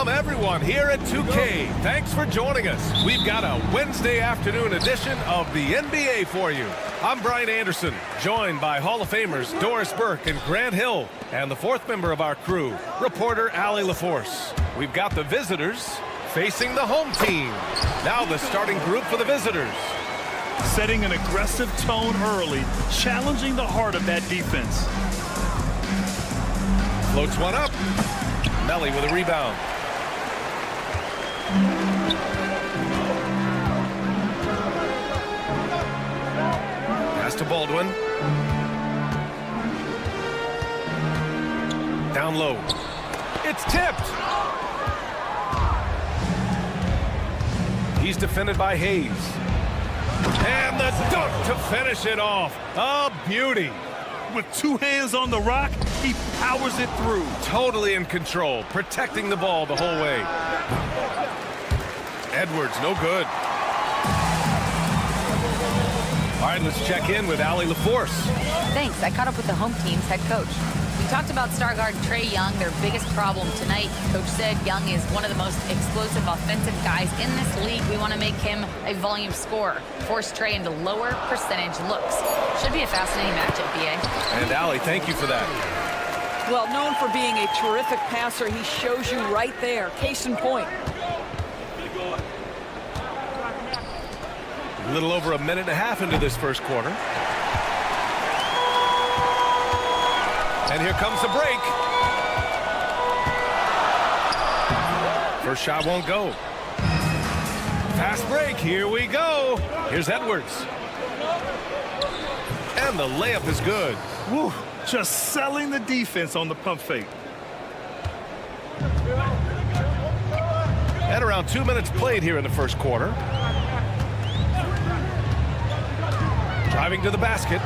Everyone here at 2K, thanks for joining us. We've got a Wednesday afternoon edition of the NBA for you. I'm Brian Anderson, joined by Hall of Famers Doris Burke and Grant Hill, and the fourth member of our crew, reporter Allie LaForce. We've got the visitors facing the home team. Now the starting group for the visitors. Setting an aggressive tone early, challenging the heart of that defense. Floats one up. Melly with a rebound. Pass to Baldwin. Down low. It's tipped. He's defended by Hayes. And the dunk to finish it off. A beauty. With two hands on the rock, he powers it through. Totally in control, protecting the ball the whole way. Edwards, no good. All right, let's check in with Allie LaForce. Thanks. I caught up with the home team's head coach. We talked about star guard Trey Young, their biggest problem tonight. Coach said Young is one of the most explosive offensive guys in this league. We want to make him a volume scorer, force Trey into lower percentage looks. Should be a fascinating matchup, BA. And Allie, thank you for that. Well, known for being a terrific passer, he shows you right there. Case in point. A little over a minute and a half into this first quarter. And here comes the break. First shot won't go. Fast break, here we go. Here's Edwards. And the layup is good. Woo, just selling the defense on the pump fake. At around 2 minutes played here in the first quarter. Driving to the basket.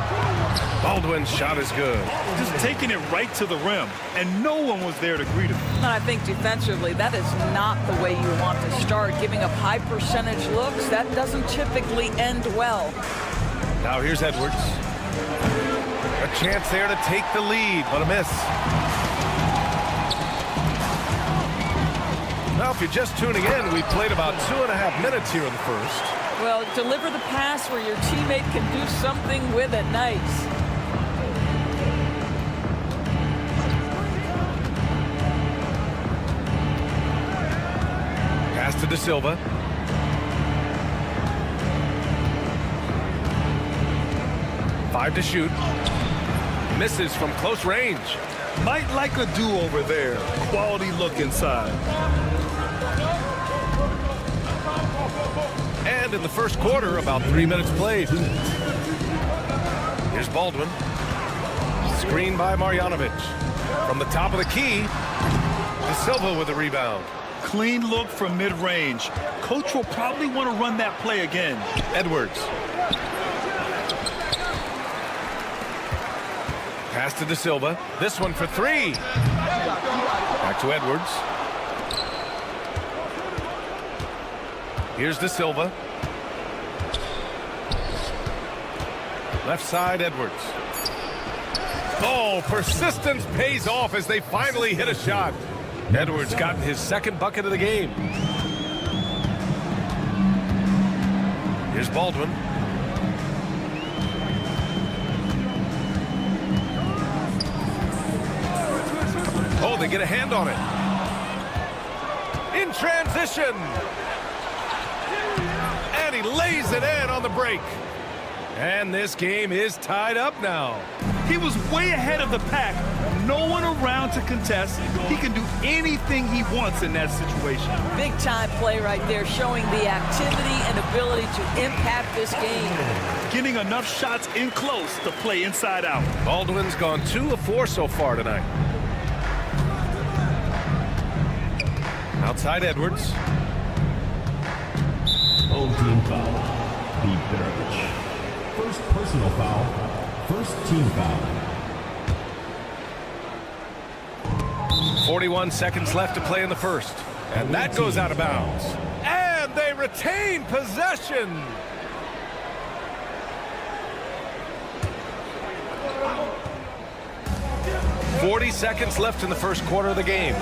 Baldwin's shot is good. Just taking it right to the rim, and no one was there to greet him. And I think defensively, that is not the way you want to start. Giving up high percentage looks, that doesn't typically end well. Now here's Edwards. A chance there to take the lead, but a miss. Now, if you're just tuning in, we played about 2.5 minutes here in the first. Well, deliver the pass where your teammate can do something with it. Nice. Pass to De Silva. Five to shoot. Misses from close range. Might like a do-over there. Quality look inside. And in the first quarter, about 3 minutes played. Here's Baldwin. Screen by Marjanovic. From the top of the key, De Silva with the rebound. Clean look from mid-range. Coach will probably want to run that play again. Edwards. Pass to De Silva. This one for three. Back to Edwards. Here's De Silva. Left side, Edwards. Oh, persistence pays off as they finally hit a shot. Edwards gotten his second bucket of the game. Here's Baldwin. Oh, they get a hand on it. In transition. And he lays it in on the break. And this game is tied up now. He was way ahead of the pack. No one around to contest. He can do anything he wants in that situation. Big time play right there, showing the activity and ability to impact this game. Getting enough shots in close to play inside out. Baldwin's gone 2 of 4 so far tonight. Outside Edwards. Home team foul. Pete Beravich. First personal foul. First team foul. 41 seconds left to play in the first. And that goes out of bounds. And they retain possession. "40 seconds left in the first quarter of the game.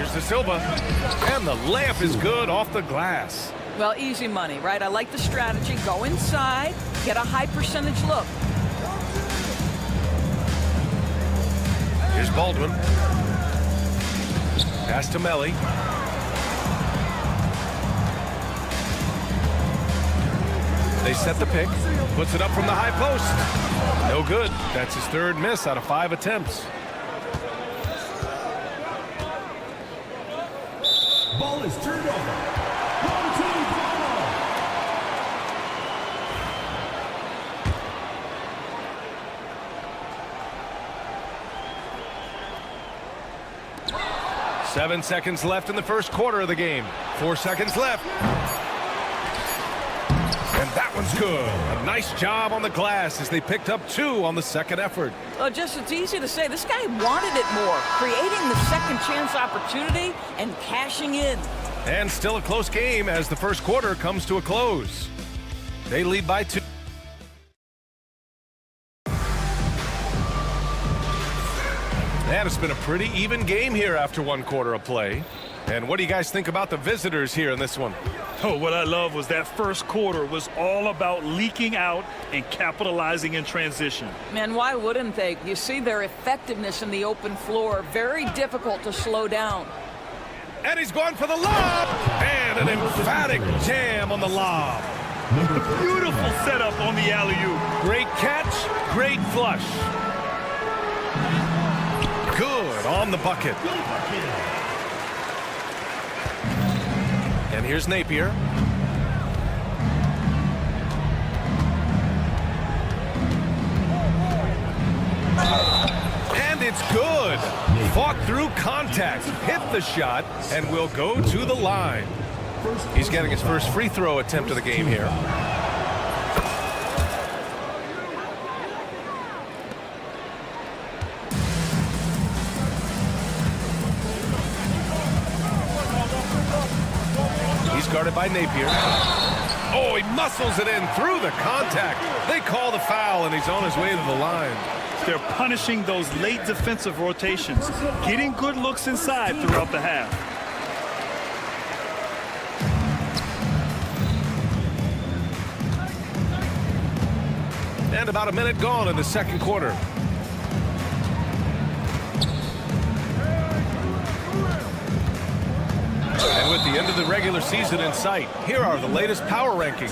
Here's De Silva. And the layup is good off the glass. Well, easy money, right? I like the strategy. Go inside, get a high percentage look. Here's Baldwin. Pass to Melly. They set the pick. Puts it up from the high post. No good. That's his third miss out of 5 attempts. Ball is turned over. Home team ball. 7 seconds left in the first quarter of the game. 4 seconds left. And that one's good. A nice job on the glass as they picked up 2 on the second effort. Well, it's easy to say. This guy wanted it more, creating the second chance opportunity and cashing in. And still a close game as the first quarter comes to a close. They lead by 2. And it's been a pretty even game here after 1 quarter of play. And what do you guys think about the visitors here in this one? Oh, what I love was that first quarter was all about leaking out and capitalizing in transition. Man, why wouldn't they? You see their effectiveness in the open floor. Very difficult to slow down. And he's going for the lob. And an emphatic jam on the lob. Beautiful setup on the alley-oop. Great catch, great flush. Good on the bucket. And here's Napier. And it's good. Fought through contact, hit the shot, and will go to the line. He's getting his first free throw attempt of the game here. Guarded by Napier. Oh, he muscles it in through the contact. They call the foul, and he's on his way to the line. They're punishing those late defensive rotations, getting good looks inside throughout the half. And about a minute gone in the second quarter. And with the end of the regular season in sight, here are the latest power rankings.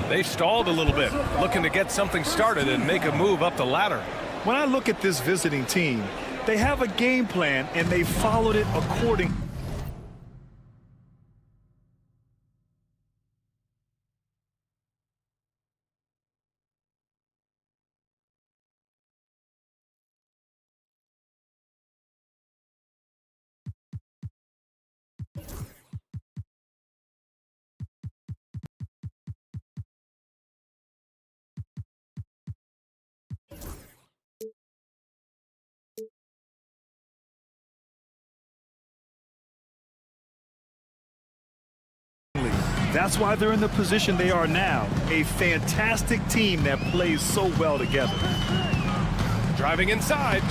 They've stalled a little bit, looking to get something started and make a move up the ladder. When I look at this visiting team, they have a game plan and they followed it according. That's why they're in the position they are now. A fantastic team that plays so well together. Driving inside.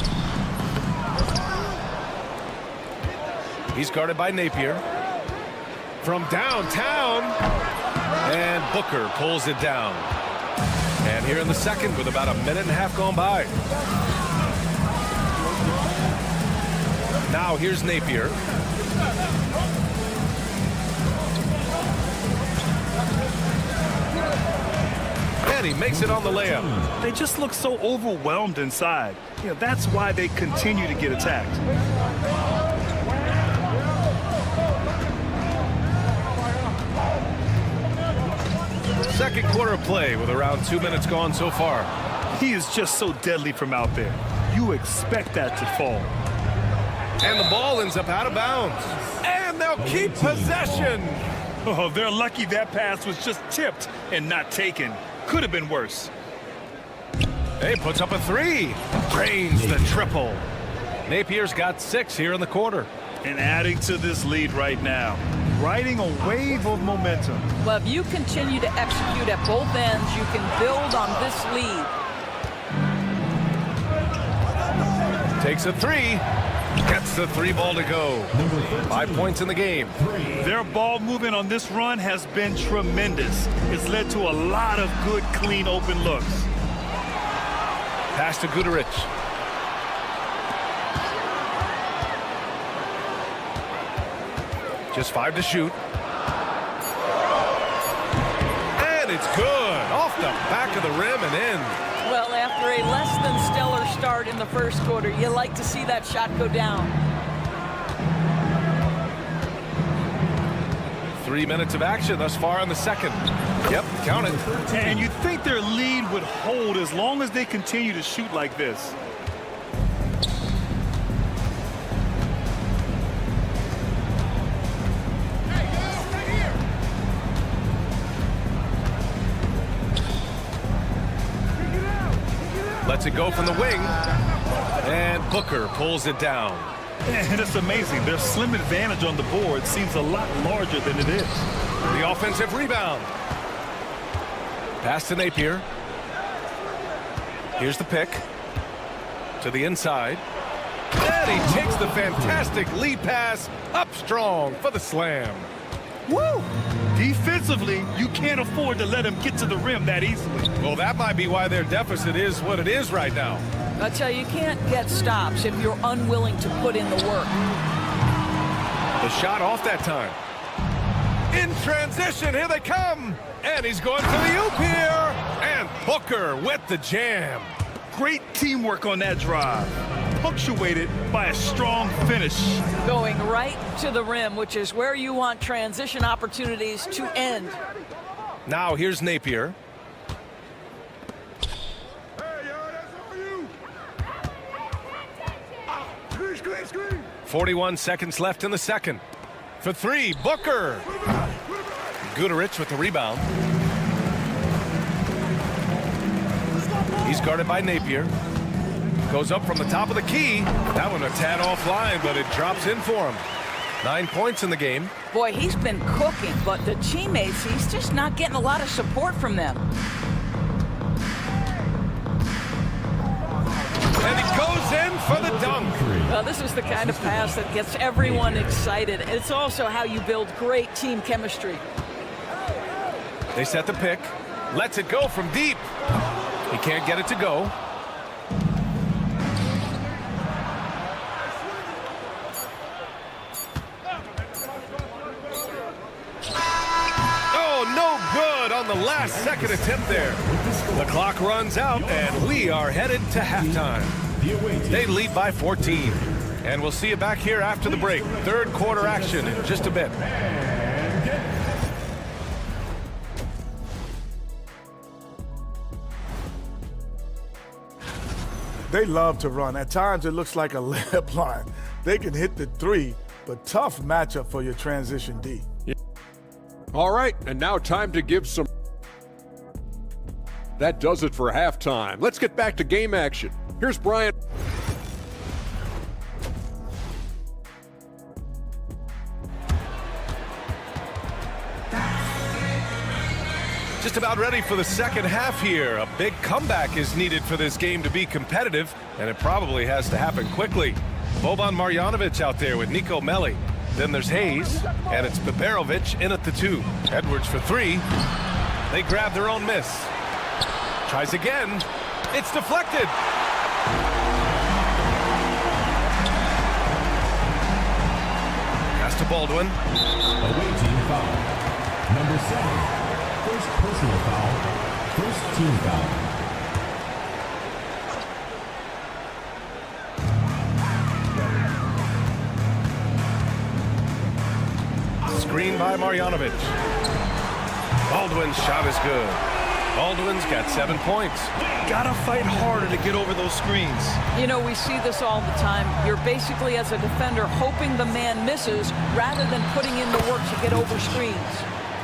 He's guarded by Napier. From downtown. And Booker pulls it down. And here in the second with about a minute and a half gone by. Now here's Napier. And he makes it on the layup. They just look so overwhelmed inside. You know, that's why they continue to get attacked. Second quarter of play with around 2 minutes gone so far. He is just so deadly from out there. You expect that to fall. And the ball ends up out of bounds. And they'll keep possession. Oh, they're lucky that pass was just tipped and not taken. Could have been worse. He puts up a 3. Drains the triple. Napier's got 6 here in the quarter. And adding to this lead right now. Riding a wave of momentum. Well, if you continue to execute at both ends, you can build on this lead. Takes a 3. Gets the 3 ball to go. 5 points in the game. Their ball movement on this run has been tremendous. It's led to a lot of good, clean, open looks. Pass to Guduric. Just 5 to shoot. And it's good. Off the back of the rim and in. Well, after a less than stellar start in the first quarter, you like to see that shot go down. 3 minutes of action thus far in the second. Yep, count it. And you'd think their lead would hold as long as they continue to shoot like this. Lets it go from the wing. And Booker pulls it down. And it's amazing. Their slim advantage on the board seems a lot larger than it is. The offensive rebound. Pass to Napier. Here's the pick. To the inside. And he takes the fantastic lead pass up strong for the slam. Woo! Defensively, you can't afford to let him get to the rim that easily. Well, that might be why their deficit is what it is right now. I tell you, you can't get stops if you're unwilling to put in the work. The shot off that time. In transition, here they come. And he's going for the oop here. And Booker with the jam. Great teamwork on that drive, punctuated by a strong finish. Going right to the rim, which is where you want transition opportunities to end. Now here's Napier. 41 seconds left in the second. For 3, Booker. Guduric with the rebound. He's guarded by Napier. Goes up from the top of the key. That one a tad offline, but it drops in for him. 9 points in the game. Boy, he's been cooking, but the teammates, he's just not getting a lot of support from them. And he goes in for the dunk. Well, this is the kind of pass that gets everyone excited. It's also how you build great team chemistry. They set the pick. Lets it go from deep. He can't get it to go. Oh, no good on the last second attempt there. The clock runs out, and we are headed to halftime. They lead by 14. And we'll see you back here after the break. Third quarter action in just a bit. They love to run. At times, it looks like a layup line. They can hit the 3, but tough matchup for your transition D. All right, and now time to give some. That does it for halftime. Let's get back to game action. Here's Brian. Just about ready for the second half here. A big comeback is needed for this game to be competitive, and it probably has to happen quickly. Boban Marjanovic out there with Nico Melli. Then there's Hayes, and it's Beberovic in at the 2. Edwards for 3. They grab their own miss. Tries again. It's deflected. Pass to Baldwin. Away team foul. Number 7. First personal foul. First team foul. Screen by Marjanovic. Baldwin's shot is good. Baldwin's got 7 points. Gotta fight harder to get over those screens. You know, we see this all the time. You're basically, as a defender, hoping the man misses rather than putting in the work to get over screens.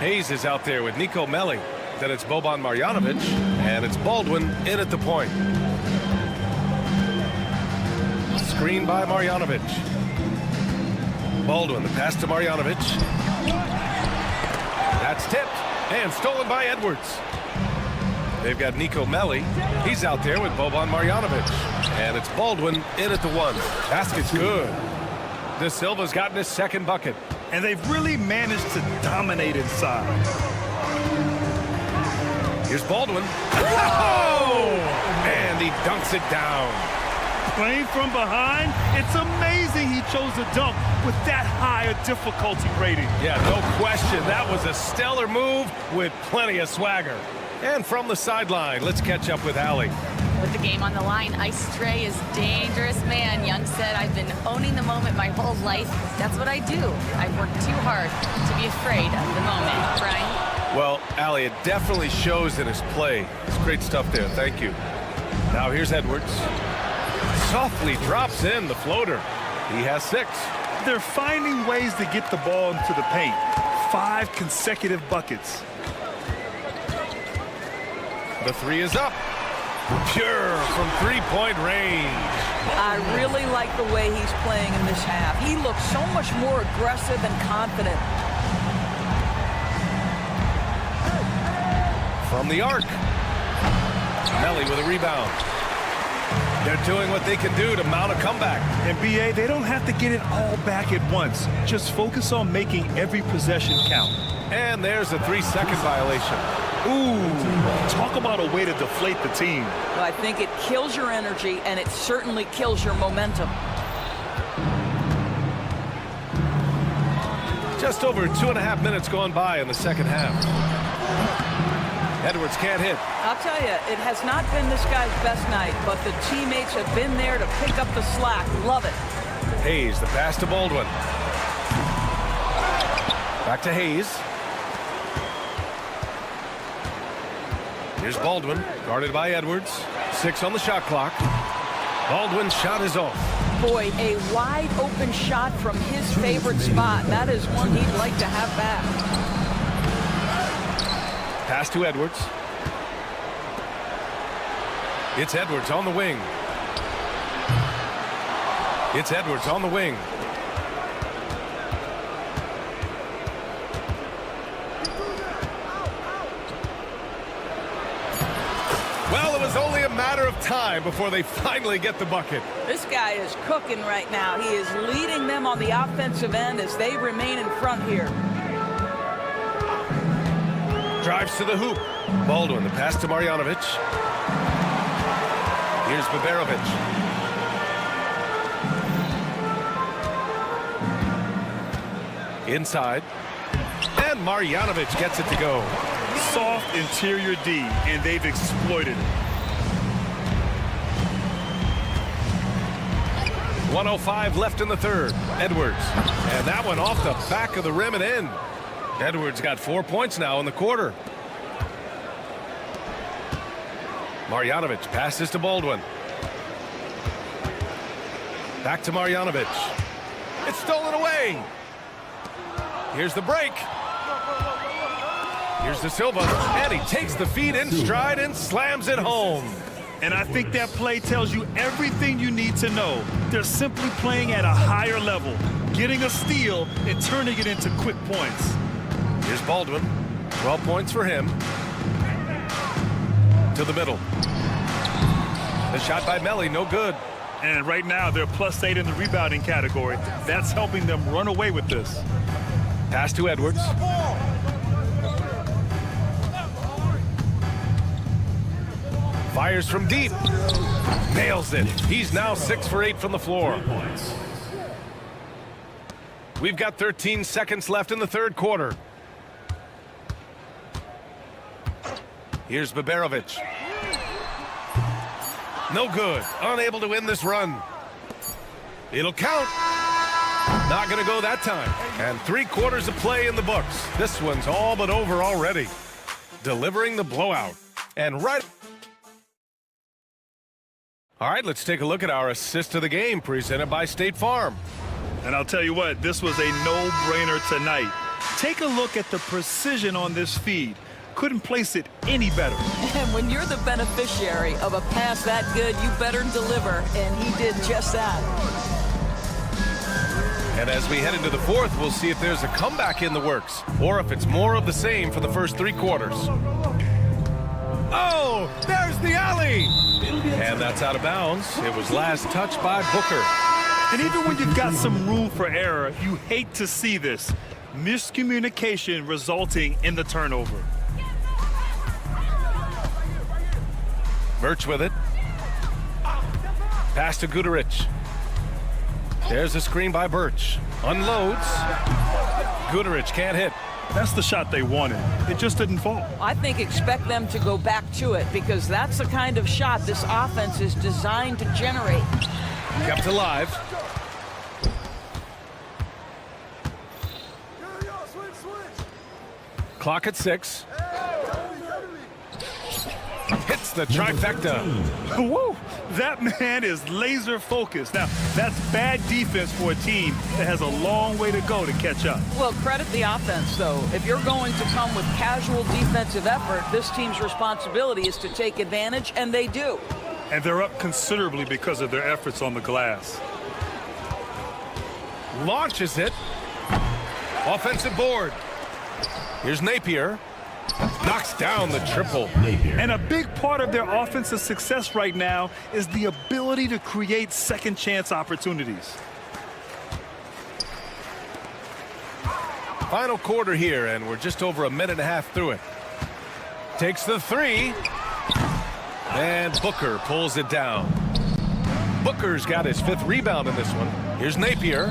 Hayes is out there with Nico Melli. Then it's Boban Marjanovic, and it's Baldwin in at the point. Screen by Marjanovic. Baldwin, the pass to Marjanovic. That's tipped and stolen by Edwards. They've got Nico Melli. He's out there with Boban Marjanovic. And it's Baldwin in at the 1. Basket's good. De Silva's gotten his second bucket. And they've really managed to dominate inside. Here's Baldwin. Oh! And he dunks it down. Playing from behind, it's amazing he chose to dunk with that higher difficulty rating. Yeah, no question. That was a stellar move with plenty of swagger. And from the sideline, let's catch up with Allie. With the game on the line, Ice Trey is dangerous, man. Young said, I've been owning the moment my whole life. That's what I do. I work too hard to be afraid of the moment. Brian? Well, Allie, it definitely shows in his play. It's great stuff there. Thank you. Now here's Edwards. Softly drops in the floater. He has 6. They're finding ways to get the ball into the paint. 5 consecutive buckets. The 3 is up. Pure from 3-point range. I really like the way he's playing in this half. He looks so much more aggressive and confident. From the arc. Melli with a rebound. They're doing what they can do to mount a comeback. And BA, they don't have to get it all back at once. Just focus on making every possession count. And there's a 3-second violation. Ooh, talk about a way to deflate the team. Well, I think it kills your energy, and it certainly kills your momentum. Just over 2.5 minutes gone by in the second half. Edwards can't hit. I'll tell you, it has not been this guy's best night, but the teammates have been there to pick up the slack. Love it. Hayes, the pass to Baldwin. Back to Hayes. Here's Baldwin, guarded by Edwards. 6 on the shot clock. Baldwin's shot is off. Boy, a wide open shot from his favorite spot. That is one he'd like to have back. Pass to Edwards. It's Edwards on the wing. It's Edwards on the wing. Well, it was only a matter of time before they finally get the bucket. This guy is cooking right now. He is leading them on the offensive end as they remain in front here. Drives to the hoop. Baldwin, the pass to Marjanovic. Here's Baberovic. Inside. And Marjanovic gets it to go. Soft interior D, and they've exploited it. 1:05 left in the third. Edwards. And that one off the back of the rim and in. Edwards got 4 points now in the quarter. Marjanovic passes to Baldwin. Back to Marjanovic. It's stolen away. Here's the break. Here's De Silva, and he takes the feed in stride and slams it home. And I think that play tells you everything you need to know. They're simply playing at a higher level, getting a steal and turning it into quick points. Here's Baldwin. 12 points for him. To the middle. The shot by Melli, no good. And right now, they're +8 in the rebounding category. That's helping them run away with this. Pass to Edwards. Fires from deep. Nails it. He's now 6 for 8 from the floor. We've got 13 seconds left in the third quarter. Here's Baberovic. No good. Unable to win this run. It'll count. Not going to go that time. And 3/4 of play in the books. This one's all but over already. Delivering the blowout. And right... All right, let's take a look at our assist of the game presented by State Farm. And I'll tell you what, this was a no-brainer tonight. Take a look at the precision on this feed. Couldn't place it any better. And when you're the beneficiary of a pass that good, you better deliver, and he did just that. And as we head into the fourth, we'll see if there's a comeback in the works or if it's more of the same for the first 3 quarters. Oh, there's the alley. And that's out of bounds. It was last touched by Booker. And even when you've got some room for error, you hate to see this. Miscommunication resulting in the turnover. Birch with it. Pass to Guduric. There's a screen by Birch. Unloads. Guduric can't hit. That's the shot they wanted. It just didn't fall. I think expect them to go back to it because that's the kind of shot this offense is designed to generate. Kept alive. Clock at 6. Hits the trifecta. Woo! That man is laser focused. Now, that's bad defense for a team that has a long way to go to catch up. Well, credit the offense, though. If you're going to come with casual defensive effort, this team's responsibility is to take advantage, and they do. And they're up considerably because of their efforts on the glass. Launches it. Offensive board. Here's Napier. Knocks down the triple. And a big part of their offensive success right now is the ability to create second chance opportunities. Final quarter here, and we're just over a minute and a half through it. Takes the 3. And Booker pulls it down. Booker's got his 5th rebound in this one. Here's Napier.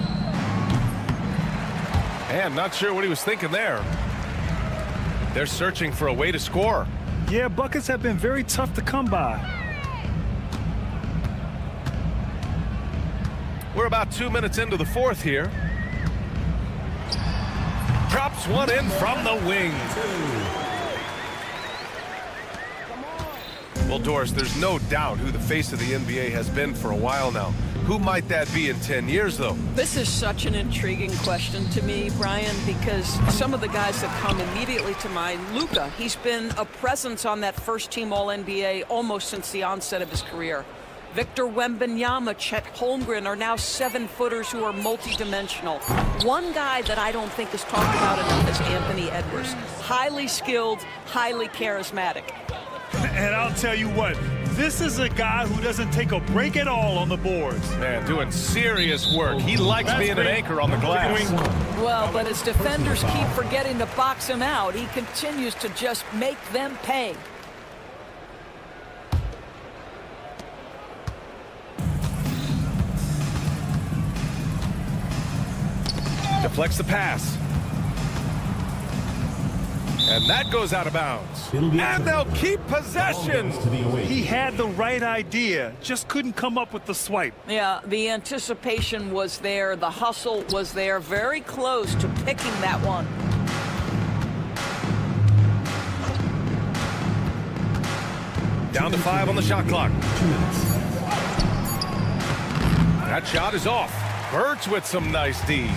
And not sure what he was thinking there. They're searching for a way to score. Yeah, buckets have been very tough to come by. We're about 2 minutes into the 4th here. Drops one in from the wing. Well, Doris, there's no doubt who the face of the NBA has been for a while now. Who might that be in 10 years, though? This is such an intriguing question to me, Brian, because some of the guys that come immediately to mind, Luka, he's been a presence on that first-team All-NBA almost since the onset of his career. Victor Wembanyama, Chet Holmgren are now 7-footers who are multidimensional. One guy that I don't think is talked about enough is Anthony Edwards. Highly skilled, highly charismatic. And I'll tell you what, this is a guy who doesn't take a break at all on the boards. Man, doing serious work. He likes being an anchor on the glass. Well, but as defenders keep forgetting to box him out, he continues to just make them pay. Deflects the pass. And that goes out of bounds. And they'll keep possession. He had the right idea, just couldn't come up with the swipe. Yeah, the anticipation was there, the hustle was there, very close to picking that one. Down to 5 on the shot clock. 2 minutes. That shot is off. Birch with some nice D.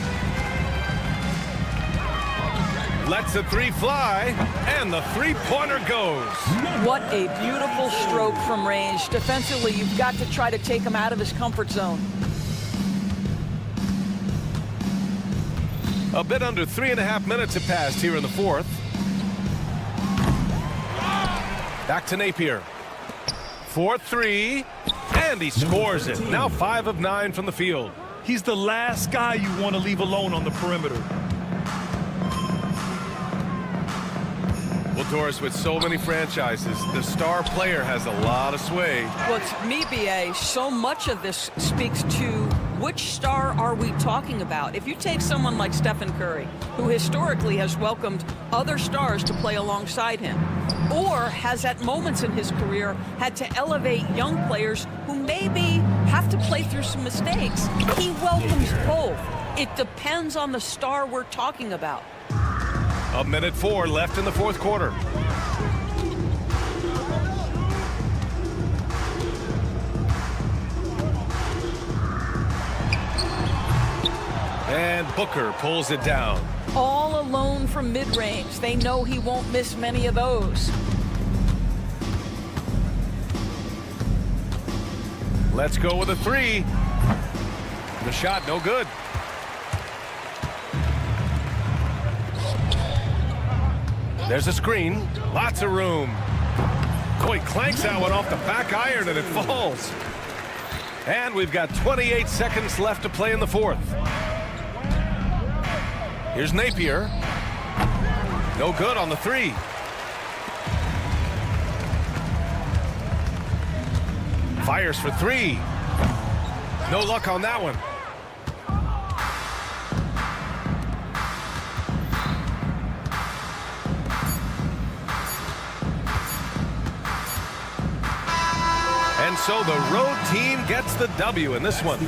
Lets the 3 fly, and the 3-pointer goes. What a beautiful stroke from range. Defensively, you've got to try to take him out of his comfort zone. A bit under 3.5 minutes have passed here in the 4th. Back to Napier. 4-3, and he scores it. Now 5 of 9 from the field. He's the last guy you want to leave alone on the perimeter. Well, Doris, with so many franchises, the star player has a lot of sway. Well, to me, B.A., so much of this speaks to which star are we talking about? If you take someone like Stephen Curry, who historically has welcomed other stars to play alongside him, or has at moments in his career had to elevate young players who maybe have to play through some mistakes, he welcomes both. It depends on the star we're talking about. 1:04 left in the 4th quarter. And Booker pulls it down. All alone from mid-range. They know he won't miss many of those. Let's go with a 3. The shot, no good. There's a screen. Lots of room. Oh, he clanks that one off the back iron and it falls. And we've got 28 seconds left to play in the fourth. Here's Napier. No good on the three. Fires for three. No luck on that one. And so the road team gets the W in this one.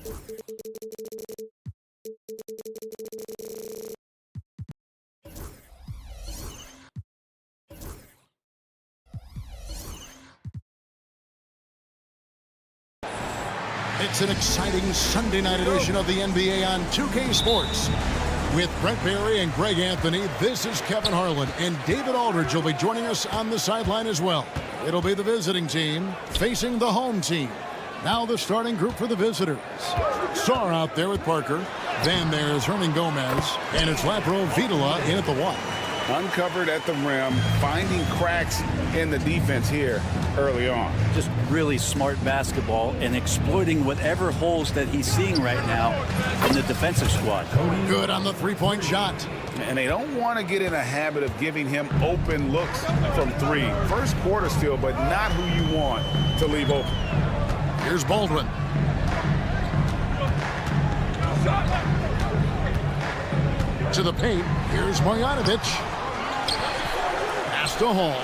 It's an exciting Sunday night edition of the NBA on 2K Sports. With Brent Barry and Greg Anthony, this is Kevin Harlan, and David Aldridge will be joining us on the sideline as well. It'll be the visiting team facing the home team. Now the starting group for the visitors. Skarn out there with Parker. Then there's Hernan Gomez, and it's Lapro Vidala in at the one. Uncovered at the rim, finding cracks in the defense here early on. Just really smart basketball and exploiting whatever holes that he's seeing right now in the defensive squad. Good on the three-point shot. And they don't want to get in a habit of giving him open looks from three. First quarter still, but not who you want to leave open. Here's Baldwin. To the paint. Here's Marjanovic. Pass to Hall.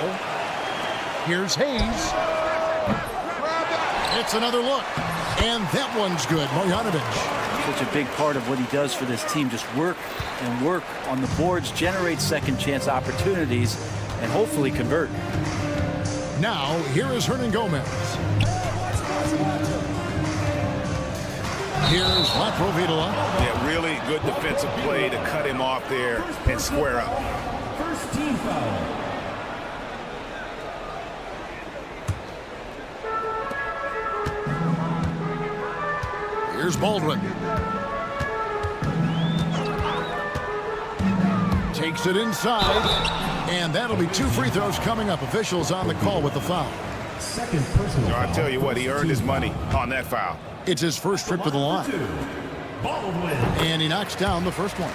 Here's Hayes. It's another look. And that one's good. Marjanovic. Such a big part of what he does for this team. Just work and work on the boards, generate second chance opportunities, and hopefully convert. Now, here is Hernan Gomez. Here's Lapro Vidala. Yeah, really good defensive play to cut him off there and square up. First team foul. Here's Baldwin. Takes it inside. And that'll be 2 free throws coming up. Officials on the call with the foul. Second personal foul. I'll tell you what, he earned his money on that foul. It's his first trip to the line. Baldwin. And he knocks down the first one.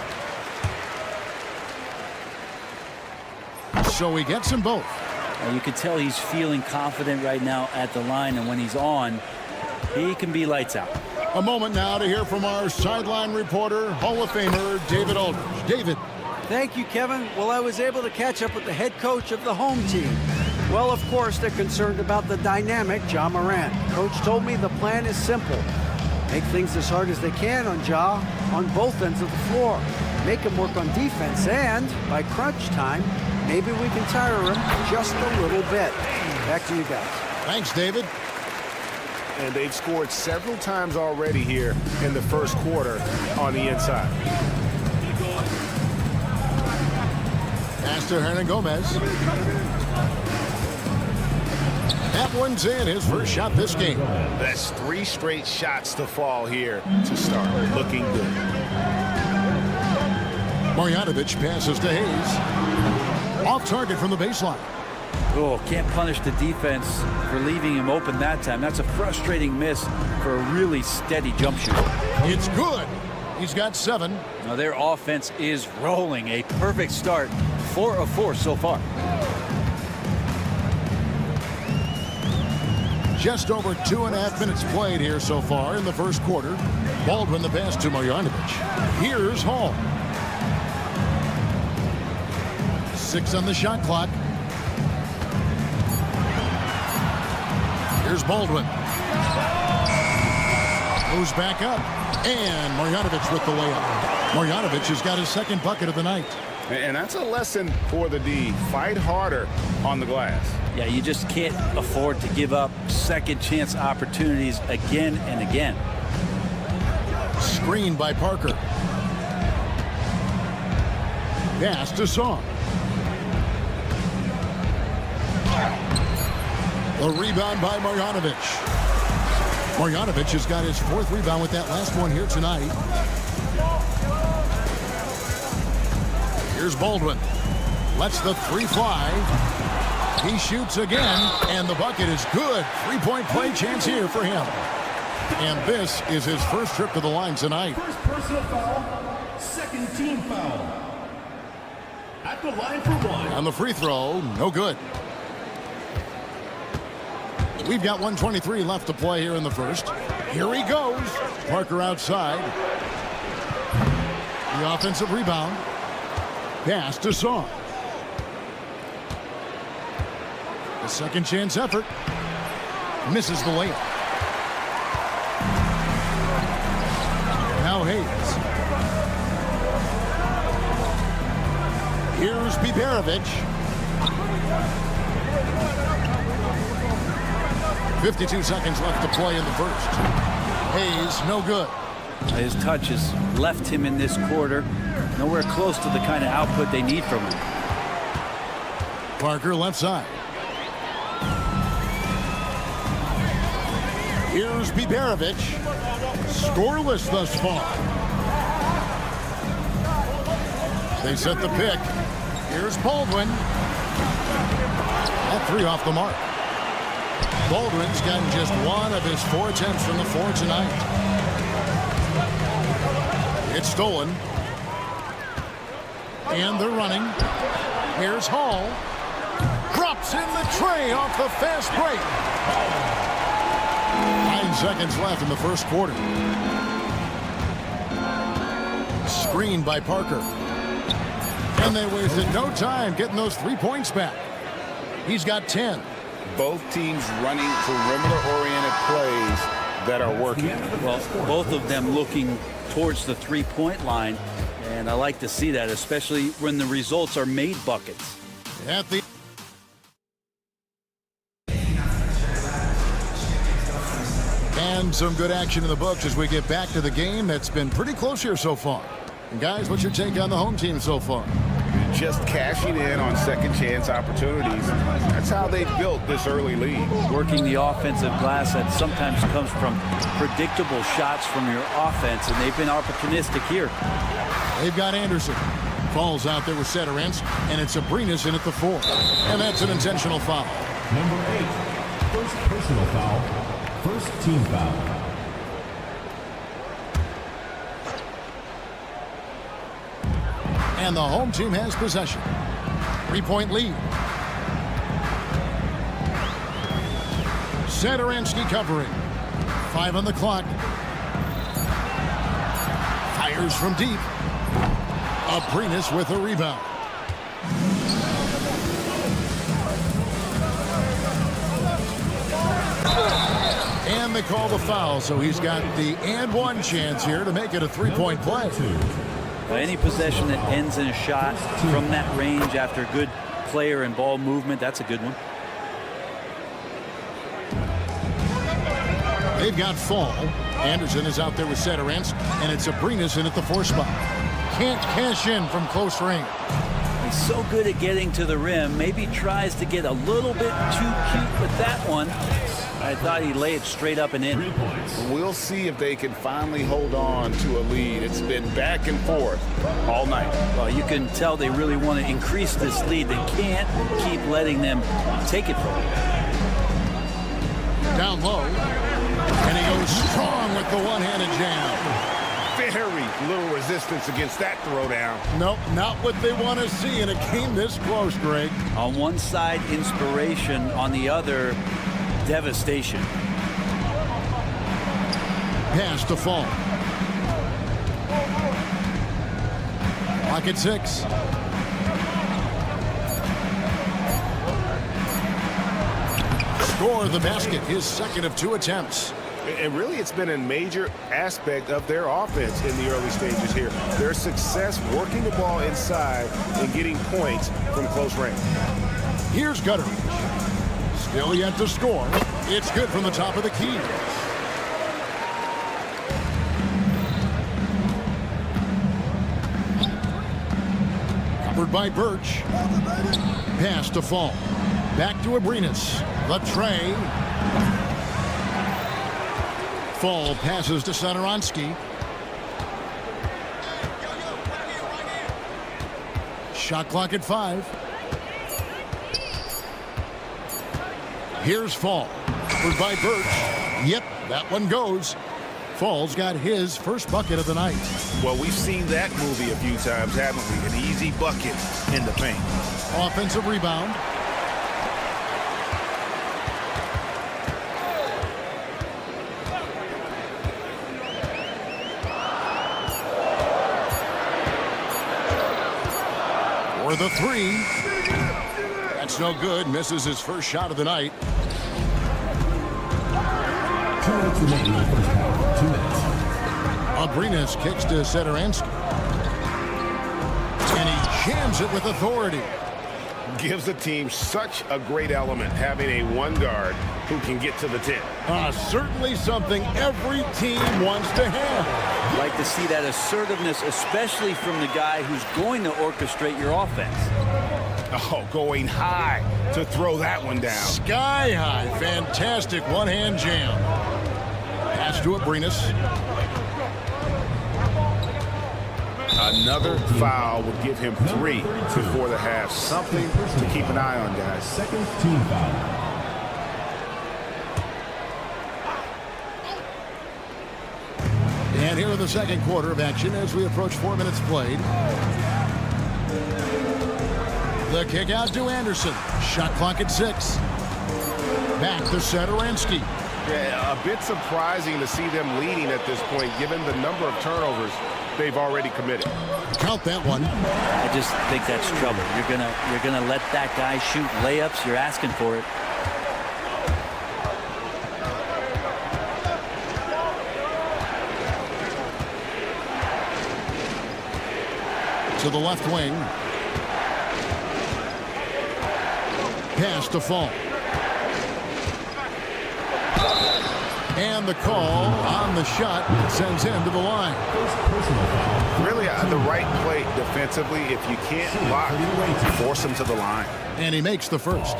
So he gets them both. You can tell he's feeling confident right now at the line, and when he's on, he can be lights out. A moment now to hear from our sideline reporter, Hall of Famer David Aldridge. David. Thank you, Kevin. Well, I was able to catch up with the head coach of the home team. Well, of course, they're concerned about the dynamic Ja Morant. Coach told me the plan is simple. Make things as hard as they can on Ja on both ends of the floor. Make him work on defense, and by crunch time, maybe we can tire him just a little bit. Back to you guys. Thanks, David. And they've scored several times already here in the first quarter on the inside. Pass to Hernan Gomez. That one's in, his first shot this game. That's 3 straight shots to fall here to start. Looking good. Marjanovic passes to Hayes. Off target from the baseline. Oh, can't punish the defense for leaving him open that time. That's a frustrating miss for a really steady jump shot. It's good. He's got 7. Now their offense is rolling. A perfect start. 4 of 4 so far. Just over 2.5 minutes played here so far in the first quarter. Baldwin the pass to Marjanovic. Here's Hall. 6 on the shot clock. Here's Baldwin. Moves back up. And Marjanovic with the layup. Marjanovic has got his second bucket of the night. And that's a lesson for the D. Fight harder on the glass. Yeah, you just can't afford to give up second chance opportunities again and again. Screened by Parker. Pass to Song. A rebound by Marjanovic. Marjanovic has got his 4th rebound with that last one here tonight. Here's Baldwin. Lets the 3 fly. He shoots again, and the bucket is good. 3-point play chance here for him. And this is his first trip to the line tonight. First personal foul. Second team foul. At the line for 1. On the free throw, no good. We've got 1:23 left to play here in the first. Here he goes. Parker outside. The offensive rebound. Pass to Song. The second chance effort. Misses the layup. Hayes. Here's Biberovic. 52 seconds left to play in the first. Hayes, no good. His touch has left him in this quarter. Nowhere close to the kind of output they need from him. Parker left side. Here's Biberovic. Scoreless thus far. They set the pick. Here's Baldwin. That three off the mark. Baldwin's gotten just one of his 4 attempts from the floor tonight. It's stolen. And they're running. Here's Hall. Drops in the tray off the fast break. 9 seconds left in the first quarter. Screened by Parker. And they wasted no time getting those 3 points back. He's got 10. Both teams running perimeter-oriented plays that are working. Well, both of them looking towards the three-point line, and I like to see that, especially when the results are made buckets. At the and some good action in the books as we get back to the game that's been pretty close here so far. And guys, what's your take on the home team so far? Just cashing in on second chance opportunities. That's how they built this early lead. Working the offensive glass that sometimes comes from predictable shots from your offense, and they've been opportunistic here. They've got Anderson. Falls out there with Sederens, and it's Abrinas in at the 4. And that's an intentional foul. Number 8, first personal foul, first team foul. And the home team has possession. 3-point lead. Satoransky covering. 5 on the clock. Fires from deep. Abrinas with a rebound. And they call the foul, so he's got the and one chance here to make it a 3-point play. Any possession that ends in a shot from that range after good player and ball movement, that's a good one. They've got Fall. Anderson is out there with Sederens, and it's Abrinas in at the 4 spot. Can't cash in from close range. He's so good at getting to the rim. Maybe tries to get a little bit too cute with that one. I thought he'd lay it straight up and in. We'll see if they can finally hold on to a lead. It's been back and forth all night. Well, you can tell they really want to increase this lead. They can't keep letting them take it from them. Down low. And he goes strong with the one-handed jam. Very little resistance against that throwdown. Nope, not what they want to see in a game this close, Greg. On one side, inspiration. On the other, devastation. Pass to Fall. Clock at 6. Score the basket, his second of 2 attempts. And really, it's been a major aspect of their offense in the early stages here. Their success working the ball inside and getting points from close range. Here's Gutteridge. Still yet to score. It's good from the top of the key. Covered by Birch. Pass to Fall. Back to Abrinas. The tray. Fall passes to Satoransky. Shot clock at 5. Here's Fall. Covered by Birch. Yep, that one goes. Fall's got his first bucket of the night. Well, we've seen that movie a few times, haven't we? An easy bucket in the paint. Offensive rebound. For the 3. That's no good. Misses his first shot of the night. 2 minutes remaining in the first half. 2 minutes. Abrinas kicks to Satoransky. And he jams it with authority. Gives the team such a great element having a one guard who can get to the 10. Certainly something every team wants to have. Like to see that assertiveness, especially from the guy who's going to orchestrate your offense. Oh, going high to throw that one down. Sky high. Fantastic one-hand jam. Pass to Abrinas. Another foul would give him 3 before the half. Something to keep an eye on, guys. Second team foul. And here in the second quarter of action as we approach 4 minutes played. The kick out to Anderson. Shot clock at 6. Back to Satoransky. Yeah, a bit surprising to see them leading at this point, given the number of turnovers they've already committed. Count that one. I just think that's trouble. You're gonna let that guy shoot layups. You're asking for it. To the left wing. Pass to Fall. And the call on the shot sends him to the line. Really the right play defensively. If you can't block, force him to the line. And he makes the first.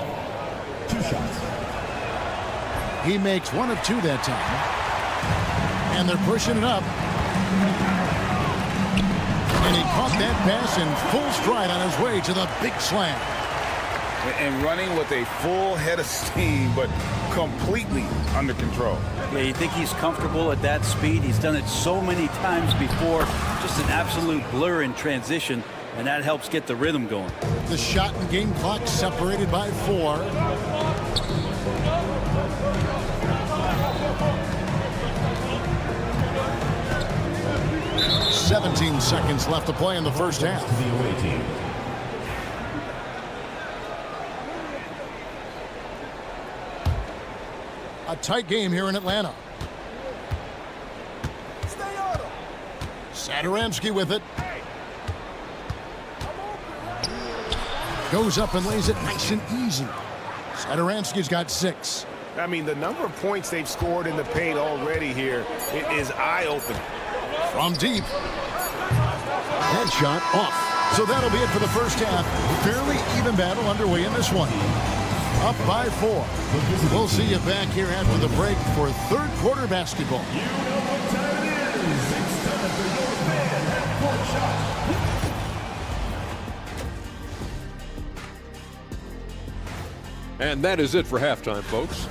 2 shots. He makes 1 of 2 that time. And they're pushing it up. And he caught that pass in full stride on his way to the big slam. And running with a full head of steam, but completely under control. Yeah, you think he's comfortable at that speed? He's done it so many times before. Just an absolute blur in transition, and that helps get the rhythm going. The shot and game clock separated by 4. "17 seconds left to play in the first half. To the away team. A tight game here in Atlanta. Satoransky with it. Goes up and lays it nice and easy. Satoransky's got 6. I mean, the number of points they've scored in the paint already here is eye-opening. From deep. Headshot off. So that'll be it for the first half. Fairly even battle underway in this one. Up by 4. We'll see you back here after the break for third quarter basketball. You know what time it is. It's time for your man at court shot. And that is it for halftime, folks.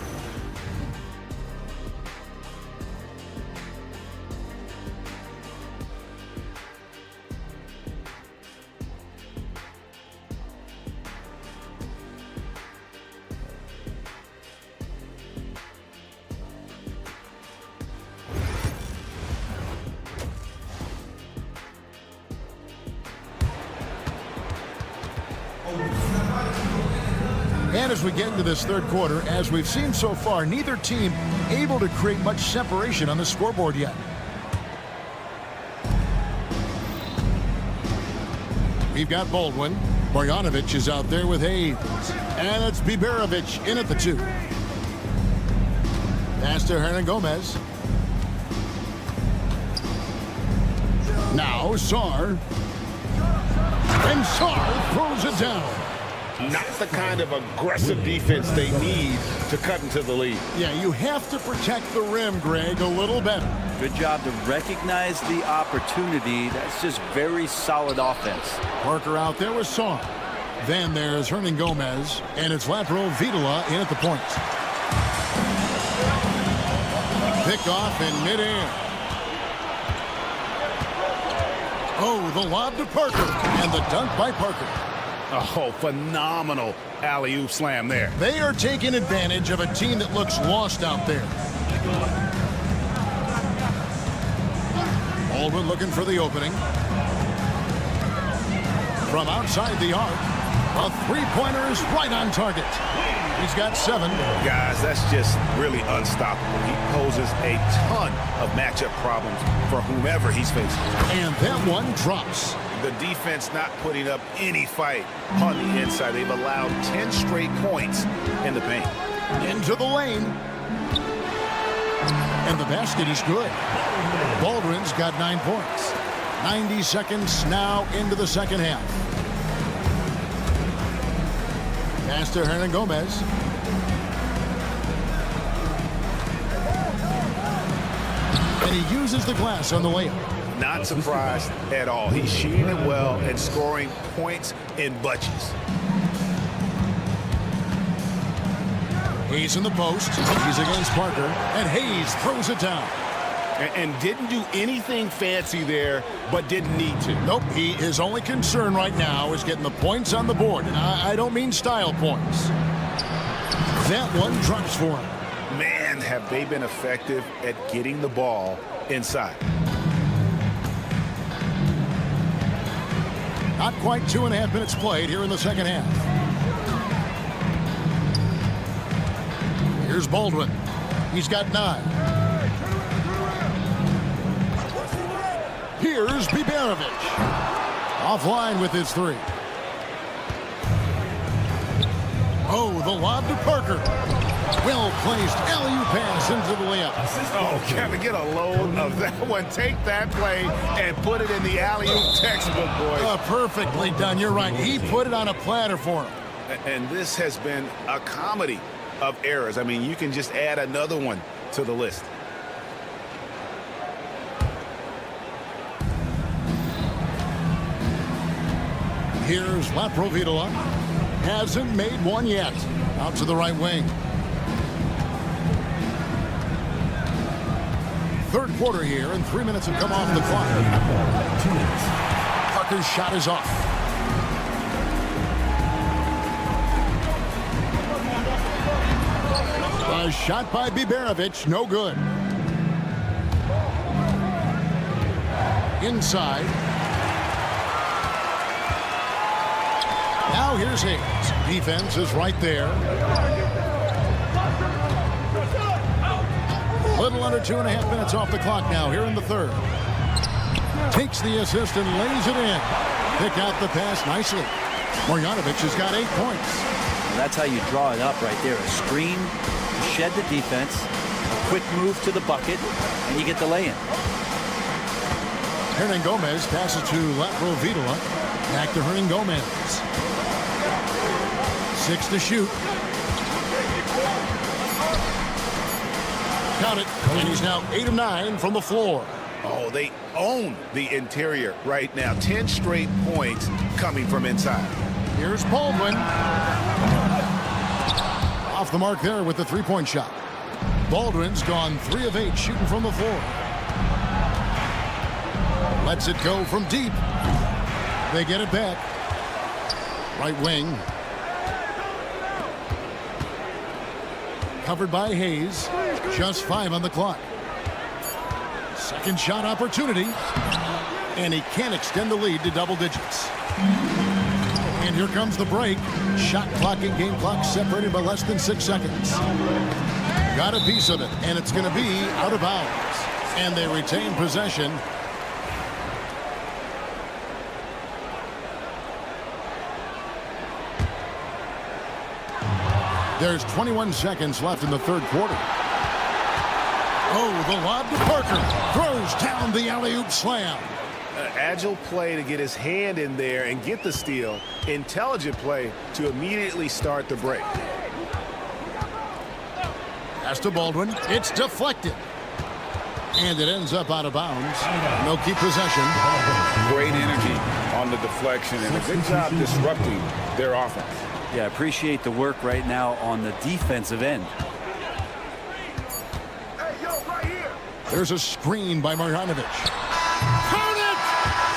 And as we get into this third quarter, as we've seen so far, neither team able to create much separation on the scoreboard yet. We've got Baldwin. Bojanovic is out there with Hayes. And it's Biberovic in at the 2. Pass to Hernan Gomez. Now Sar. And Sar throws it down. Not the kind of aggressive defense they need to cut into the lead. Yeah, you have to protect the rim, Greg, a little better. Good job to recognize the opportunity. That's just very solid offense. Parker out there with Sar. Then there's Hernan Gomez, and it's Latro Vidala in at the point. Pick off in midair. Oh, the lob to Parker, and the dunk by Parker. Oh, phenomenal alley-oop slam there. They are taking advantage of a team that looks lost out there. Baldwin looking for the opening. From outside the arc, a three-pointer is right on target. He's got 7. Guys, that's just really unstoppable. He poses a ton of matchup problems for whomever he's facing. And that one drops. The defense not putting up any fight on the inside. They've allowed 10 straight points in the paint. Into the lane. And the basket is good. Baldwin's got 9 points. 90 seconds now into the second half. Pass to Hernan Gomez. And he uses the glass on the layup. Not surprised at all. He's shooting it well and scoring points in bunches. Hayes in the post. He's against Parker. And Hayes throws it down. And didn't do anything fancy there, but didn't need to. Nope. His only concern right now is getting the points on the board. And I don't mean style points. That one drops for him. Man, have they been effective at getting the ball inside. Not quite 2.5 minutes played here in the second half. Here's Baldwin. He's got 9. Here's Biberovic. Offline with his 3. Oh, the lob to Parker. Well-placed alley-oop pass into the layup. Oh, Kevin, get a load of that one. Take that play and put it in the alley-oop textbook, boys. Perfectly done. You're right. He put it on a platter for him. And this has been a comedy of errors. I mean, you can just add another one to the list. Here's Laprovitola. Hasn't made one yet. Out to the right wing. Third quarter here, and 3 minutes have come off the clock. Parker's shot is off. A shot by Biberovic, no good. Inside. Now here's Hayes. Defense is right there. Little under 2.5 minutes off the clock now here in the third. Takes the assist and lays it in. Pick out the pass nicely. Marjanovic has got 8 points. Well, that's how you draw it up right there. A screen to shed the defense, a quick move to the bucket, and you get the lay-in. Hernan Gomez passes to Laprovitola. Back to Hernan Gomez. 6 to shoot. Got it. And he's now 8 of 9 from the floor. Oh, they own the interior right now. 10 straight points coming from inside. Here's Baldwin. Off the mark there with the three-point shot. Baldwin's gone 3 of 8 shooting from the floor. Lets it go from deep. They get it back. Right wing. Covered by Hayes. Just 5 on the clock. Second shot opportunity. And he can't extend the lead to double digits. And here comes the break. Shot clock and game clock separated by less than 6 seconds. Got a piece of it, and it's going to be out of bounds. And they retain possession. There's 21 seconds left in the third quarter. Oh, the lob to Parker. Throws down the alley-oop slam. Agile play to get his hand in there and get the steal. Intelligent play to immediately start the break. Pass to Baldwin. It's deflected. And it ends up out of bounds. No keep possession. Great energy on the deflection and a good job disrupting their offense. Yeah, appreciate the work right now on the defensive end. There's a screen by Marjanovic. Count it!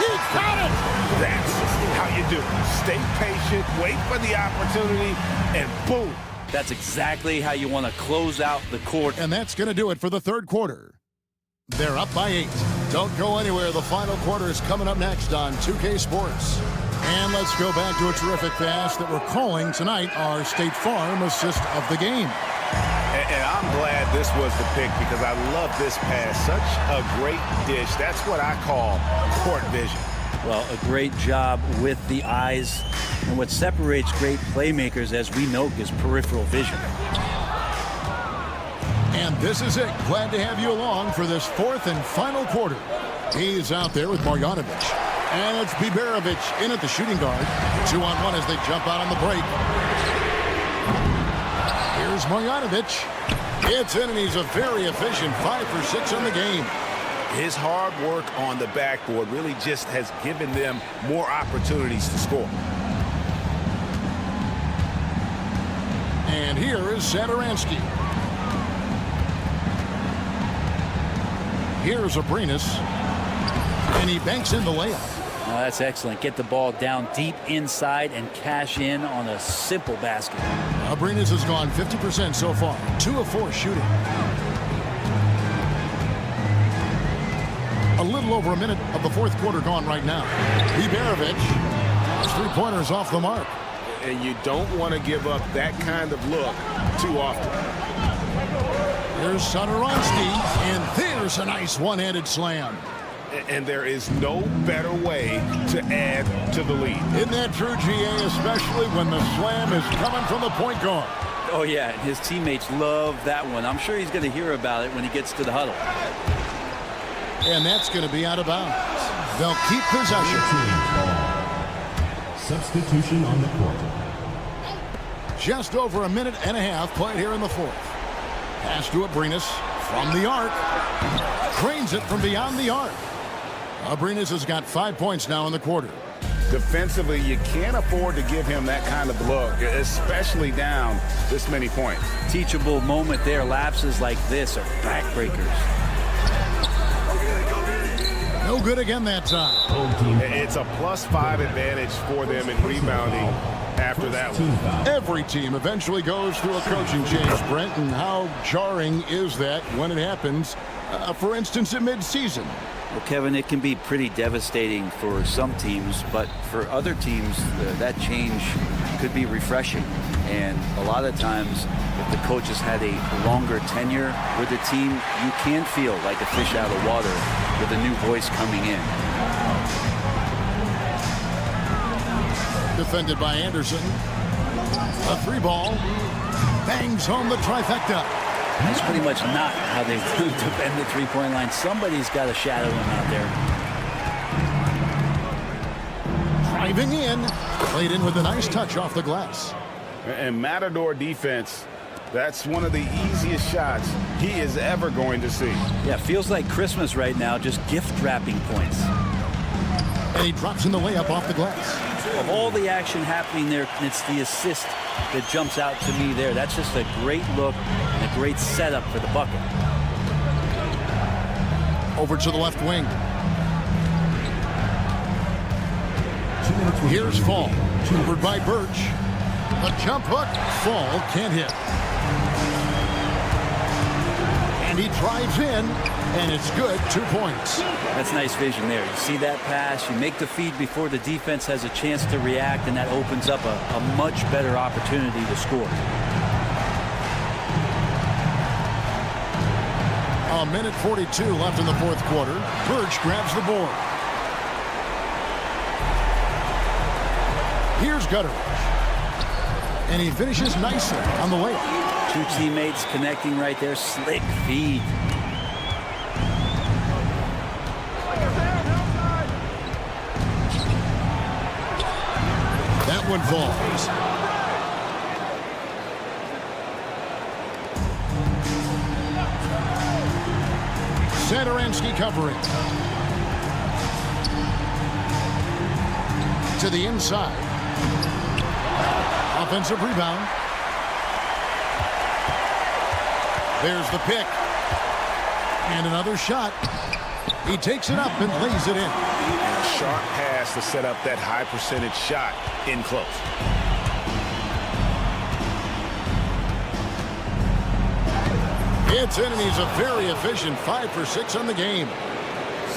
He got it! That's how you do it. Stay patient, wait for the opportunity, and boom. That's exactly how you want to close out the court. And that's going to do it for the third quarter. They're up by 8. Don't go anywhere. The final quarter is coming up next on 2K Sports. And let's go back to a terrific pass that we're calling tonight our State Farm assist of the game. And I'm glad this was the pick because I love this pass. Such a great dish. That's what I call court vision. Well, a great job with the eyes. And what separates great playmakers, as we know, is peripheral vision. And this is it. Glad to have you along for this fourth and final quarter. He's out there with Marjanovic. And it's Biberovic in at the shooting guard. 2-on-1 as they jump out on the break. Here's Marjanovic. It's in, and he's a very efficient 5 for 6 on the game. His hard work on the backboard really just has given them more opportunities to score. And here is Satoransky. Here's Abrinas. And he banks in the layup. Oh, that's excellent. Get the ball down deep inside and cash in on a simple basket. Abrinas has gone 50% so far. 2 of 4 shooting. A little over a minute of the fourth quarter gone right now. Biberovic. His 3-pointers off the mark. And you don't want to give up that kind of look too often. Here's Satoransky, and there's a nice one-handed slam. And there is no better way to add to the lead. Isn't that true, GA, especially when the slam is coming from the point guard? Oh, yeah, and his teammates love that one. I'm sure he's going to hear about it when he gets to the huddle. And that's going to be out of bounds. They'll keep possession. Substitution on the court. Just over a minute and a half played here in the fourth. Pass to Abrinas from the arc. Cranes it from beyond the arc. Abrinas has got 5 points now in the quarter. Defensively, you can't afford to give him that kind of look, especially down this many points. Teachable moment there. Lapses like this are backbreakers. No good again that time. It's a +5 advantage for them in rebounding after that one. Every team eventually goes through a coaching change, Brent, and how jarring is that when it happens, for instance, in midseason? Well, Kevin, it can be pretty devastating for some teams, but for other teams, that change could be refreshing. And a lot of times, if the coach has had a longer tenure with the team, you can feel like a fish out of water with a new voice coming in. Defended by Anderson. A 3-ball. Bangs home the trifecta. That's pretty much not how they defend the three-point line. Somebody's got to shadow him out there. Driving in. Played in with a nice touch off the glass. And Matador defense, that's one of the easiest shots he is ever going to see. Yeah, feels like Christmas right now, just gift wrapping points. And he drops in the layup off the glass. Of all the action happening there, it's the assist that jumps out to me there. That's just a great look and a great setup for the bucket. Over to the left wing. Here's Fall. Covered by Birch. A jump hook. Fall can't hit. And he drives in, and it's good. 2 points. That's nice vision there. You see that pass, you make the feed before the defense has a chance to react, and that opens up a much better opportunity to score. A minute 42 left in the fourth quarter. Birch grabs the board. Here's Gutteridge. And he finishes nicely on the layup. 2 teammates connecting right there. Slick feed. That one falls. Satoransky covering. To the inside. Offensive rebound. There's the pick. And another shot. He takes it up and lays it in. And a sharp pass to set up that high percentage shot in close. It's in, and he's a very efficient 5 for 6 on the game.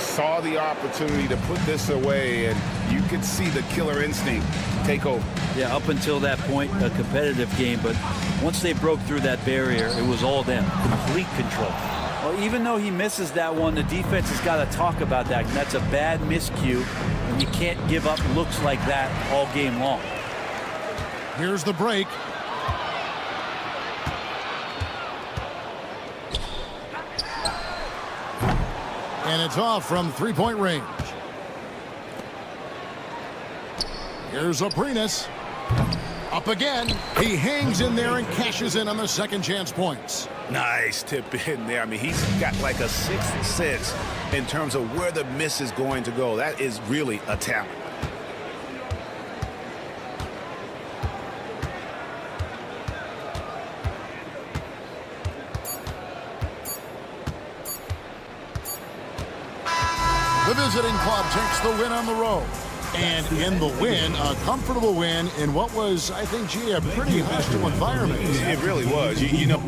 saw the opportunity to put this away, and you could see the killer instinct take over. Yeah, up until that point, a competitive game, but once they broke through that barrier, it was all them. Complete control. Well, even though he misses that one, the defense has got to talk about that. And that's a bad miscue, and you can't give up looks like that all game long. Here's the break. And it's off from three-point range. Here's Aprinas. Up again. He hangs in there and cashes in on the second chance points. Nice tip in there. I mean, he's got like a sixth sense in terms of where the miss is going to go. That is really a talent. The visiting club takes the win on the road. And in the win, a comfortable win in what was, I think, gee, a pretty hostile environment. It really was. You know.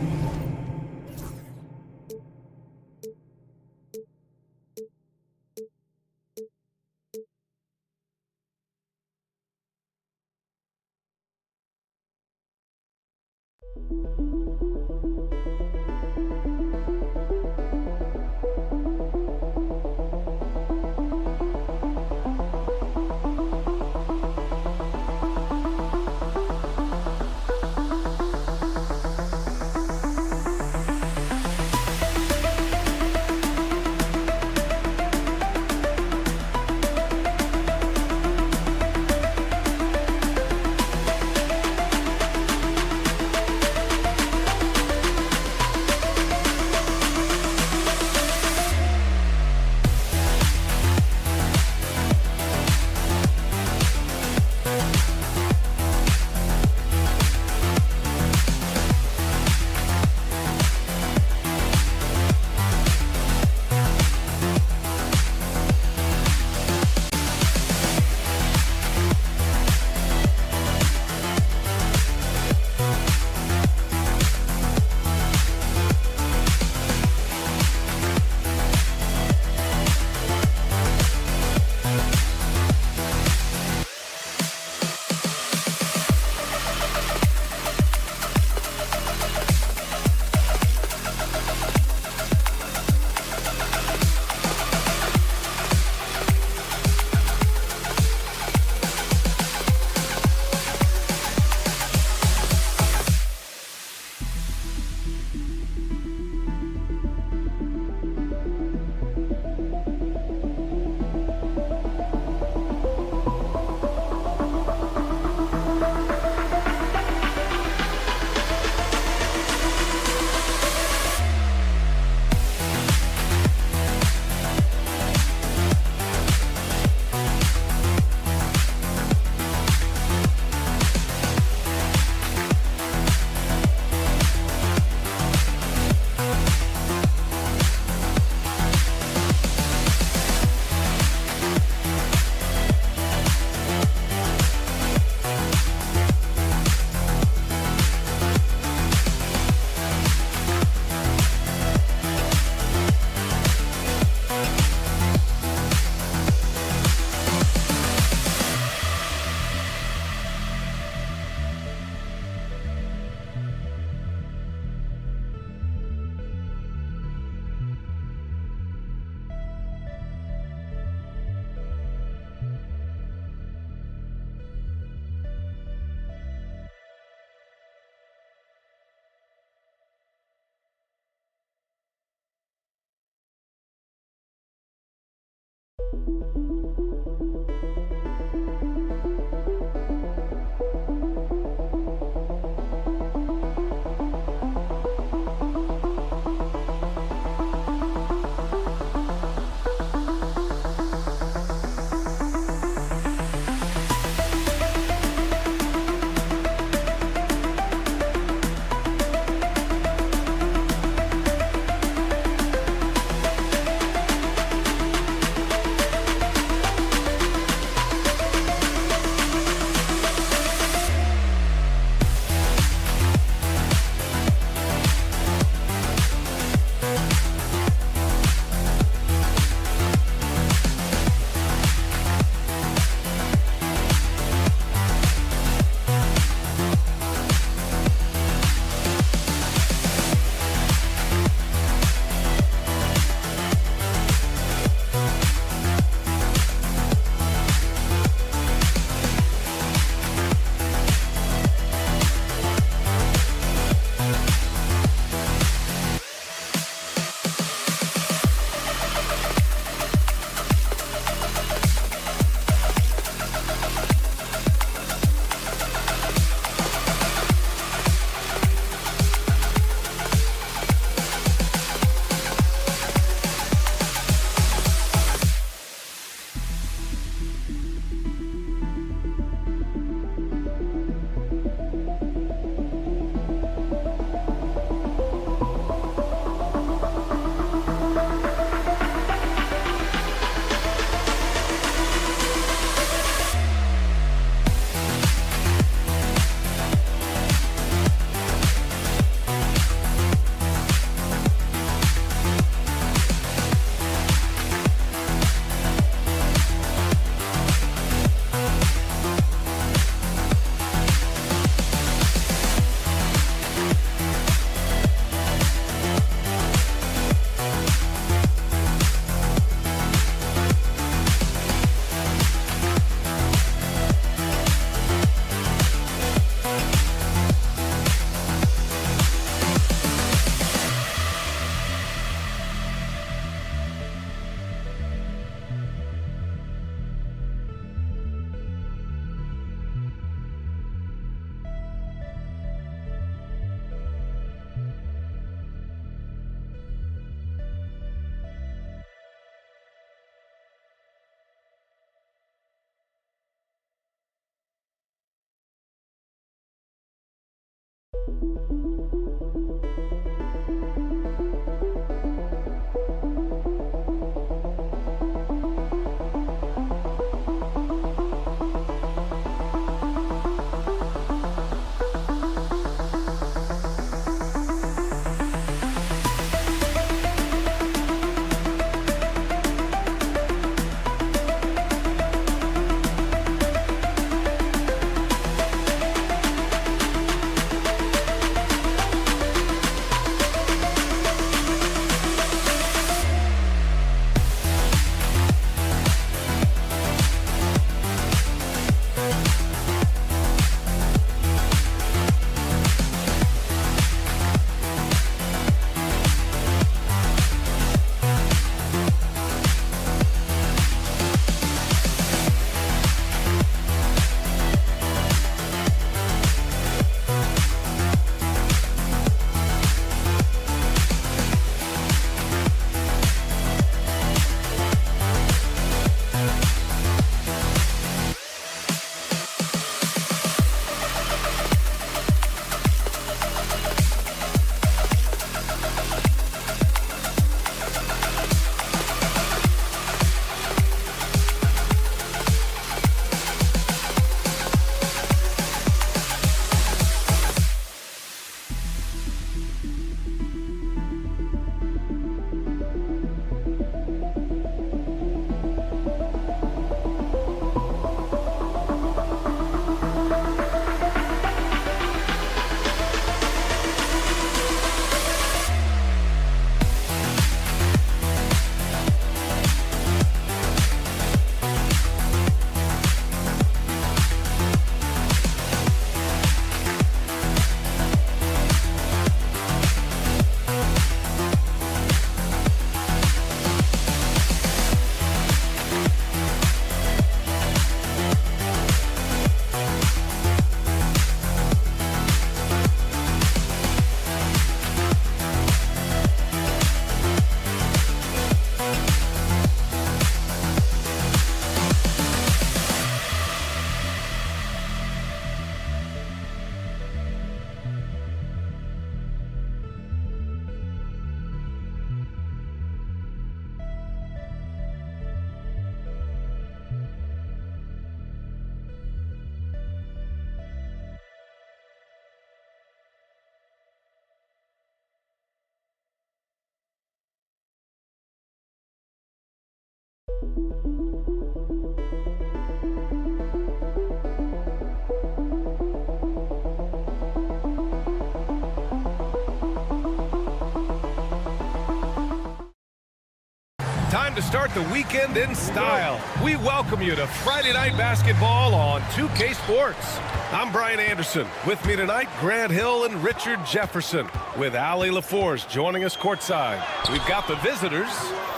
Time to start the weekend in style. We welcome you to Friday Night Basketball on 2K Sports. I'm Brian Anderson. With me tonight, Grant Hill and Richard Jefferson, with Allie LaForce joining us courtside. We've got the visitors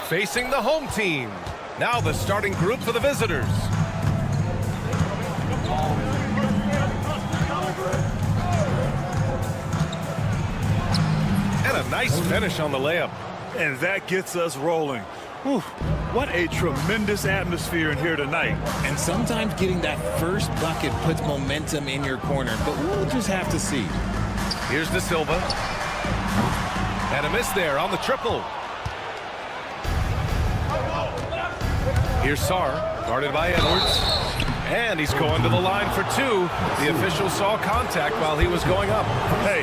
facing the home team. Now the starting group for the visitors. And a nice finish on the layup. And that gets us rolling. Whew, what a tremendous atmosphere in here tonight. And sometimes getting that first bucket puts momentum in your corner, but we'll just have to see. Here's De Silva. And a miss there on the triple. Here's Skarn, guarded by Edwards. And he's going to the line for two. The official saw contact while he was going up. Hey,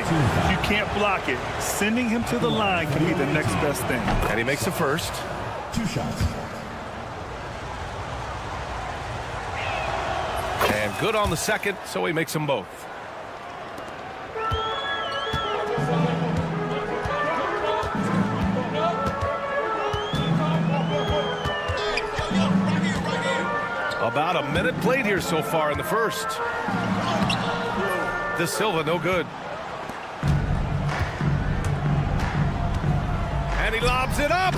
you can't block it. Sending him to the line can be the next best thing. And he makes the first. 2 shots. And good on the second, so he makes them both. About a minute played here so far in the first. De Silva, no good. And he lobs it up.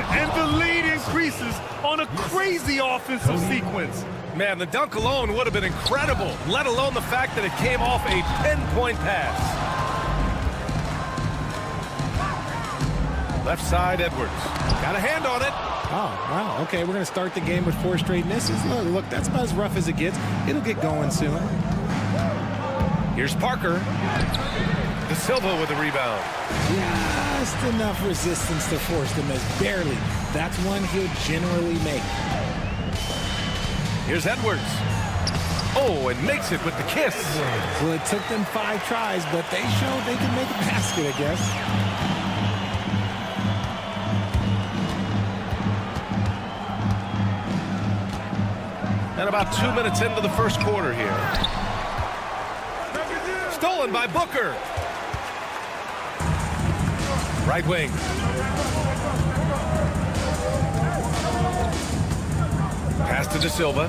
And the lead increases on a crazy offensive sequence. Man, the dunk alone would have been incredible, let alone the fact that it came off a 10-point pass. Left side, Edwards. Got a hand on it. Oh, wow. Okay, we're going to start the game with 4 straight misses. Look, that's about as rough as it gets. It'll get going soon. Here's Parker. De Silva with the rebound. Just enough resistance to force the miss. Barely. That's one he'll generally make. Here's Edwards. Oh, and makes it with the kiss. Well, it took them 5 tries, but they showed they can make a basket, I guess. And about 2 minutes into the first quarter here. Stolen by Booker. Right wing. Pass to De Silva.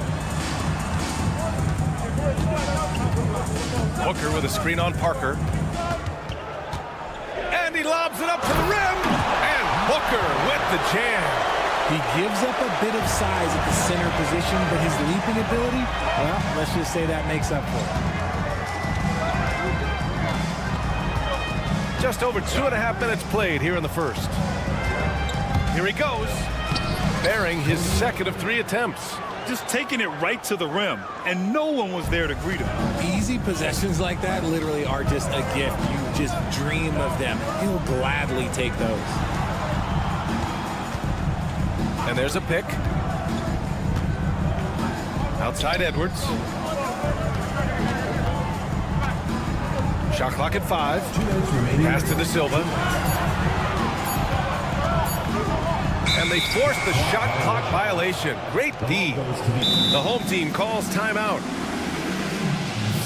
Booker with a screen on Parker. And he lobs it up to the rim. And Booker with the jam. He gives up a bit of size at the center position, but his leaping ability, well, let's just say that makes up for it. Just over 2.5 minutes played here in the first. Here he goes, bearing his second of 3 attempts. Just taking it right to the rim, and no one was there to greet him. Easy possessions like that literally are just a gift. You just dream of them. He'll gladly take those. And there's a pick. Outside Edwards. Shot clock at 5. Pass to De Silva. And they force the shot clock violation. Great D. The home team calls timeout.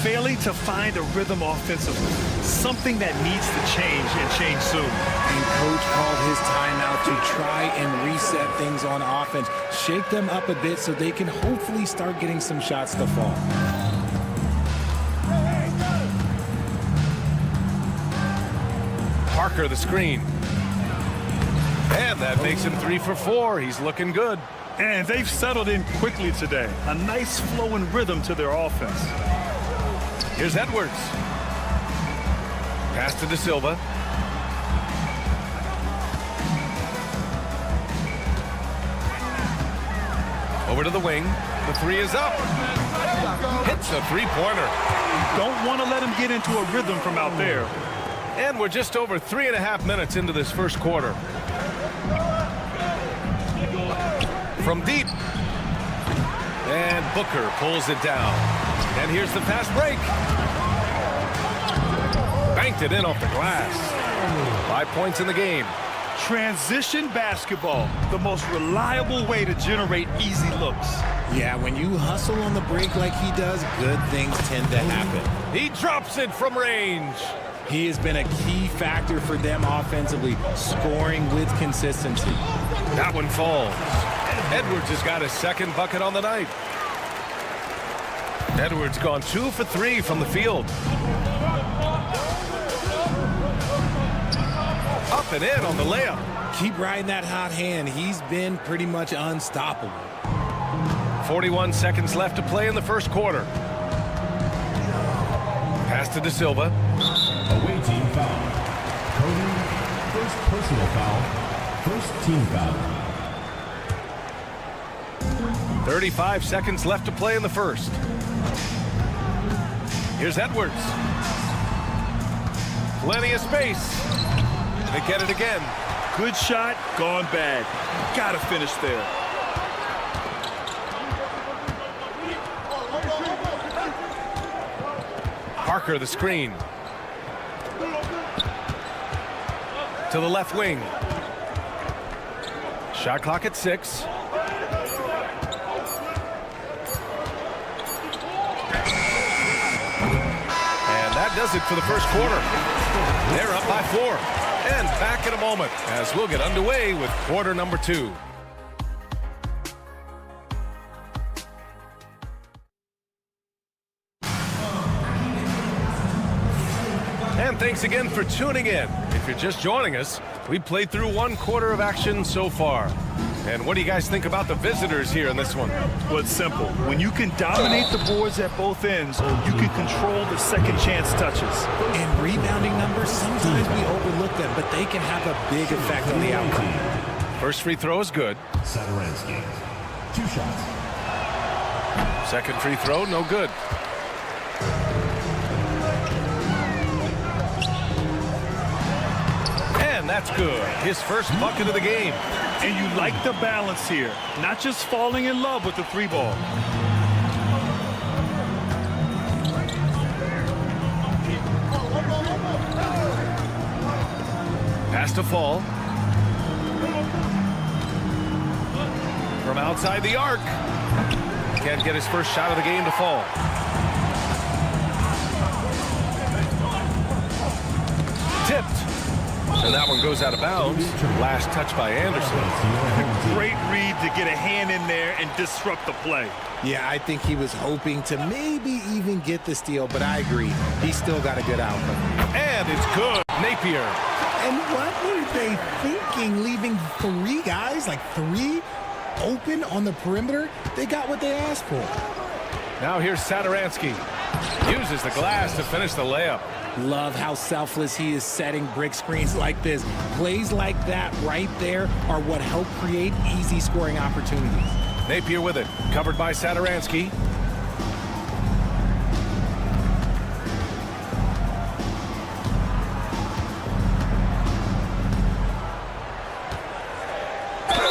Failing to find a rhythm offensively. Something that needs to change and change soon. And coach called his timeout to try and reset things on offense. Shake them up a bit so they can hopefully start getting some shots to fall. Parker the screen. And that makes him 3 for 4. He's looking good. And they've settled in quickly today. A nice flowing rhythm to their offense. Here's Edwards. Pass to De Silva. Over to the wing. The 3 is up. Hits a 3-pointer. Don't want to let him get into a rhythm from out there. And we're just over 3.5 minutes into this first quarter. From deep. And Booker pulls it down. And here's the fast break. Banked it in off the glass. 5 points in the game. Transition basketball, the most reliable way to generate easy looks. Yeah, when you hustle on the break like he does, good things tend to happen. He drops it from range. He has been a key factor for them offensively, scoring with consistency. That one falls. Edwards has got his second bucket on the night. Edwards gone 2 for 3 from the field. Up and in on the layup. Keep riding that hot hand. He's been pretty much unstoppable. 41 seconds left to play in the first quarter. Pass to De Silva. Away team foul. Cody, first personal foul. First team foul. 35 seconds left to play in the first. Here's Edwards. Plenty of space. They get it again. Good shot, gone bad. Gotta finish there. Parker the screen. To the left wing. Shot clock at 6. And that does it for the first quarter. They're up by 4. And back in a moment as we'll get underway with quarter number 2. And thanks again for tuning in. If you're just joining us, we played through 1 quarter of action so far. And what do you guys think about the visitors here in this one? Well, it's simple. When you can dominate the boards at both ends, you can control the second chance touches. And rebounding numbers, sometimes we overlook them, but they can have a big effect on the outcome. First free throw is good. Sadaransky. 2 shots. Second free throw, no good. that's good. His first bucket of the game. And you like the balance here, not just falling in love with the three ball. Pass to Fall. From outside the arc. Can't get his first shot of the game to fall. Tipped. And that one goes out of bounds. Last touch by Anderson. Great read to get a hand in there and disrupt the play. Yeah, I think he was hoping to maybe even get the steal, but I agree. He still got a good outcome. And it's good. Napier. And what were they thinking, leaving three guys, like three, open on the perimeter? They got what they asked for. Now here's Satoransky. Uses the glass to finish the layup. Love how selfless he is setting brick screens like this. Plays like that right there are what help create easy scoring opportunities. Napier with it. Covered by Satoransky.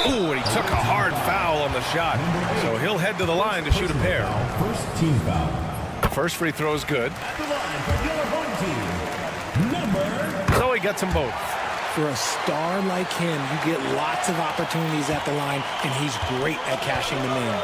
Ooh, and he took a hard foul on the shot. So he'll head to the line to shoot a pair. First team foul. First free throw is good. At the line for your home team, number... So he gets them both. For a star like him, you get lots of opportunities at the line, and he's great at cashing them in.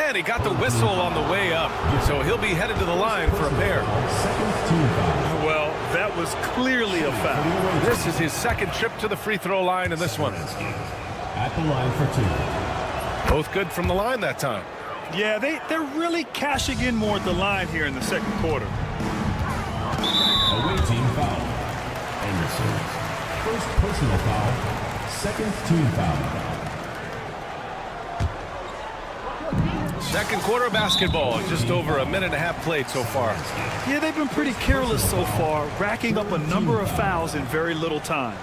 And he got the whistle on the way up. So he'll be headed to the line for a pair. Second team foul. Well, that was clearly a foul. This is his second trip to the free throw line in this one. At the line for two. Both good from the line that time. Yeah, they're really cashing in more at the line here in the second quarter. Away team foul. Anderson. First personal foul. Second team foul. Second quarter basketball. Just over a minute and a half played so far. Yeah, they've been pretty careless so far, racking up a number of fouls in very little time.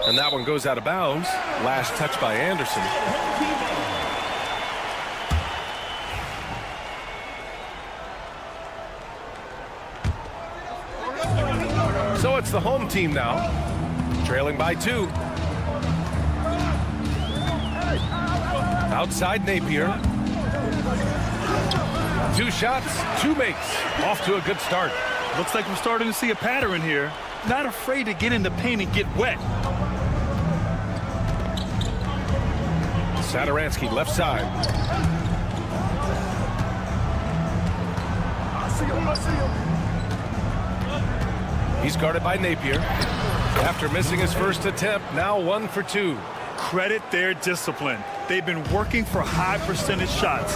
And that one goes out of bounds. Last touch by Anderson. So it's the home team now, trailing by 2. Outside Napier. 2 shots, 2 makes. Off to a good start. Looks like we're starting to see a pattern here. Not afraid to get in the paint and get wet. Satoransky left side. He's guarded by Napier. After missing his first attempt, now 1 for 2. Credit their discipline. They've been working for high percentage shots.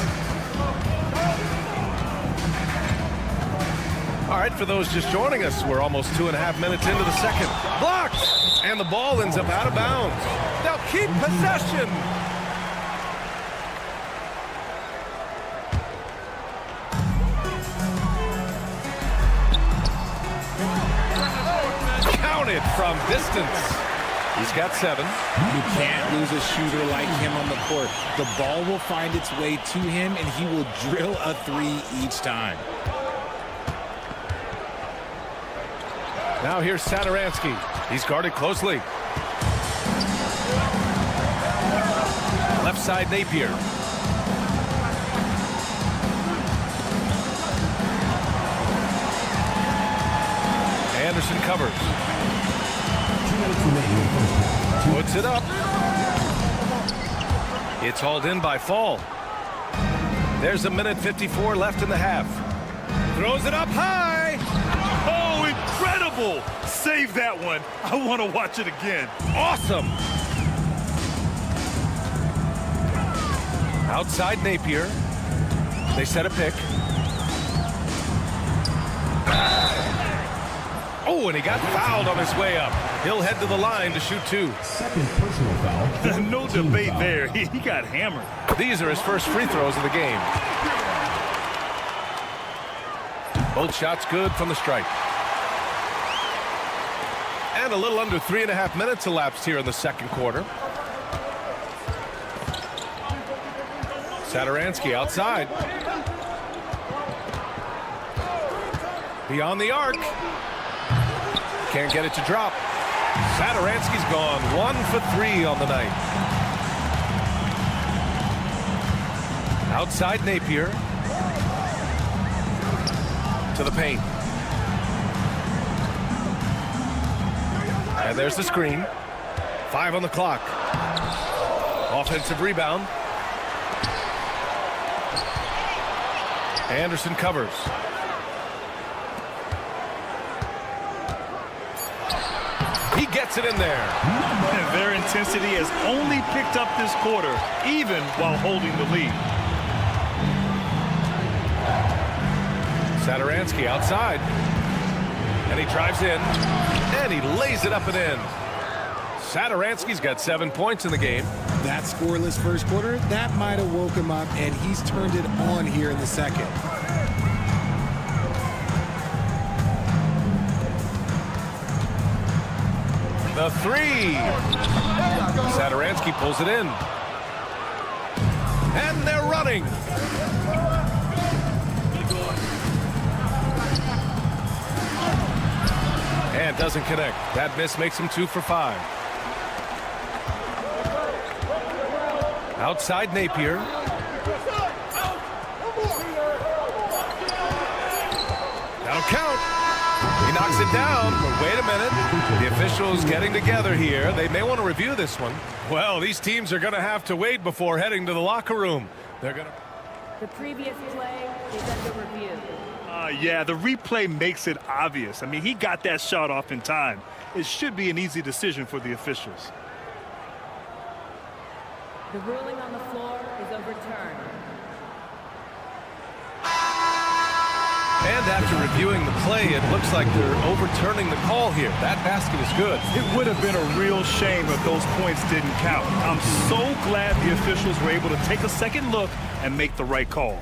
All right, for those just joining us, we're almost 2.5 minutes into the second. Blocked! And the ball ends up out of bounds. They'll keep possession. Counted from distance. He's got 7. You can't lose a shooter like him on the court. The ball will find its way to him, and he will drill a 3 each time. Now here's Satoransky. He's guarded closely. Left side Napier. Anderson covers. Puts it up. It's hauled in by Fall. There's 1:54 left in the half. Throws it up high. Oh, incredible! Save that one. I want to watch it again. Awesome. Outside Napier. They set a pick. Oh, and he got fouled on his way up. He'll head to the line to shoot 2. Second personal foul. No debate there. He got hammered. These are his first free throws of the game. Both shots good from the stripe. And a little under 3.5 minutes elapsed here in the second quarter. Satoransky outside. Beyond the arc. Can't get it to drop. Satoransky's gone 1 for 3 on the night. Outside Napier. To the paint. And there's the screen. 5 on the clock. Offensive rebound. Anderson covers. He gets it in there. And their intensity has only picked up this quarter, even while holding the lead. Satoransky outside. And he drives in. And he lays it up and in. Satoransky's got 7 points in the game. That scoreless first quarter, that might have woke him up, and he's turned it on here in the second. The three. Satoransky pulls it in. And they're running. And doesn't connect. That miss makes him 2 for 5. Outside Napier. That'll count. He knocks it down, but wait a minute. The officials getting together here. They may want to review this one. Well, these teams are going to have to wait before heading to the locker room. They're going to... The previous play is under review. Yeah, the replay makes it obvious. I mean, he got that shot off in time. It should be an easy decision for the officials. The ruling on the floor is overturned. And after reviewing the play, it looks like they're overturning the call here. That basket is good. It would have been a real shame if those points didn't count. I'm so glad the officials were able to take a second look and make the right call.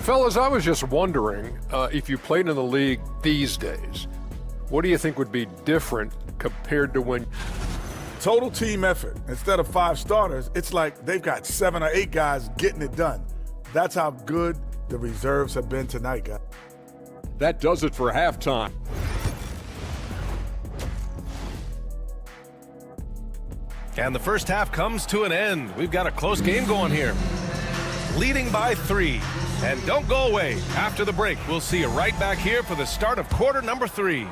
Fellas, I was just wondering if you played in the league these days, what do you think would be different compared to when... Total team effort. Instead of 5 starters, it's like they've got 7 or 8 guys getting it done. That's how good the reserves have been tonight, guys. That does it for halftime. And the first half comes to an end. We've got a close game going here. Leading by 3. And don't go away. After the break, we'll see you right back here for the start of quarter number 3.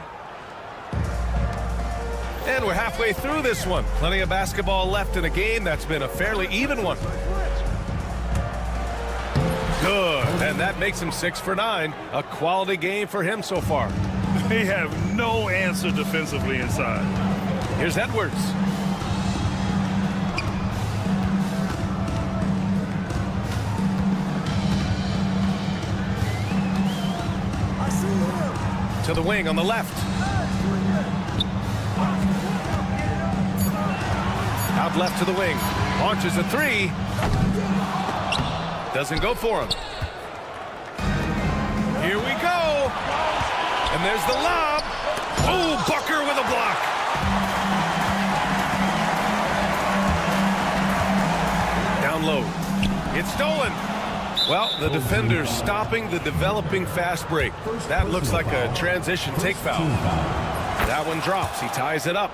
And we're halfway through this one. Plenty of basketball left in a game that's been a fairly even one. Good. And that makes him 6 for 9. A quality game for him so far. They have no answer defensively inside. Here's Edwards. To the wing on the left. Out left to the wing. Launches a 3. Doesn't go for him. Here we go. And there's the lob. Oh, Bucker with a block. Down low. It's stolen. Well, the defender's stopping the developing fast break. That looks like a transition take foul. That one drops. He ties it up.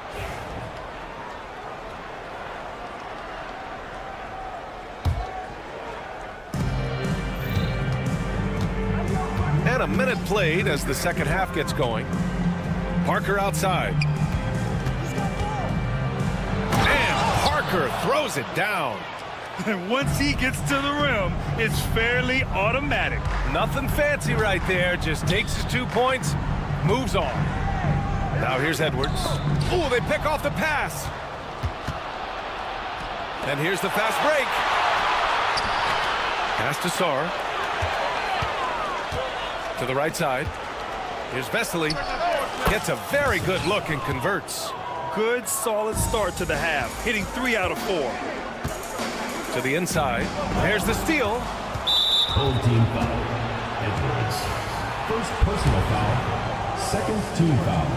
And a minute played as the second half gets going. Parker outside. And Parker throws it down. And once he gets to the rim, it's fairly automatic. Nothing fancy right there. Just takes his 2 points, moves on. Now here's Edwards. Oh, they pick off the pass. And here's the fast break. Pass to Sar. To the right side. Here's Vesely. Gets a very good look and converts. Good, solid start to the half, hitting 3 out of 4. To the inside. There's the steal. Full team foul. Edwards. First personal foul. Second team foul.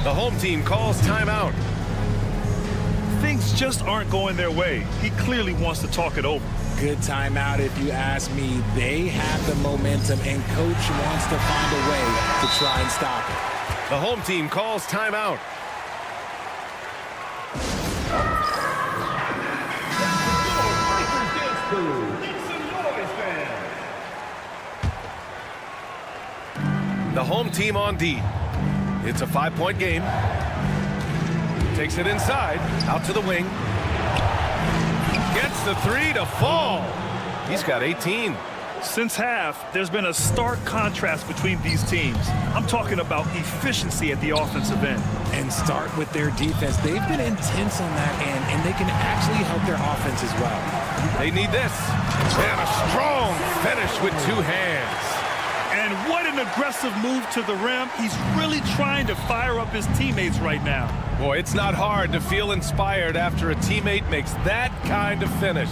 The home team calls timeout. Things just aren't going their way. He clearly wants to talk it over. Good timeout if you ask me. They have the momentum, and coach wants to find a way to try and stop it. The home team calls timeout. The home team on D. It's a 5-point game. Takes it inside, out to the wing. Gets the three to fall. He's got 18. Since half, there's been a stark contrast between these teams. I'm talking about efficiency at the offensive end. And start with their defense. They've been intense on that end, and they can actually help their offense as well. They need this. And a strong finish with 2 hands. And what an aggressive move to the rim. He's really trying to fire up his teammates right now. Boy, it's not hard to feel inspired after a teammate makes that kind of finish.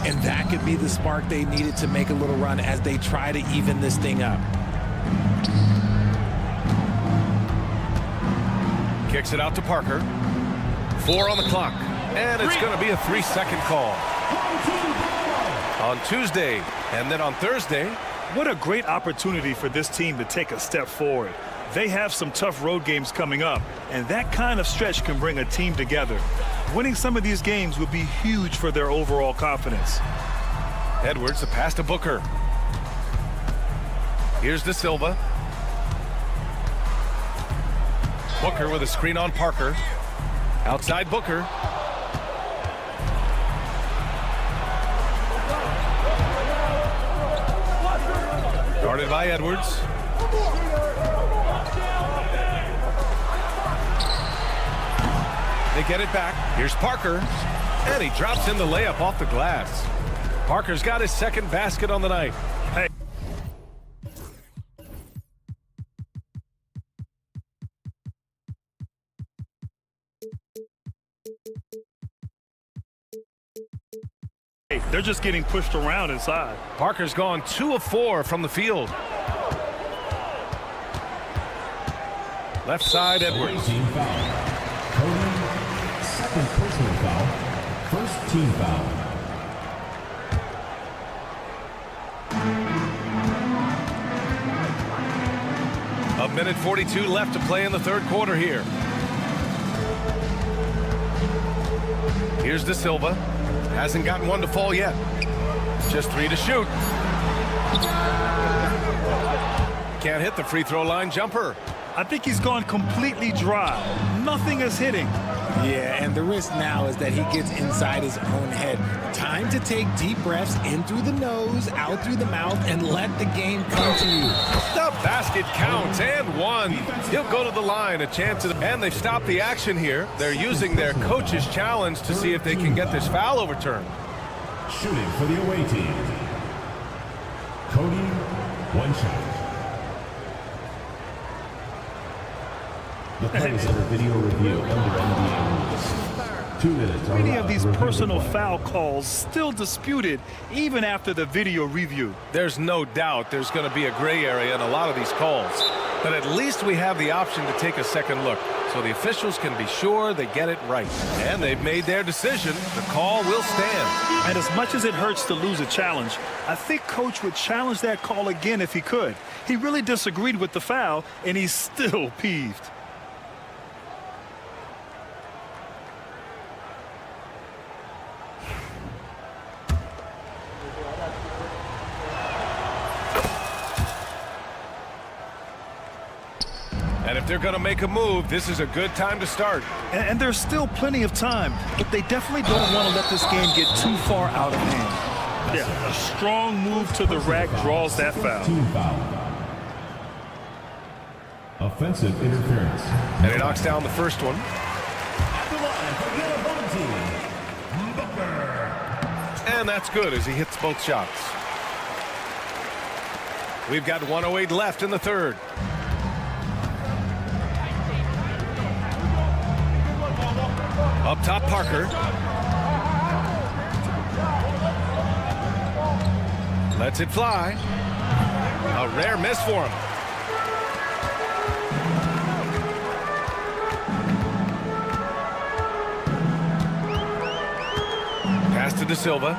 And that could be the spark they needed to make a little run as they try to even this thing up. Kicks it out to Parker. 4 on the clock. And it's going to be a 3-second call. On Tuesday and then on Thursday. What a great opportunity for this team to take a step forward. They have some tough road games coming up, and that kind of stretch can bring a team together. Winning some of these games would be huge for their overall confidence. Edwards, the pass to Booker. Here's De Silva. Booker with a screen on Parker. Outside Booker. Guarded by Edwards. They get it back. Here's Parker. And he drops in the layup off the glass. Parker's got his second basket on the night. Hey. They're just getting pushed around inside. Parker's gone 2 of 4 from the field. Left side, Edwards. Team foul. Cody, second personal foul. First team foul. A minute 42 left to play in the third quarter here. Here's De Silva. Hasn't gotten one to fall yet. Just 3 to shoot. Can't hit the free throw line jumper. I think he's gone completely dry. Nothing is hitting. Yeah, and the risk now is that he gets inside his own head. Time to take deep breaths in through the nose, out through the mouth, and let the game come to you. The basket counts and 1. He'll go to the line, a chance to and they've stopped the action here. They're using their coach's challenge to see if they can get this foul overturned. Shooting for the away team. Cody, 1 shot. The play is under video review under NBA rules. 2 minutes. Many of these personal foul calls still disputed even after the video review. There's no doubt there's going to be a gray area in a lot of these calls. But at least we have the option to take a second look, so the officials can be sure they get it right. And they've made their decision. The call will stand. And as much as it hurts to lose a challenge, I think Coach would challenge that call again if he could. He really disagreed with the foul, and he's still peeved. And if they're going to make a move, this is a good time to start. And there's still plenty of time, but they definitely don't want to let this game get too far out of hand. Yeah, a strong move to the rack draws that foul. Team foul. Offensive interference. And he knocks down the first one. And that's good as he hits both shots. We've got 1:08 left in the third. Up top, Parker. Lets it fly. A rare miss for him. to De Silva.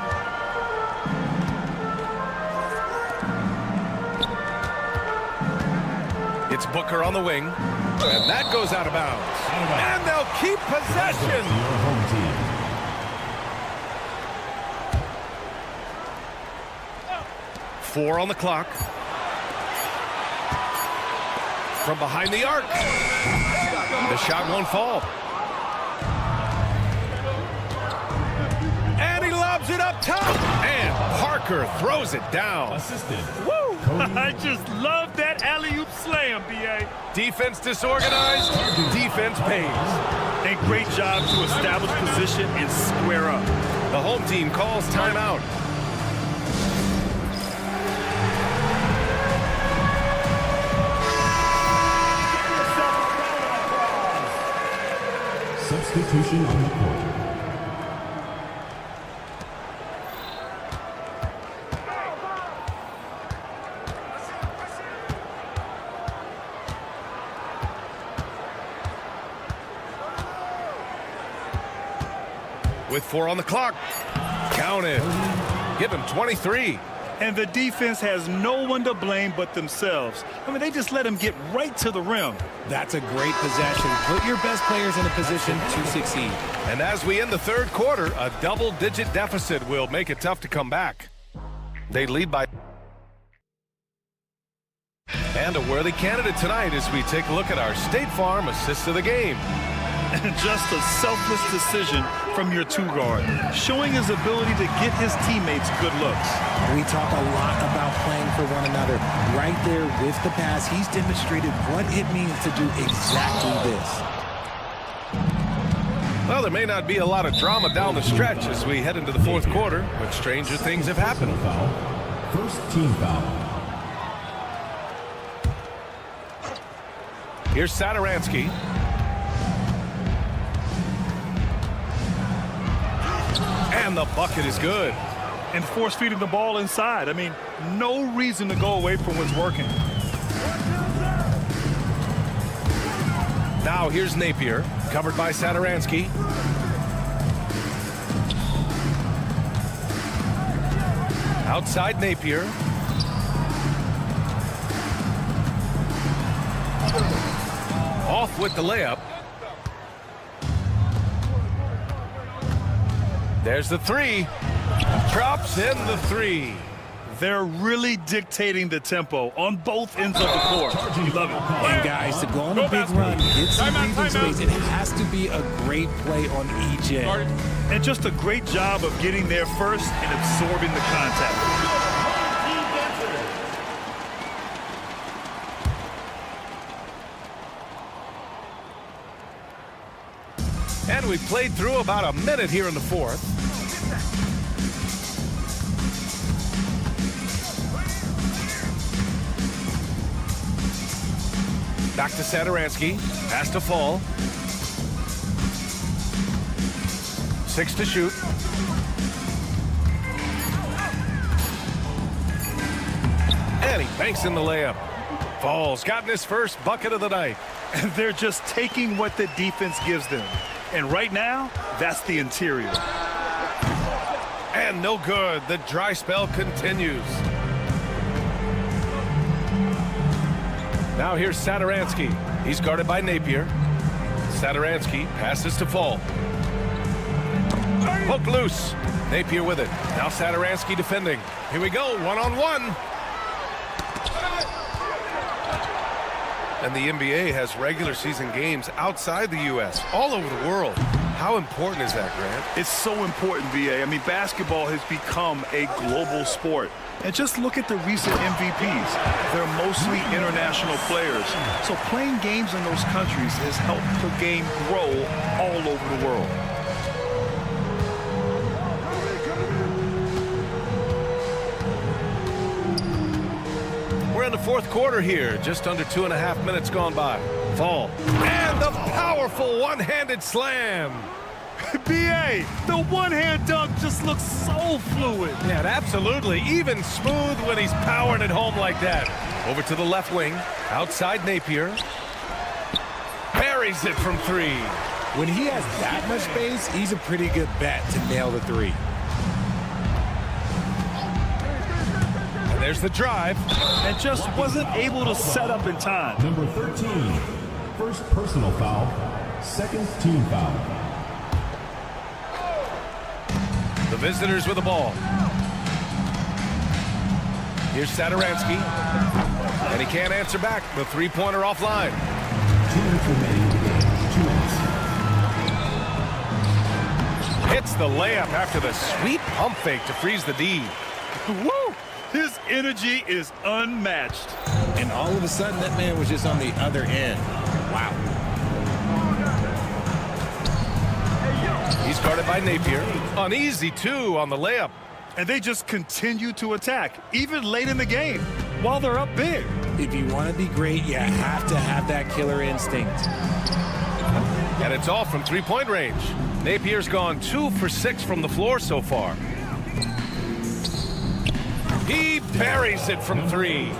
It's Booker on the wing. And that goes out of bounds. And they'll keep possession. Your home team. Four on the clock. From behind the arc. The shot won't fall. And he lobs it up top. And Parker throws it down. Assistant. Woo! I just love that alley-oop slam, B.A. Defense disorganized. Defense pays. And great job to establish position and square up. The home team calls timeout. Substitution on the court. With 4 on the clock. Counted. Give him 23. And the defense has no one to blame but themselves. I mean, they just let him get right to the rim. That's a great possession. Put your best players in a position to succeed. And as we end the third quarter, a double-digit deficit will make it tough to come back. They lead by... And a worthy candidate tonight as we take a look at our State Farm assist of the game. And just a selfless decision from your two-guard, showing his ability to get his teammates good looks. We talk a lot about playing for one another. Right there with the pass, he's demonstrated what it means to do exactly this. Well, there may not be a lot of drama down the stretch as we head into the fourth quarter, but stranger things have happened. First team foul. Here's Satoransky. And the bucket is good. And force feeding the ball inside. I mean, no reason to go away from what's working. Now here's Napier, covered by Satoransky. Outside Napier. Off with the layup. There's the three. Drops in the three. They're really dictating the tempo on both ends of the court. You love it. And guys, to go on a big run, get some breathing space, it has to be a great play on each end. And just a great job of getting there first and absorbing the contact. And we've played through about a minute here in the fourth. Back to Satoransky. Pass to Fall. 6 to shoot. And he banks in the layup. Fall's gotten his first bucket of the night. And they're just taking what the defense gives them. And right now, that's the interior. And no good. The dry spell continues. Now here's Satoransky. He's guarded by Napier. Satoransky passes to Fall. Poke loose. Napier with it. Now Satoransky defending. Here we go, one-on-one. And the NBA has regular season games outside the U.S., all over the world. How important is that, Grant? It's so important, VA. I mean, basketball has become a global sport. And just look at the recent MVPs. They're mostly international players. So playing games in those countries has helped the game grow all over the world. We're in the fourth quarter here. Just under 2.5 minutes gone by. Fall. And the powerful one-handed slam. B.A., the one-hand dunk just looks so fluid. Yeah, absolutely. Even smooth when he's powering it home like that. Over to the left wing. Outside Napier. Buries it from three. When he has that much space, he's a pretty good bet to nail the three. There's the drive. And just wasn't able to set up in time. Number 13, first personal foul, second team foul. The visitors with the ball. Here's Sadaransky. And he can't answer back. The three-pointer offline. 2 minutes remaining in the game. 2 minutes. Hits the layup after the sweet pump fake to freeze the D. Woo! His energy is unmatched. And all of a sudden, that man was just on the other end. Wow. He's guarded by Napier. Uneasy, too, on the layup. And they just continue to attack, even late in the game, while they're up big. If you want to be great, you have to have that killer instinct. And it's all from three-point range. Napier's gone 2 for 6 from the floor so far. He buries it from 3.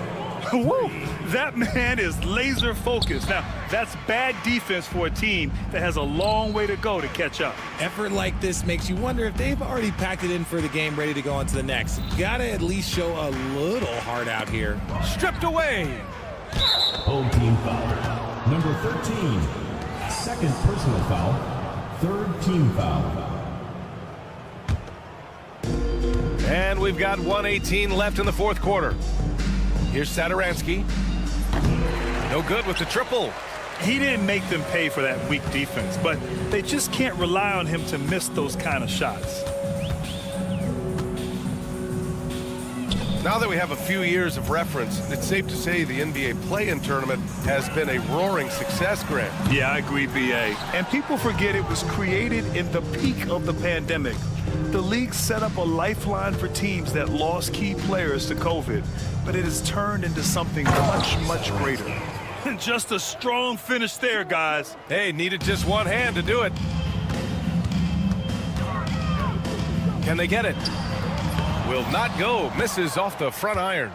Woo! That man is laser focused. Now, that's bad defense for a team that has a long way to go to catch up. Effort like this makes you wonder if they've already packed it in for the game, ready to go on to the next. Gotta at least show a little heart out here. Stripped away. Home team foul. Number 13, second personal foul, third team foul. And we've got 1:18 left in the fourth quarter. Here's Sadaransky. No good with the triple. He didn't make them pay for that weak defense, but they just can't rely on him to miss those kind of shots. Now that we have a few years of reference, it's safe to say the NBA play-in tournament has been a roaring success, Grant. Yeah, I agree, BA. And people forget it was created in the peak of the pandemic. The league set up a lifeline for teams that lost key players to COVID, but it has turned into something much, much greater. Just a strong finish there, guys. Hey, needed just one hand to do it. Can they get it? Will not go. Misses off the front iron.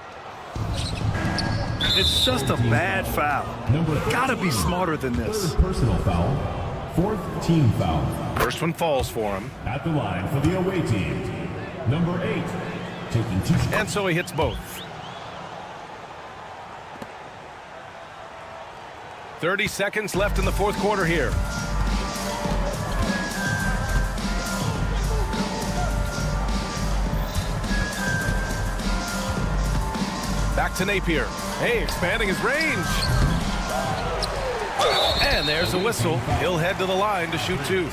It's just a bad foul. Gotta be smarter than this. Third personal foul, fourth team foul. First one falls for him. At the line for the away team, number 8, taking 2 shots. And so he hits both. 30 seconds left in the fourth quarter here. Back to Napier. Hey, expanding his range. And there's a whistle. He'll head to the line to shoot 2.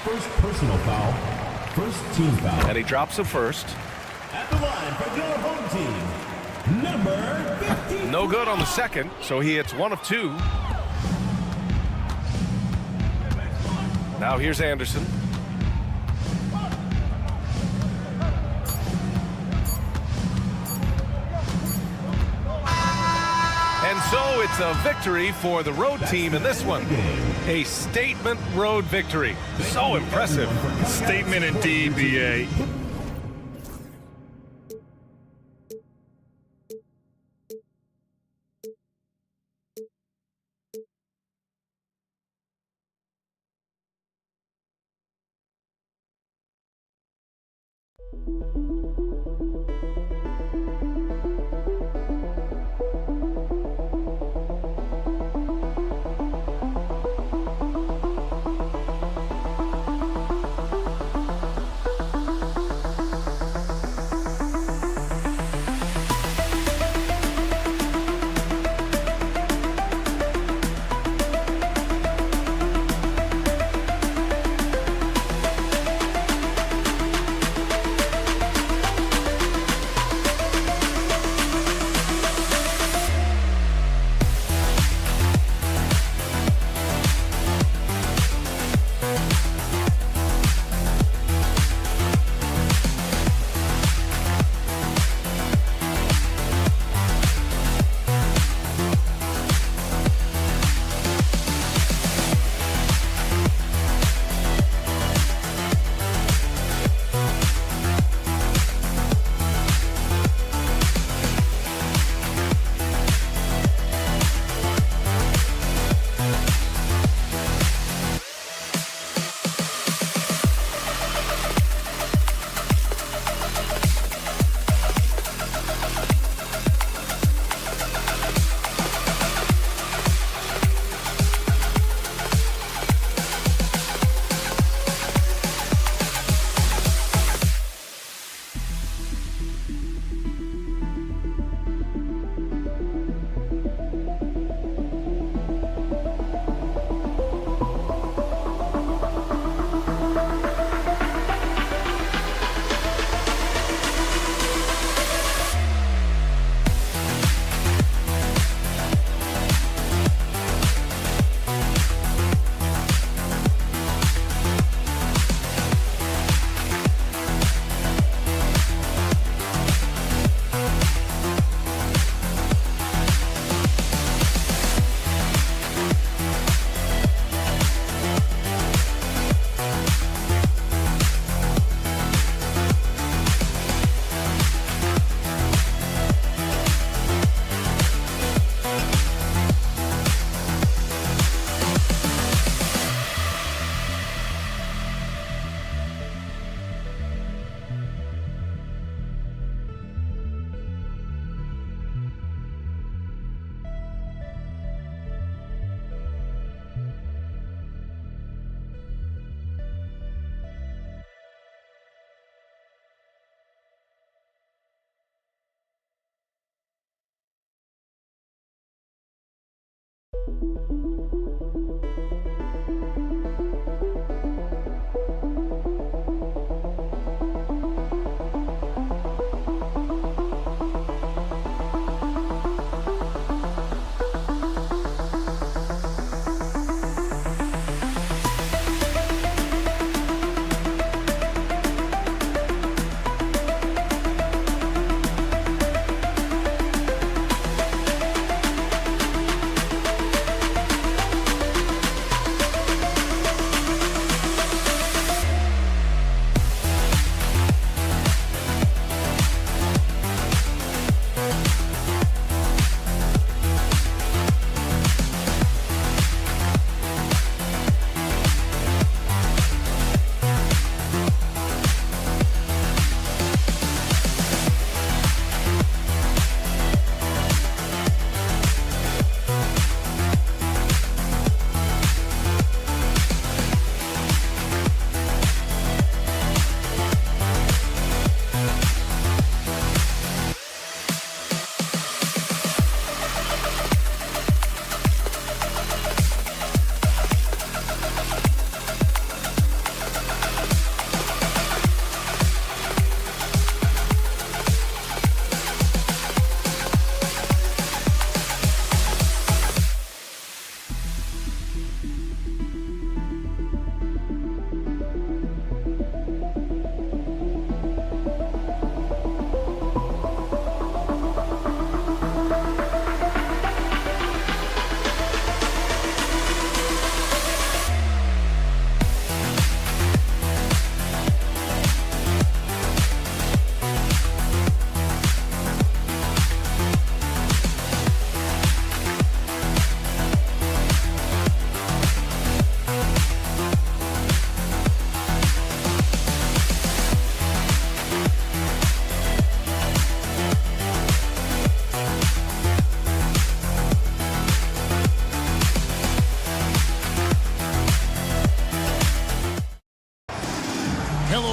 First personal foul, first team foul. And he drops it first. At the line for your home team, number 15. No good on the second, so he hits 1 of 2. Now here's Anderson. And so it's a victory for the road team in this one. A statement road victory. So impressive. Statement indeed, BA.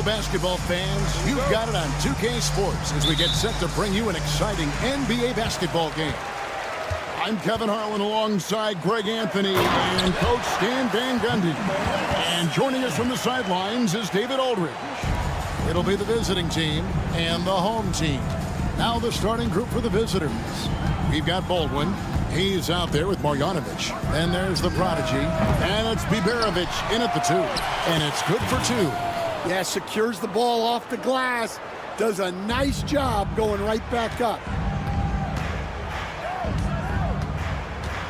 Basketball fans, you've got it on 2K Sports as we get set to bring you an exciting NBA basketball game. I'm Kevin Harlan alongside Greg Anthony and Coach Stan Van Gundy. And joining us from the sidelines is David Aldridge. It'll be the visiting team and the home team. Now the starting group for the visitors. We've got Baldwin. He's out there with Marjanovic. Then there's the prodigy. And it's Biberovic in at the 2. And it's good for 2. Yeah, secures the ball off the glass. Does a nice job going right back up.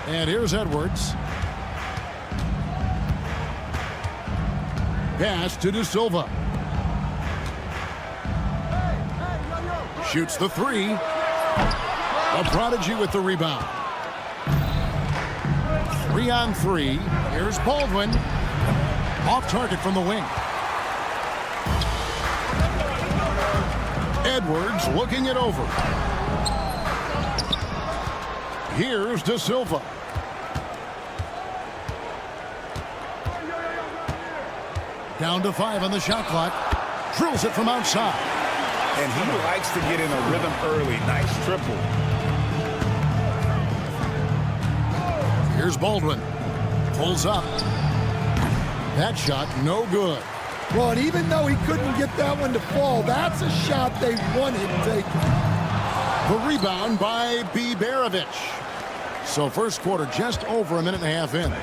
And here's Edwards. Pass to De Silva. Shoots the 3. A prodigy with the rebound. 3-on-3. Here's Baldwin. Off target from the wing. Edwards looking it over. Here's De Silva. Down to 5 on the shot clock. Drills it from outside. And he likes to get in a rhythm early. Nice triple. Here's Baldwin. Pulls up. That shot no good. Well, and even though he couldn't get that one to fall, that's a shot they wanted taken. The rebound by Biberovic. So first quarter just over a minute and a half in.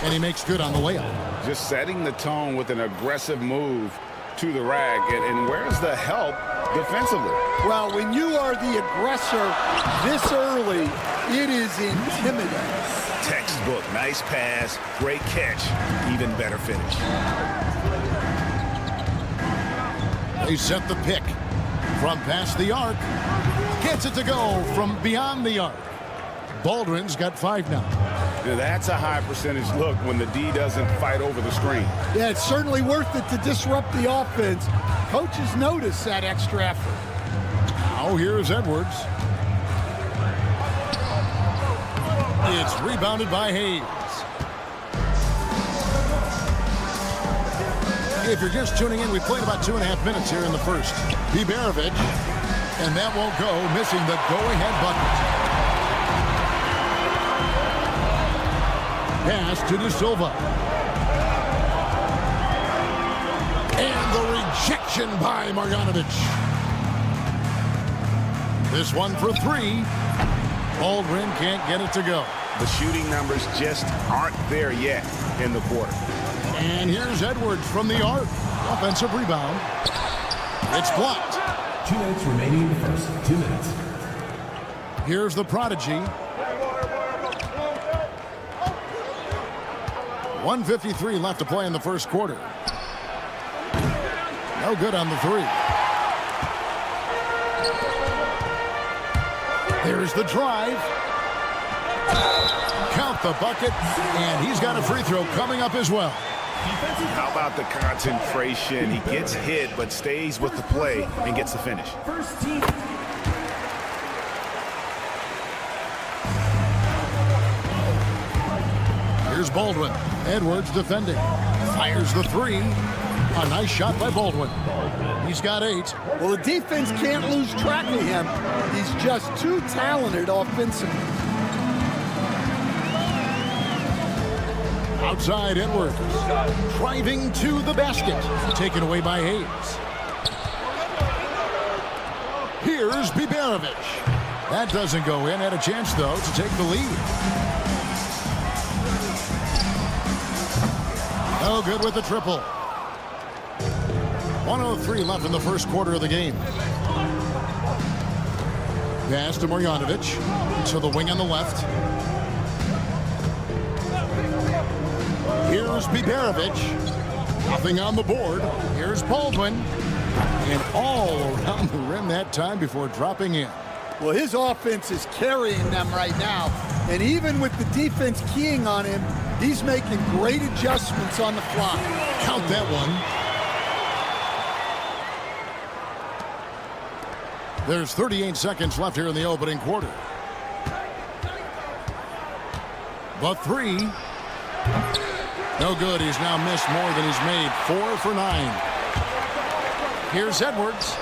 And he makes good on the layup. Just setting the tone with an aggressive move to the rack. And where's the help defensively? Well, when you are the aggressor this early, it is intimidating. Textbook, nice pass, great catch, even better finish. They set the pick from past the arc. Gets it to go from beyond the arc. Baldwin's got 5 now. That's a high percentage look when the D doesn't fight over the screen. Yeah, it's certainly worth it to disrupt the offense. Coaches notice that extra effort. Now here's Edwards. It's rebounded by Hayes. If you're just tuning in, we played about 2.5 minutes here in the first. Biberovic, and that won't go, missing the go-ahead bucket. Pass to De Silva. And the rejection by Marjanovic. This one for three. Baldwin can't get it to go. The shooting numbers just aren't there yet in the quarter. And here's Edwards from the arc. Offensive rebound. It's blocked. 2 minutes remaining in the first. 2 minutes. Here's the prodigy. 1:53 left to play in the first quarter. No good on the three. There's the drive. Count the bucket, and he's got a free throw coming up as well. How about the concentration? He gets hit, but stays with the play and gets the finish. First team. Here's Baldwin. Edwards defending. Fires the three. A nice shot by Baldwin. He's got 8. Well, the defense can't lose track of him. He's just too talented offensively. Outside Edwards. Driving to the basket. Taken away by Hayes. Here's Biberovic. That doesn't go in. Had a chance, though, to take the lead. No good with the triple. 1:03 left in the first quarter of the game. Pass to Marjanovic. To the wing on the left. Here's Biberovic. Nothing on the board. Here's Baldwin. And all around the rim that time before dropping in. Well, his offense is carrying them right now. And even with the defense keying on him, he's making great adjustments on the fly. Count that one. There's 38 seconds left here in the opening quarter. The three. No good. He's now missed more than he's made. 4 for 9. Here's Edwards.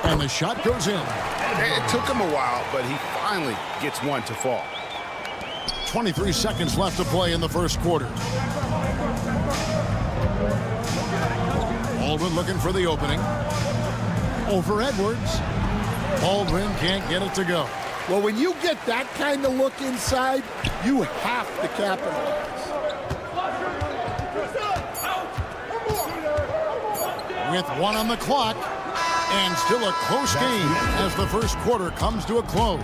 And the shot goes in. It took him a while, but he finally gets one to fall. 23 seconds left to play in the first quarter. Baldwin looking for the opening. Over Edwards. Baldwin can't get it to go. Well, when you get that kind of look inside, you have to capitalize. With 1 on the clock, and still a close game as the first quarter comes to a close.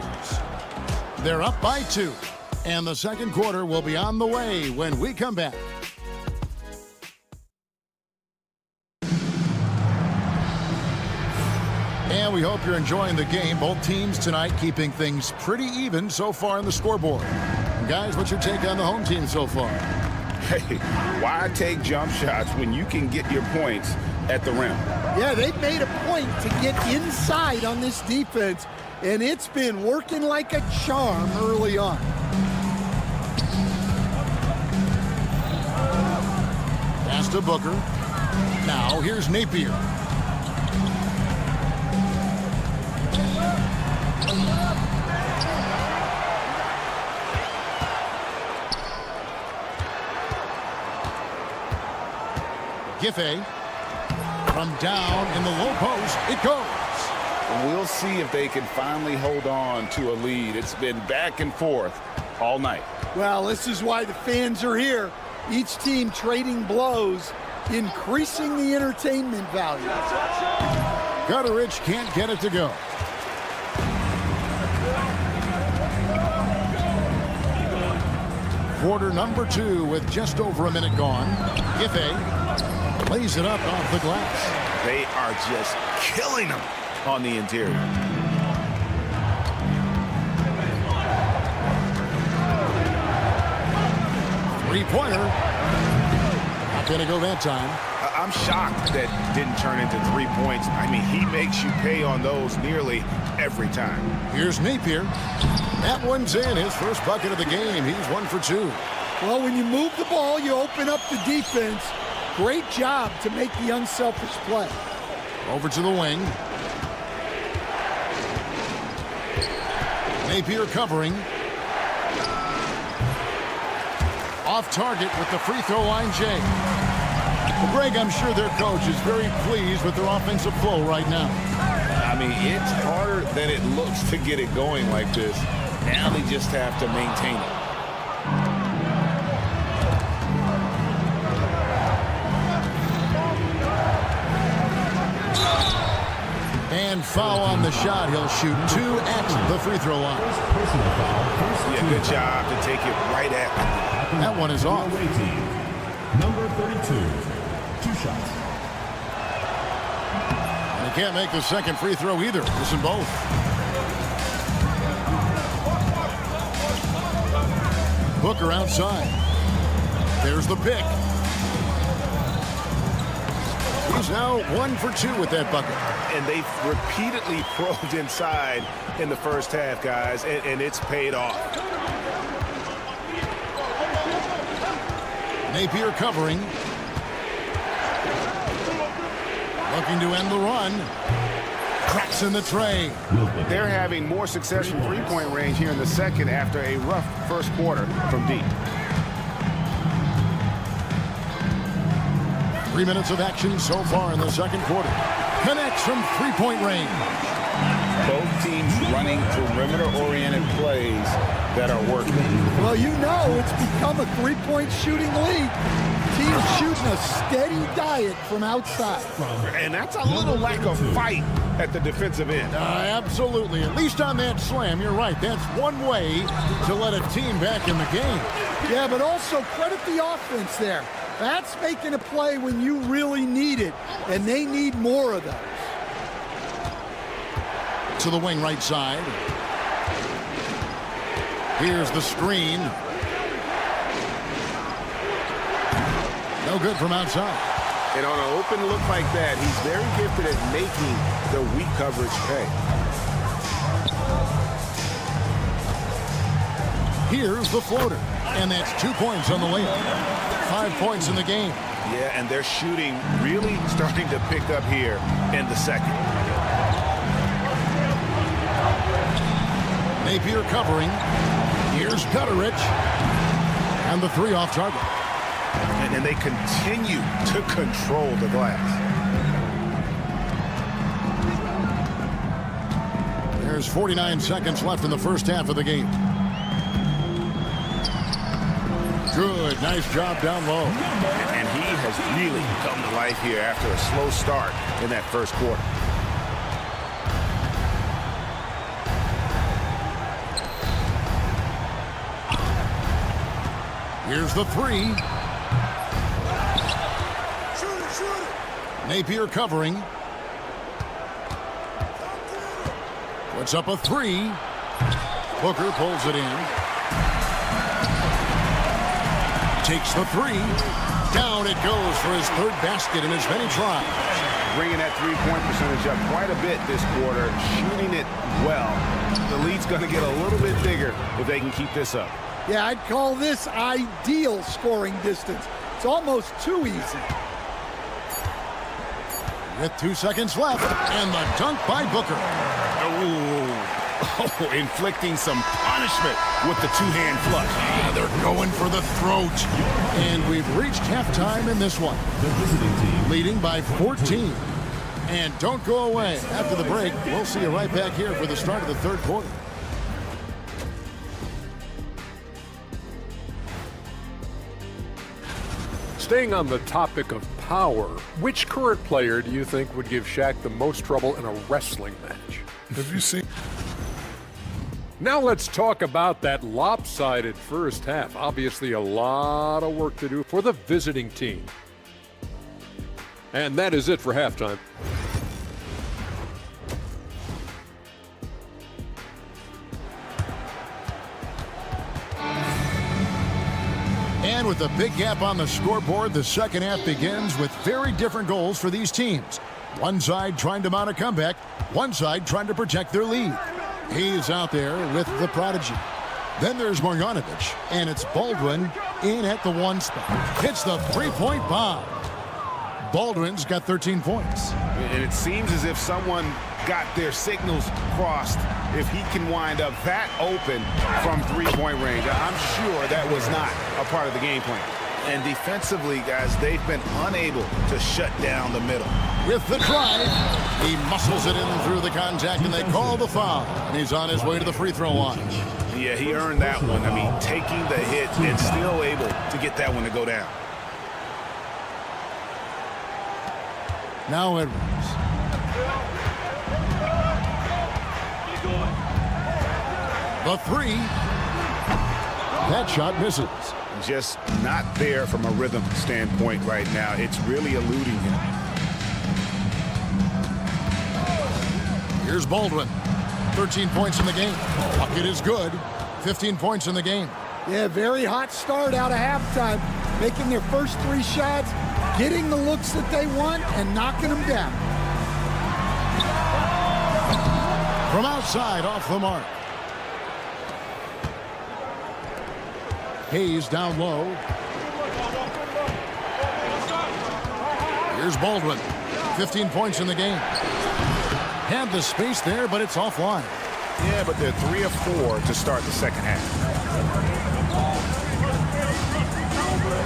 They're up by 2, and the second quarter will be on the way when we come back. And we hope you're enjoying the game. Both teams tonight keeping things pretty even so far on the scoreboard. Guys, what's your take on the home team so far? Hey, why take jump shots when you can get your points at the rim? Yeah, they've made a point to get inside on this defense, and it's been working like a charm early on. Pass to Booker. Now here's Napier. Giffey from down in the low post. It goes. We'll see if they can finally hold on to a lead. It's been back and forth all night. Well, this is why the fans are here. Each team trading blows, increasing the entertainment value. Gutteridge can't get it to go. Quarter number 2 with just over a minute gone. Giffey lays it up off the glass. They are just killing them on the interior. Three-pointer. Not going to go that time. I'm shocked that didn't turn into 3 points. I mean, he makes you pay on those nearly every time. Here's Napier. That one's in. His first bucket of the game. He's 1 for 2. Well, when you move the ball, you open up the defense. Great job to make the unselfish play. Over to the wing. Napier covering. Off target with the free throw line, Jay. Well, Greg, I'm sure their coach is very pleased with their offensive flow right now. I mean, it's harder than it looks to get it going like this. Now they just have to maintain it. And foul on the shot. He'll shoot 2 at the free throw line. Yeah, good job to take it right at them. That one is off. Number 32. 2 shots. And he can't make the second free throw either. Missing both. Booker outside. There's the pick. He's now 1 for 2 with that bucket. And they've repeatedly probed inside in the first half, guys, and it's paid off. Napier covering. Looking to end the run. Cracks in the tray. They're having more success from three-point range here in the second after a rough first quarter from deep. 3 minutes of action so far in the second quarter. Connects from three-point range. Both teams running perimeter-oriented plays that are working. Well, you know it's become a three-point shooting league. Teams shooting a steady diet from outside. And that's a little lack of fight at the defensive end. Absolutely. At least on that slam, you're right. That's one way to let a team back in the game. Yeah, but also credit the offense there. That's making a play when you really need it, and they need more of those. To the wing right side. Here's the screen. No good from outside. And on an open look like that, he's very gifted at making the weak coverage pay. Here's the floater. And that's 2 points on the layup. 5 points in the game. Yeah, and their shooting really starting to pick up here in the second. Napier covering. Here's Gutterich. And the 3 off target. And they continue to control the glass. There's 49 seconds left in the first half of the game. Good, nice job down low. And he has really come to life here after a slow start in that first quarter. Here's the 3. Napier covering. Puts up a 3. Booker pulls it in. Takes the 3. Down it goes for his 3rd basket in as many tries. Bringing that three-point percentage up quite a bit this quarter, shooting it well. The lead's going to get a little bit bigger if they can keep this up. Yeah, I'd call this ideal scoring distance. It's almost too easy. With 2 seconds left, and the dunk by Booker. Oh, inflicting some punishment with the two-hand flush. Yeah, they're going for the throat. And we've reached halftime in this one. Leading by 14. And don't go away. After the break, we'll see you right back here for the start of the third quarter. Staying on the topic of power, which current player do you think would give Shaq the most trouble in a wrestling match? Have you seen? Now let's talk about that lopsided first half. Obviously a lot of work to do for the visiting team. And that is it for halftime. And with a big gap on the scoreboard, the second half begins with very different goals for these teams. One side trying to mount a comeback, one side trying to protect their lead. He's out there with the prodigy. Then there's Marjanovic, and it's Baldwin in at the 1 spot. Hits the three-point bomb. Baldwin's got 13 points. And it seems as if someone got their signals crossed. If he can wind up that open from three-point range, I'm sure that was not a part of the game plan. And defensively, guys, they've been unable to shut down the middle. With the drive, he muscles it in through the contact, and they call the foul. And he's on his way to the free throw line. Yeah, he earned that one. I mean, taking the hit and still able to get that one to go down. Now Edwards. The three. That shot misses. Just not there from a rhythm standpoint right now. It's really eluding him. Here's Baldwin. 13 points in the game. Bucket is good. 15 points in the game. Yeah, very hot start out of halftime. Making their first 3 shots, getting the looks that they want, and knocking them down. From outside, off the mark. Hayes down low. Here's Baldwin. 15 points in the game. Had the space there, but it's offline. Yeah, but they're 3 of 4 to start the second half.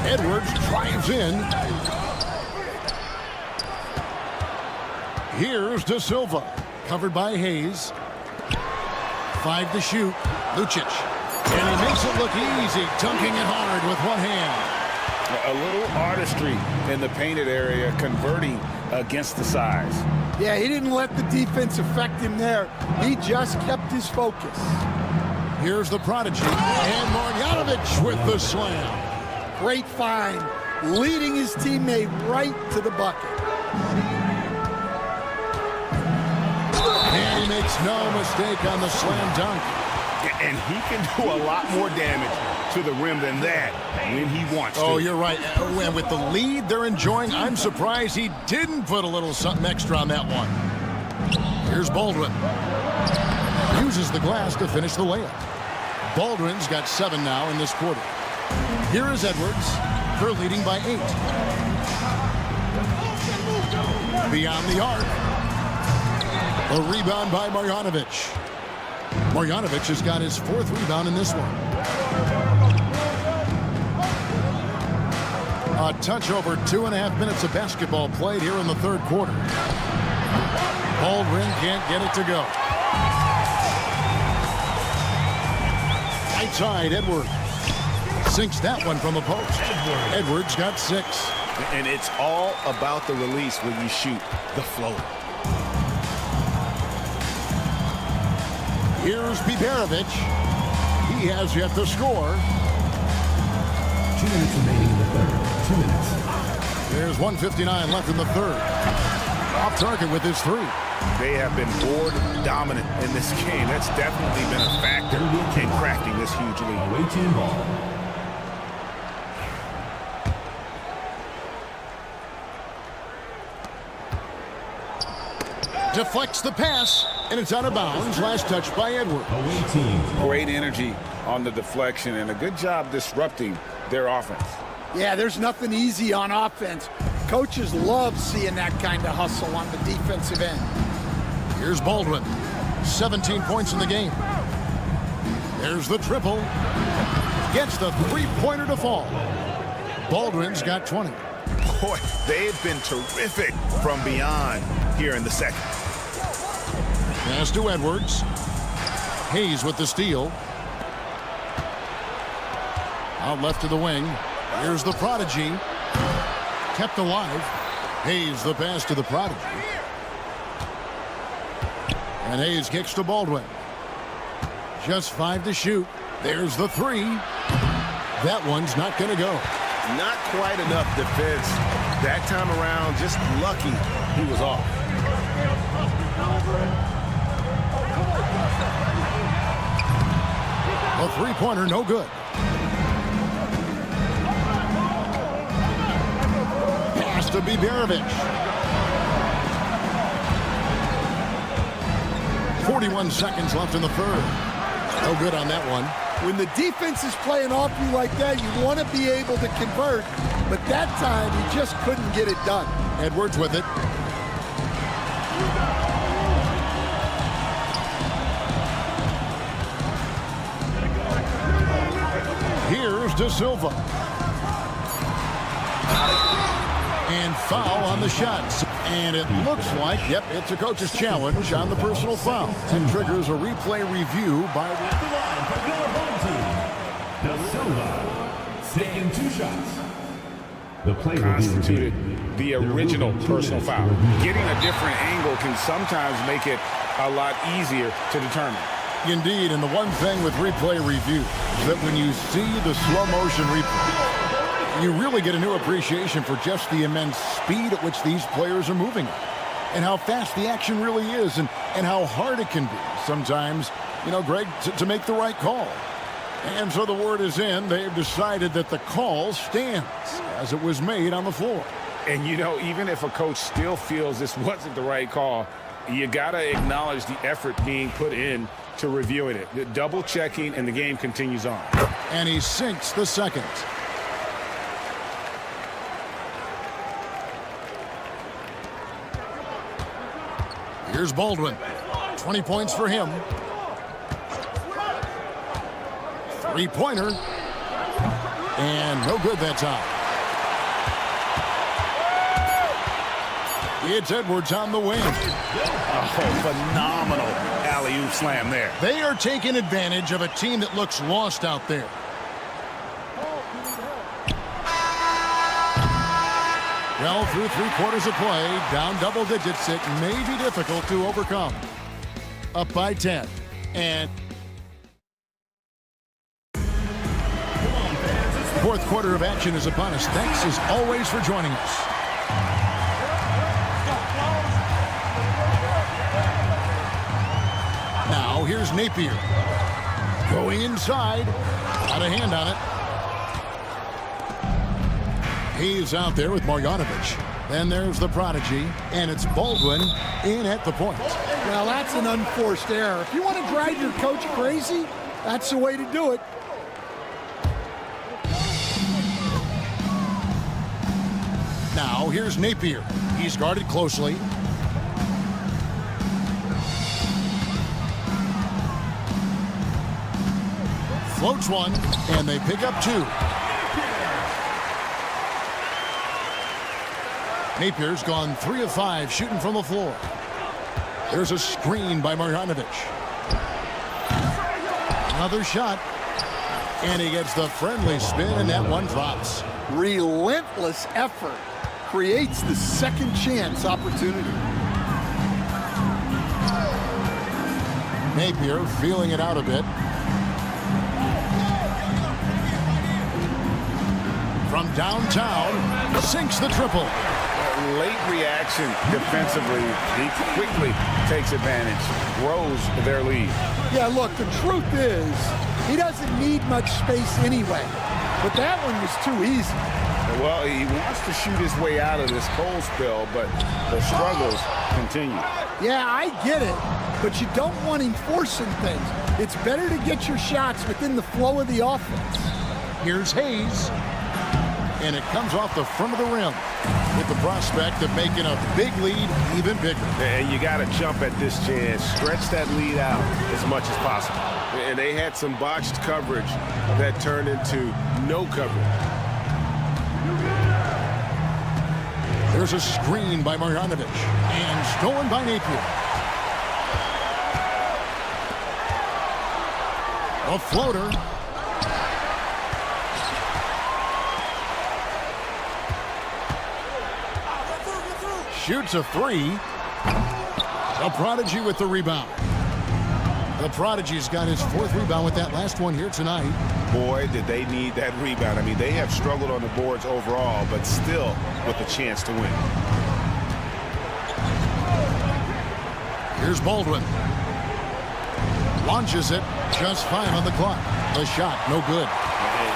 Edwards drives in. Here's De Silva. Covered by Hayes. 5 to shoot. Lucic. And he makes it look easy, dunking it hard with one hand. A little artistry in the painted area, converting against the size. Yeah, he didn't let the defense affect him there. He just kept his focus. Here's the prodigy. And Marjanovic with the slam. Great find, leading his teammate right to the bucket. And he makes no mistake on the slam dunk. And he can do a lot more damage to the rim than that when he wants to. Oh, you're right. And with the lead they're enjoying, I'm surprised he didn't put a little something extra on that one. Here's Baldwin. Uses the glass to finish the layup. Baldwin's got 7 now in this quarter. Here is Edwards. They're leading by 8. Beyond the arc. A rebound by Marjanovic. Marjanovic has got his 4th rebound in this one. A touch over 2.5 minutes of basketball played here in the 3rd quarter. Baldwin can't get it to go. Right side, Edwards. Sinks that one from the post. Edwards got 6. And it's all about the release when you shoot the floater. Here's Biberovic. He has yet to score. 2 minutes remaining in the third. 2 minutes. There's 1:59 left in the 3rd. Off target with his 3. They have been board dominant in this game. That's definitely been a factor in crafting this huge lead. Away team ball. Deflects the pass, and it's out of bounds. Last touch by Edwards. Away team. Great energy on the deflection and a good job disrupting their offense. Yeah, there's nothing easy on offense. Coaches love seeing that kind of hustle on the defensive end. Here's Baldwin. 17 points in the game. There's the triple. Gets the 3-pointer to fall. Baldwin's got 20. Boy, they've been terrific from beyond here in the second. Pass to Edwards. Hayes with the steal. Out left to the wing. Here's the prodigy. Kept alive. Hayes the pass to the prodigy. And Hayes kicks to Baldwin. Just 5 to shoot. There's the 3. That one's not going to go. Not quite enough defense that time around. Just lucky he was off. A 3-pointer, no good. Pass to Biberovic. 41 seconds left in the 3rd. No good on that one. When the defense is playing off you like that, you want to be able to convert. but that time he just couldn't get it done. Edwards with it. Here's De Silva. And foul on the shots. And it looks like, yep, it's a coach's challenge on the personal foul. And triggers a replay review by De Silva, taking 2 shots. The play constituted the original personal foul. Getting a different angle can sometimes make it a lot easier to determine. Indeed, and the one thing with replay review is that when you see the slow motion replay, you really get a new appreciation for just the immense speed at which these players are moving and how fast the action really is and how hard it can be sometimes, you know, Greg, to make the right call. And so the word is in. They've decided that the call stands as it was made on the floor. And, you know, even if a coach still feels this wasn't the right call, you got to acknowledge the effort being put in to reviewing it. The double checking, and the game continues on. And he sinks the second. Here's Baldwin. 20 points for him. Three-pointer. And no good that time. It's Edwards on the wing. Oh, phenomenal alley-oop slam there. They are taking advantage of a team that looks lost out there. Well, through 3/4 of play, down double digits, it may be difficult to overcome. Up by 10. And fourth quarter of action is upon us. Thanks as always for joining us. Now here's Napier. Going inside. Got a hand on it. He's out there with Marjanovic. Then there's the prodigy, and it's Baldwin in at the point. Well, that's an unforced error. If you want to drive your coach crazy, that's the way to do it. Now here's Napier. He's guarded closely. Floats one, and they pick up 2. Napier's gone 3 of 5 shooting from the floor. There's a screen by Marjanovic. Another shot. And he gets the friendly spin, and that one drops. Relentless effort creates the second chance opportunity. Napier feeling it out a bit. From downtown, sinks the triple. Late reaction defensively. He quickly takes advantage, grows their lead. Yeah, look, the truth is, he doesn't need much space anyway. But that one was too easy. Well, he wants to shoot his way out of this cold spell, but the struggles continue. Yeah, I get it, but you don't want him forcing things. It's better to get your shots within the flow of the offense. Here's Hayes. And it comes off the front of the rim with the prospect of making a big lead even bigger. And you got to jump at this chance. Stretch that lead out as much as possible. And they had some botched coverage that turned into no coverage. There's a screen by Marjanovic and stolen by Napier. A floater. Shoots a 3. A prodigy with the rebound. The prodigy's got his 4th rebound with that last one here tonight. Boy, did they need that rebound. I mean, they have struggled on the boards overall, but still with a chance to win. Here's Baldwin. Launches it. Just 5 on the clock. The shot, no good.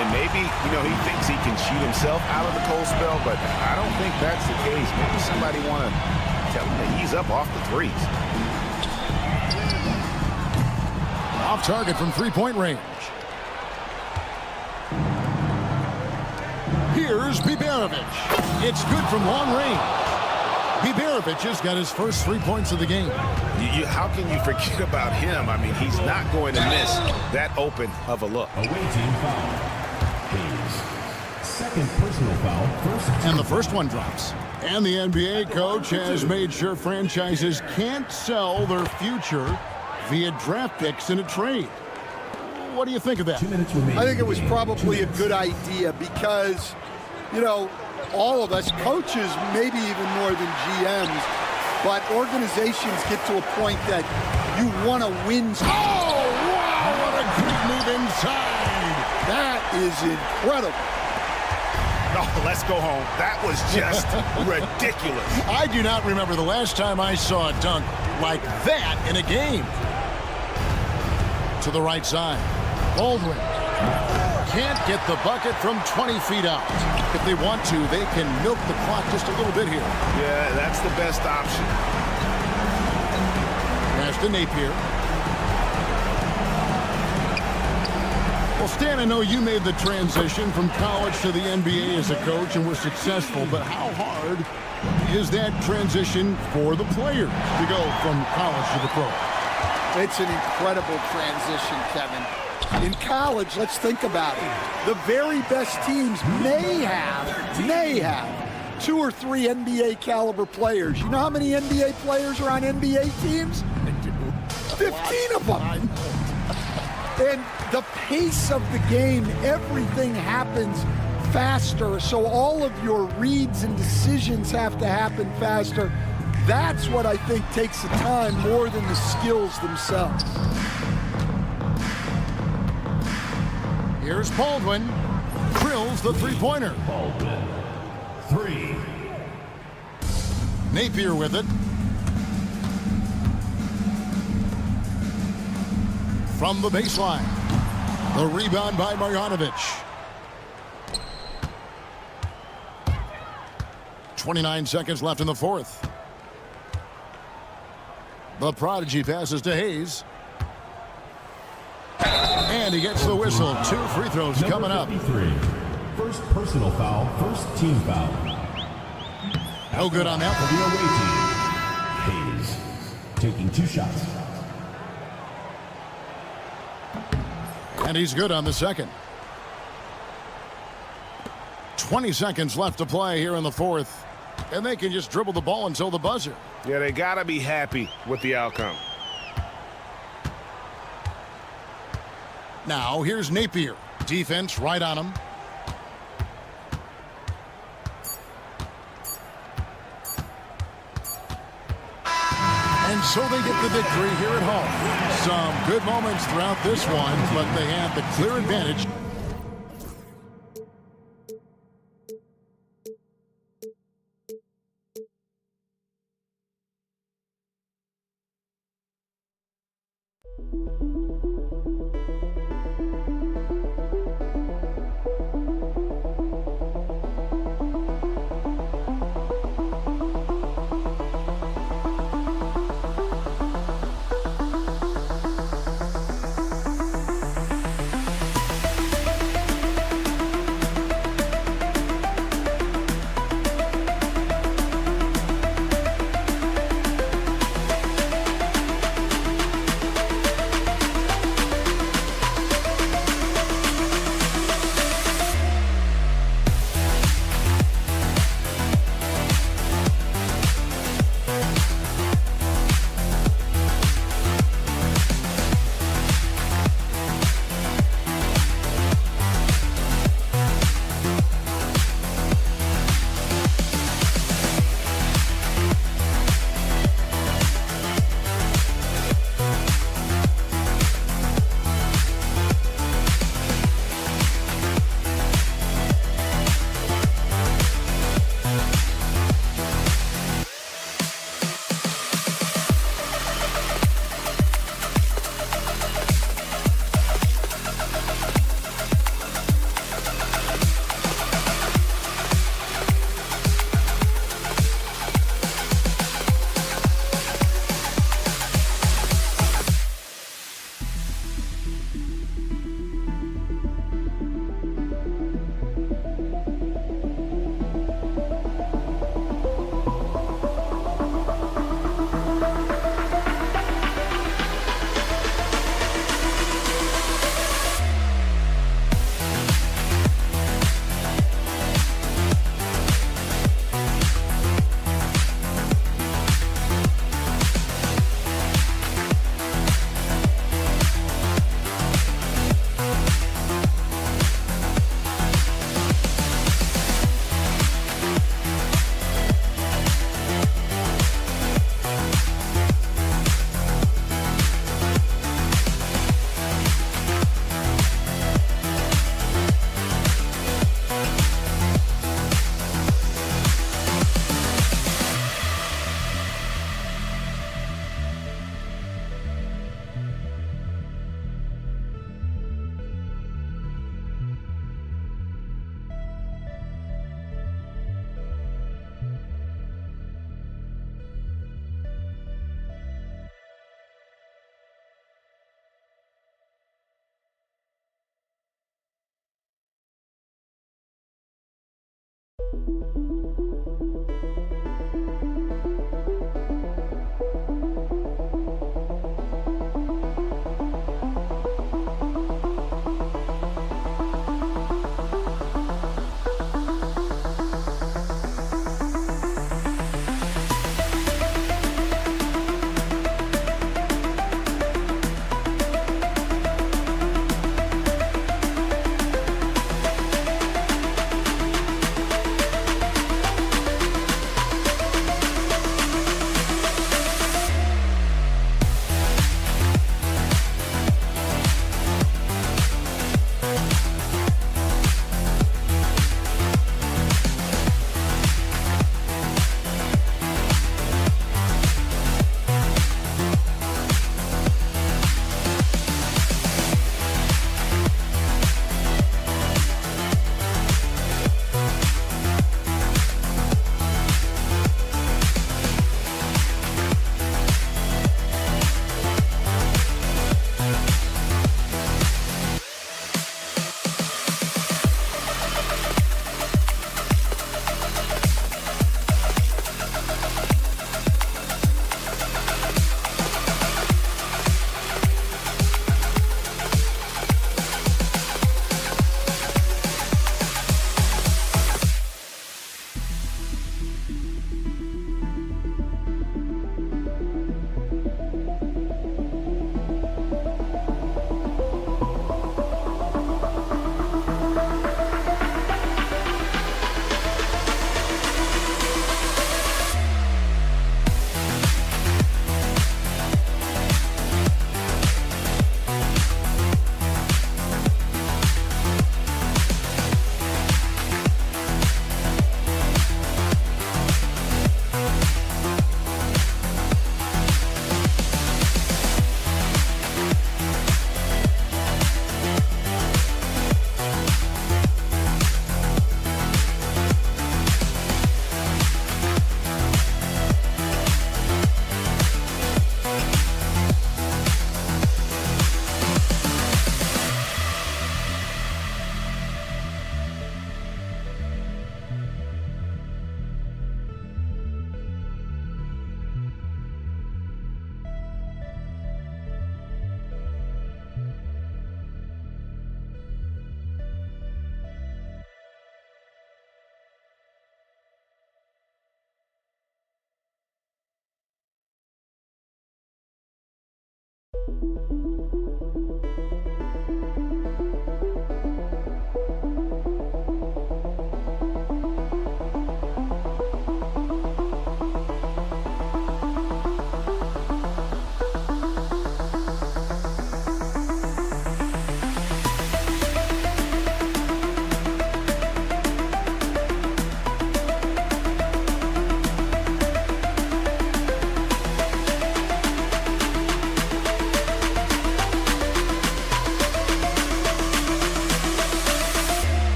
And maybe, you know, he thinks he can shoot himself out of the cold spell, but I don't think that's the case. Maybe somebody want to tell him to ease up off the threes. Off target from 3-point range. Here's Biberovic. It's good from long range. Biberovic has got his first 3 points of the game. How can you forget about him? I mean, he's not going to miss that open of a look. Away team foul. Hayes. Second personal foul. And the first one drops. And the NBA coach has made sure franchises can't sell their future via draft picks in a trade. What do you think of that? 2 minutes remaining. I think it was probably a good idea because, you know, all of us, coaches, maybe even more than GMs, but organizations get to a point that you want to win. Oh, wow, what a great move inside. That is incredible. No, let's go home. That was just ridiculous. I do not remember the last time I saw a dunk like that in a game. To the right side. Baldwin can't get the bucket from 20 feet out. If they want to, they can milk the clock just a little bit here. Yeah, that's the best option. Pass to Napier. Well, Stan, I know you made the transition from college to the NBA as a coach and were successful, but how hard is that transition for the players to go from college to the pro? It's an incredible transition, Kevin. In college, let's think about it. The very best teams may have 2 or 3 NBA caliber players. You know how many NBA players are on NBA teams? 15 of them. And the pace of the game, everything happens faster. So all of your reads and decisions have to happen faster. That's what I think takes the time more than the skills themselves. Here's Baldwin. Drills the three-pointer. Baldwin. 3. Napier with it. From the baseline. The rebound by Marjanovic. 29 seconds left in the fourth. The prodigy passes to Hayes. And he gets the whistle. 2 free throws coming up. 53. First personal foul, first team foul. No good on that For the away team. Hayes taking 2 shots. And he's good on the second. 20 seconds left to play here in the fourth. And they can just dribble the ball until the buzzer. Yeah, they got to be happy with the outcome. Now, here's Napier. Defense right on him. And so they get the victory here at home. Some good moments throughout this one, but they have the clear advantage.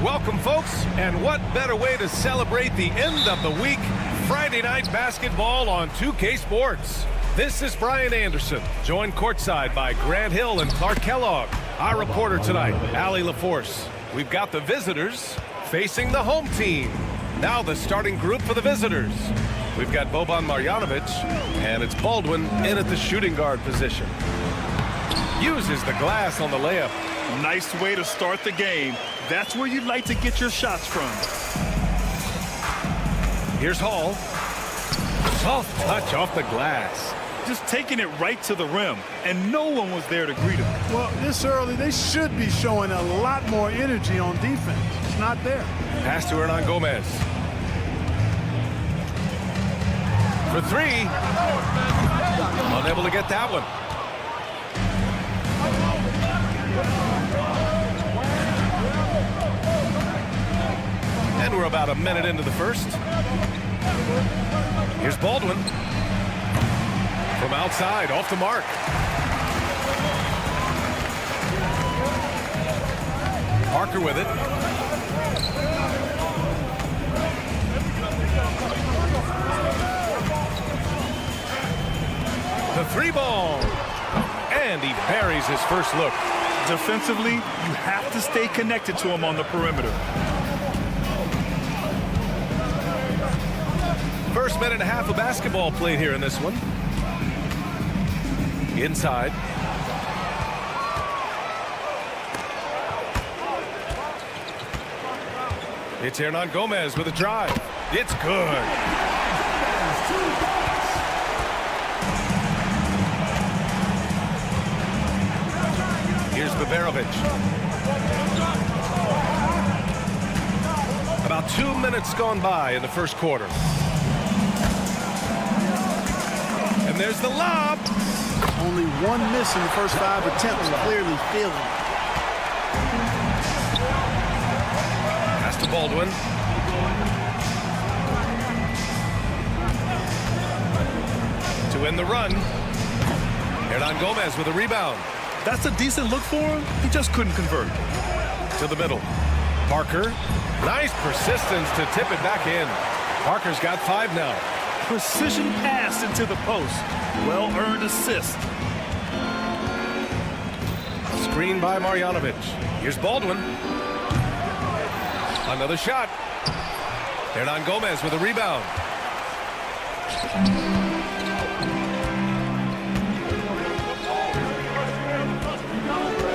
Welcome, folks, and what better way to celebrate the end of the week? Friday night basketball on 2K Sports. This is Brian Anderson, joined courtside by Grant Hill and Clark Kellogg. Our reporter tonight, Allie LaForce. We've got the visitors facing the home team. Now the starting group for the visitors. We've got Boban Marjanovic, and it's Baldwin in at the shooting guard position. Uses the glass on the layup. Nice way to start the game. That's where you'd like to get your shots from. Here's Hall. Soft touch off the glass. Just taking it right to the rim, and no one was there to greet him. Well, this early, they should be showing a lot more energy on defense. It's not there. Pass to Hernan Gomez. For three. Unable to get that one. And we're about a minute into the first. Here's Baldwin. From outside, off the mark. Parker with it. The three ball. And he buries his first look. Defensively, you have to stay connected to him on the perimeter. First minute and a half of basketball played here in this one. Inside. It's Hernan Gomez with a drive. It's good. Here's Baberovic. About 2 minutes gone by in the first quarter. And there's the lob. Only one miss in the first 5 attempts. Clearly feeling it. Pass to Baldwin. To end the run. Hernan Gomez with a rebound. That's a decent look for him. He just couldn't convert. To the middle. Parker. Nice persistence to tip it back in. Parker's got 5 now. Precision pass into the post. Well-earned assist. Screen by Marjanovic. Here's Baldwin. Another shot. Hernan Gomez with a rebound.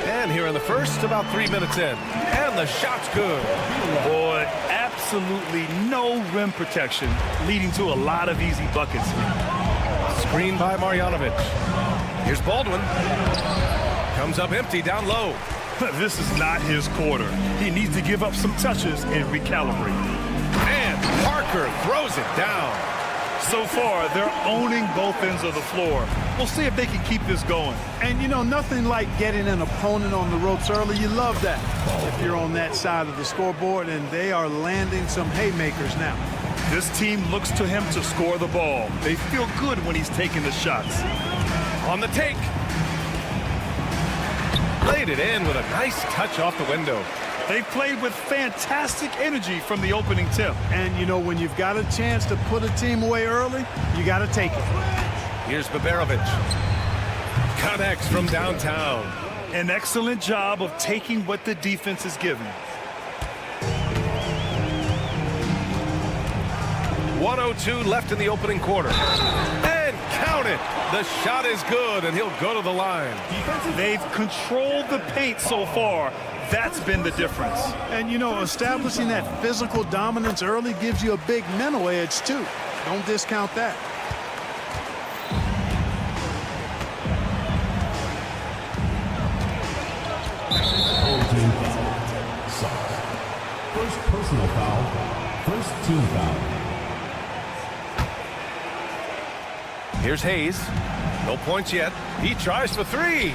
And here in the first, about 3 minutes in. And the shot's good. Boy, absolutely no rim protection, leading to a lot of easy buckets. Screen by Marjanovic. Here's Baldwin. Comes up empty down low. This is not his quarter. He needs to give up some touches and recalibrate. And Parker throws it down. So far, they're owning both ends of the floor. We'll see if they can keep this going. And, you know, nothing like getting an opponent on the ropes early. You love that if you're on that side of the scoreboard, and they are landing some haymakers now. This team looks to him to score the ball. They feel good when he's taking the shots. On the take. Laid it in with a nice touch off the window. They played with fantastic energy from the opening tip. And, you know, when you've got a chance to put a team away early, you got to take it. Here's Baberovic. Connects from downtown. An excellent job of taking what the defense is giving. 1:02 left in the opening quarter. And count it. The shot is good, and he'll go to the line. They've controlled the paint so far. That's been the difference. And, you know, establishing that physical dominance early gives you a big mental edge, too. Don't discount that. First personal foul. First team foul. Here's Hayes. No points yet. He tries for 3.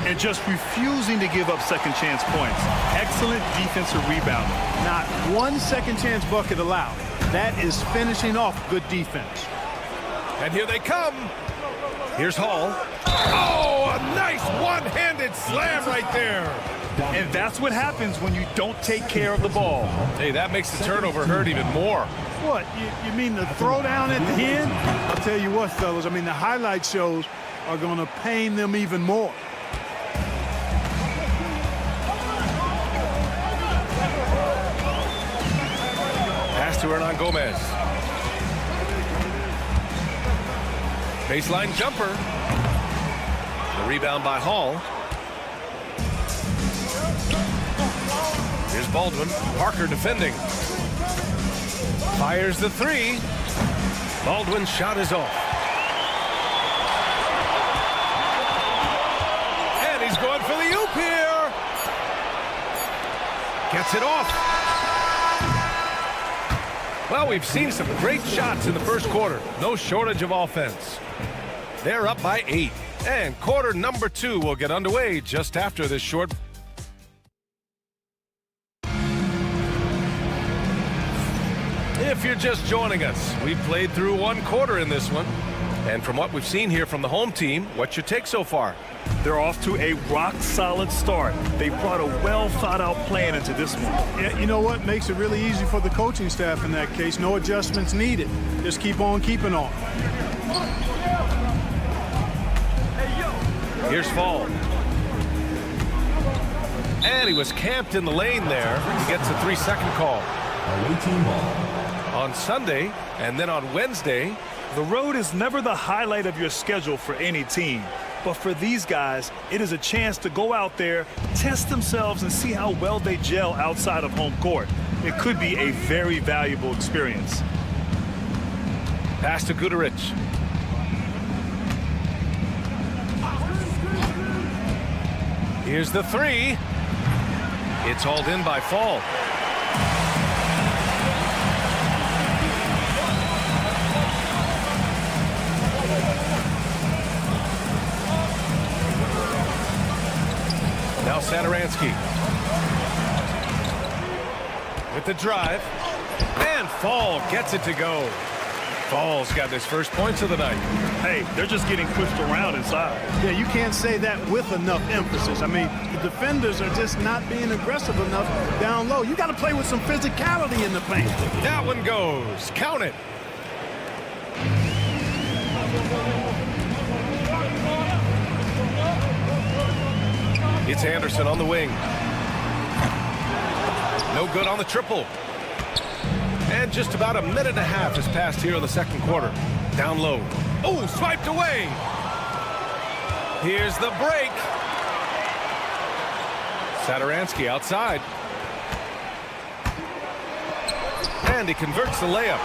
And just refusing to give up second chance points. Excellent defensive rebounding. Not one second chance bucket allowed. That is finishing off good defense. And here they come. Here's Hall. Oh, Oh, a nice one-handed slam right there. And that's what happens when you don't take care of the ball. Hey, that makes the turnover hurt even more. What, you mean the throwdown at the end? I'll tell you what, fellas, I mean, the highlight shows are going to pain them even more. Pass to Hernan Gomez. Baseline jumper. The rebound by Hall. Here's Baldwin. Parker defending. Fires the three. Baldwin's shot is off. And he's going for the oop here. Gets it off. Well, we've seen some great shots in the first quarter. No shortage of offense. They're up by 8. And quarter number 2 will get underway just after this short. If you're just joining us, we've played through 1 quarter in this one. And from what we've seen here from the home team, what's your take so far? They're off to a rock-solid start. They brought a well-thought-out plan into this one. Yeah, you know what makes it really easy for the coaching staff in that case? No adjustments needed. Just keep on keeping on. Here's Fall. And he was camped in the lane there. He gets a 3-second call. On Sunday and then on Wednesday. The road is never the highlight of your schedule for any team. But for these guys, it is a chance to go out there, test themselves, and see how well they gel outside of home court. It could be a very valuable experience. Pass to Guduric. Here's the 3. It's hauled in by Fall. Now Satoransky with the drive, and Fall gets it to go. Fall's got his first points of the night. Hey, they're just getting pushed around inside. Yeah, you can't say that with enough emphasis. I mean, the defenders are just not being aggressive enough down low. You got to play with some physicality in the paint. That one goes. Count it. It's Anderson on the wing. No good on the triple. And just about a minute and a half has passed here in the second quarter. Down low. Oh, swiped away. Here's the break. Satoransky outside. And he converts the layup.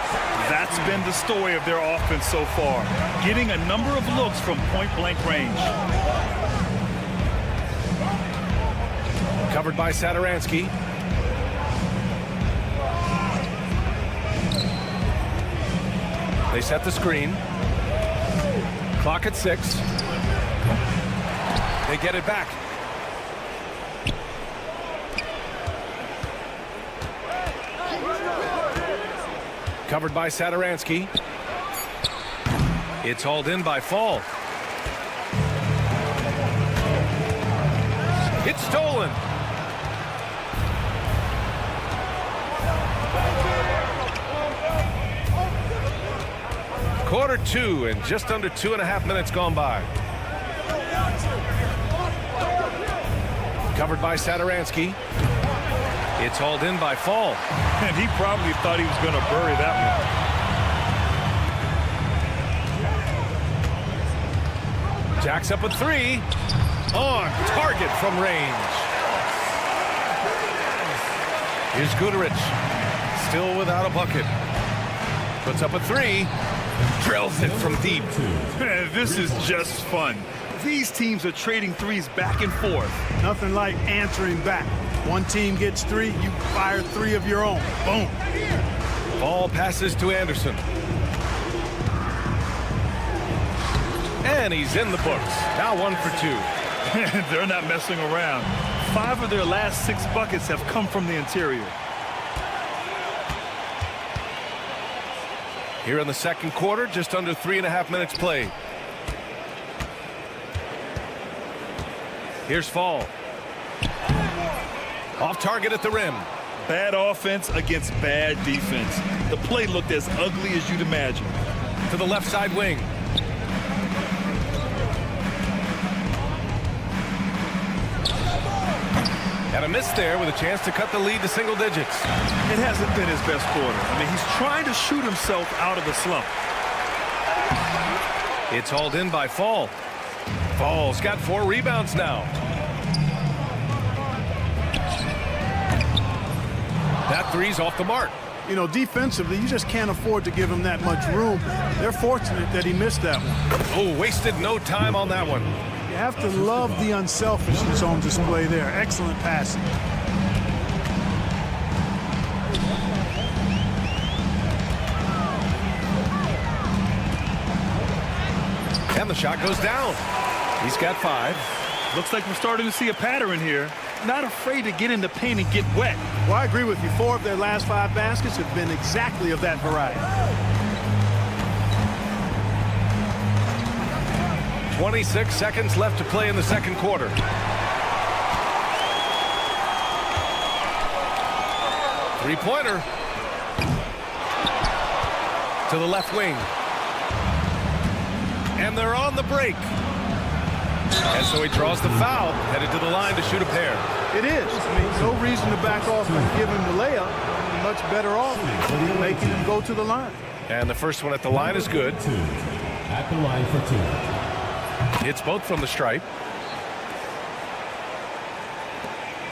That's been the story of their offense so far. Getting a number of looks from point-blank range. Covered by Satoransky. They set the screen. Clock at 6. They get it back. Covered by Satoransky. It's hauled in by Fall. It's stolen. Quarter 2 and just under 2.5 minutes gone by. Covered by Satoransky. It's hauled in by Fall. And he probably thought he was going to bury that one. Jacks up a 3. On target from range. Here's Guduric. Still without a bucket. Puts up a 3. Drills it from deep. This is just fun. These teams are trading threes back and forth. Nothing like answering back. One team gets 3, you fire 3 of your own. Boom. Ball passes to Anderson. And he's in the books. Now 1 for 2. They're not messing around. 5 of their last 6 buckets have come from the interior. Here in the second quarter, just under 3.5 minutes played. Here's Fall. Off target at the rim. Bad offense against bad defense. The play looked as ugly as you'd imagine. To the left side wing. And a miss there with a chance to cut the lead to single digits. It hasn't been his best quarter. I mean, he's trying to shoot himself out of the slump. It's hauled in by Fall. Fall's got 4 rebounds now. That three's off the mark. You know, defensively, you just can't afford to give him that much room. They're fortunate that he missed that one. Oh, wasted no time on that one. You have to love the unselfishness on display there. Excellent passing. And the shot goes down. He's got 5. Looks like we're starting to see a pattern here. Not afraid to get in the paint and get wet. Well, I agree with you. 4 of their last 5 baskets have been exactly of that variety. 26 seconds left to play in the second quarter. Three-pointer. To the left wing. And they're on the break. And so he draws the foul, headed to the line to shoot a pair. It is. I mean, no reason to back off and give him the layup. Much better off making him go to the line. And the first one at the line is good. At the line for 2. Hits both from the stripe.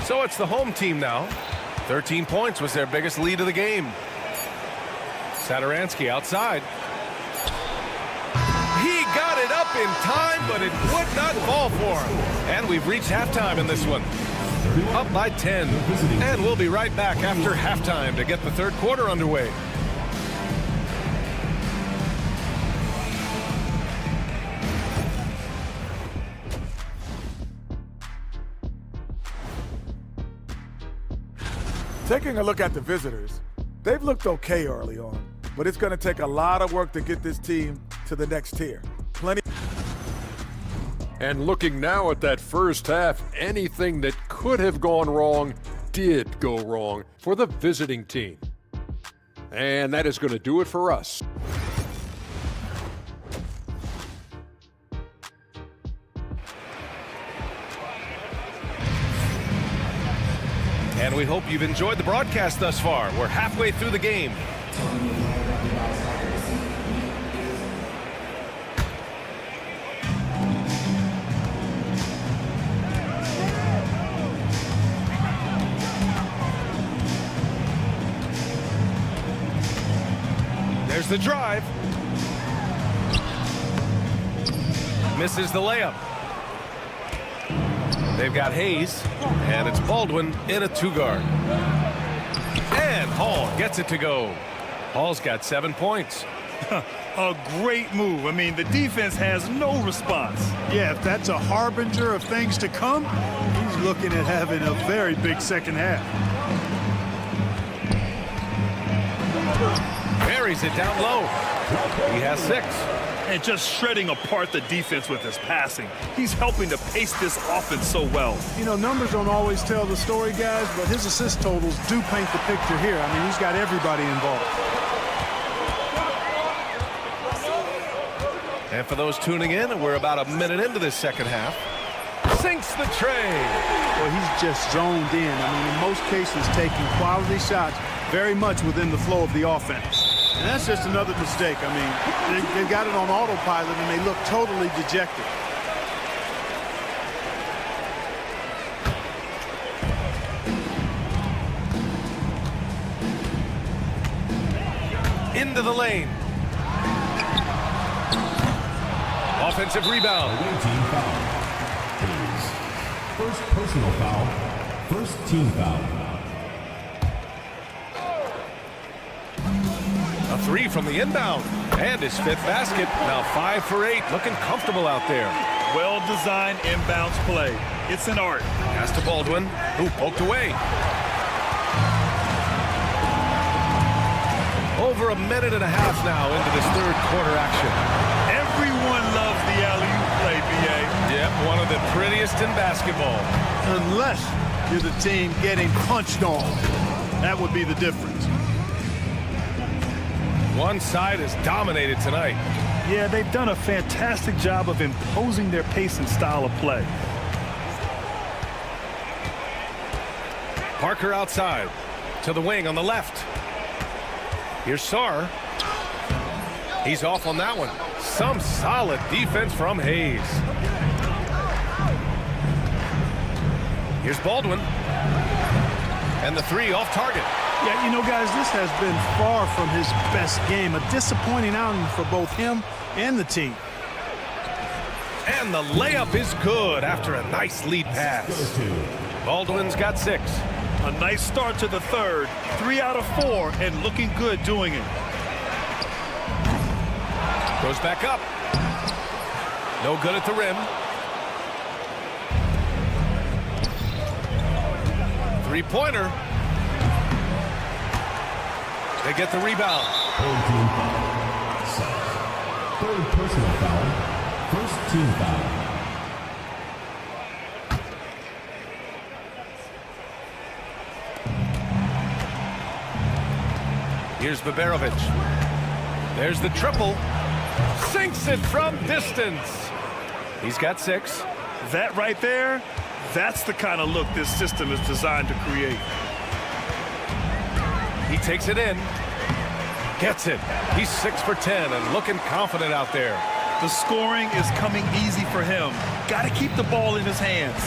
So it's the home team now. 13 points was their biggest lead of the game. Satoransky outside. He got it up in time, but it would not fall for him. And we've reached halftime in this one. Up by 10. And we'll be right back after halftime to get the third quarter underway. Taking a look at the visitors, they've looked okay early on, but it's going to take a lot of work to get this team to the next tier. And looking now at that first half, anything that could have gone wrong did go wrong for the visiting team. And that is going to do it for us. And we hope you've enjoyed the broadcast thus far. We're halfway through the game. There's the drive. Misses the layup. They've got Hayes, and it's Baldwin in a 2-guard. And Hall gets it to go. Hall's got 7 points. A great move. I mean, the defense has no response. Yeah, if that's a harbinger of things to come, he's looking at having a very big second half. Buries it down low. He has 6. And just shredding apart the defense with his passing. He's helping to pace this offense so well. You know, numbers don't always tell the story, guys, but his assist totals do paint the picture here. I mean, he's got everybody involved. And for those tuning in, we're about a minute into this second half. Sinks the tray. Well, he's just zoned in. I mean, in most cases, taking quality shots very much within the flow of the offense. And that's just another mistake. I mean, they got it on autopilot, and they look totally dejected. Into the lane. Offensive rebound. Away team foul. Hayes. First personal foul. First team foul. A 3 from the inbound. And his 5th basket. Now 5 for 8. Looking comfortable out there. Well-designed inbounds play. It's an art. Pass to Baldwin, who poked away. Over a minute and a half now into this third quarter action. Everyone loves the alley-oop play, B.A. Yep, one of the prettiest in basketball. Unless you're the team getting punched on. That would be the difference. One side is dominated tonight. Yeah, they've done a fantastic job of imposing their pace and style of play. Parker outside to the wing on the left. Here's Sar. He's off on that one. Some solid defense from Hayes. Here's Baldwin. And the three off target. Yeah, you know, guys, this has been far from his best game. A disappointing outing for both him and the team. And the layup is good after a nice lead pass. Baldwin's got 6. A nice start to the third. 3 out of 4 and looking good doing it. Goes back up. No good at the rim. 3-pointer. They get the rebound. Third personal foul. First team foul. Here's Baberovic. There's the triple. Sinks it from distance. He's got 6. That right there, that's the kind of look this system is designed to create. He takes it in. Gets it. He's 6 for 10 and looking confident out there. The scoring is coming easy for him. Got to keep the ball in his hands.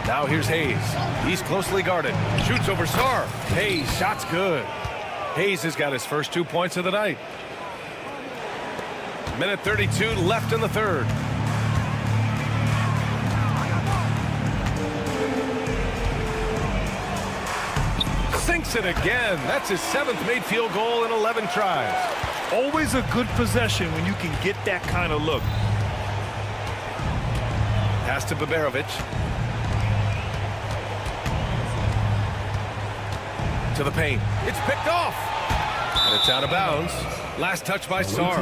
Now here's Hayes. He's closely guarded. Shoots over Sar. Hayes, shot's good. Hayes has got his first 2 points of the night. Minute 32 left in the third. Sinks it again. That's his 7th made field goal in 11 tries. Always a good possession when you can get that kind of look. Pass to Baberovic. To the paint. It's picked off. And it's out of bounds. Last touch by Sar.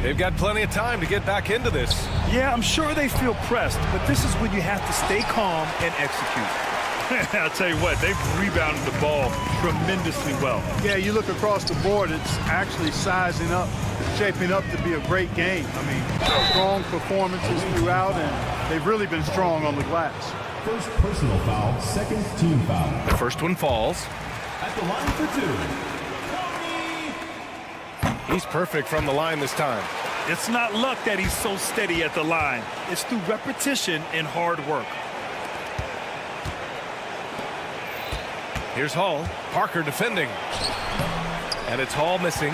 They've got plenty of time to get back into this. Yeah, I'm sure they feel pressed, but this is when you have to stay calm and execute. I'll tell you what, they've rebounded the ball tremendously well. Yeah, you look across the board, it's actually sizing up, shaping up to be a great game. I mean, strong performances throughout, and they've really been strong on the glass. First personal foul, second team foul. The first one falls. At the line for 2. He's perfect from the line this time. It's not luck that he's so steady at the line. It's through repetition and hard work. Here's Hall. Parker defending. And it's Hall missing.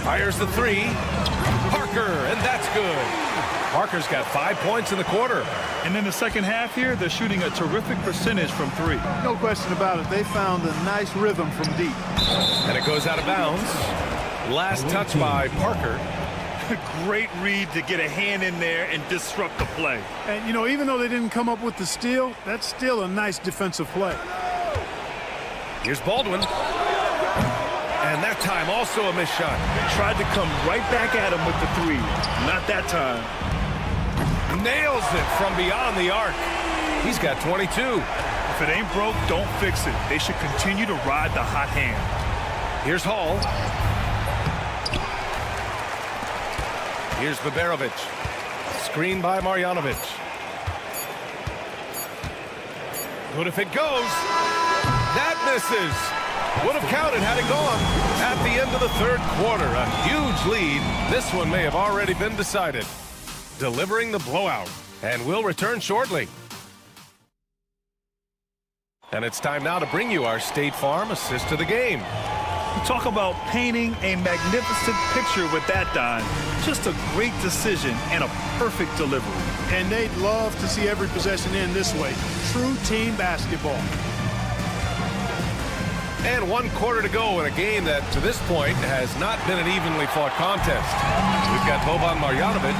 Fires the 3. Parker, and that's good. Parker's got 5 points in the quarter. And in the second half here, they're shooting a terrific percentage from 3. No question about it. They found a nice rhythm from deep. And it goes out of bounds. Last touch by Parker. Great read to get a hand in there and disrupt the play. And, you know, even though they didn't come up with the steal, that's still a nice defensive play. Here's Baldwin. And that time also a missed shot. Tried to come right back at him with the 3. Not that time. Nails it from beyond the arc. He's got 22. If it ain't broke, don't fix it. They should continue to ride the hot hand. Here's Hall. Here's Baberovic. Screen by Marjanovic. Good if it goes. That misses. Would have counted had it gone. At the end of the third quarter, a huge lead. This one may have already been decided. Delivering the blowout. And we'll return shortly. And it's time now to bring you our State Farm assist of the game. Talk about painting a magnificent picture with that dime. Just a great decision and a perfect delivery. And they'd love to see every possession end this way. True team basketball. And 1 quarter to go in a game that, to this point, has not been an evenly fought contest. We've got Boban Marjanovic,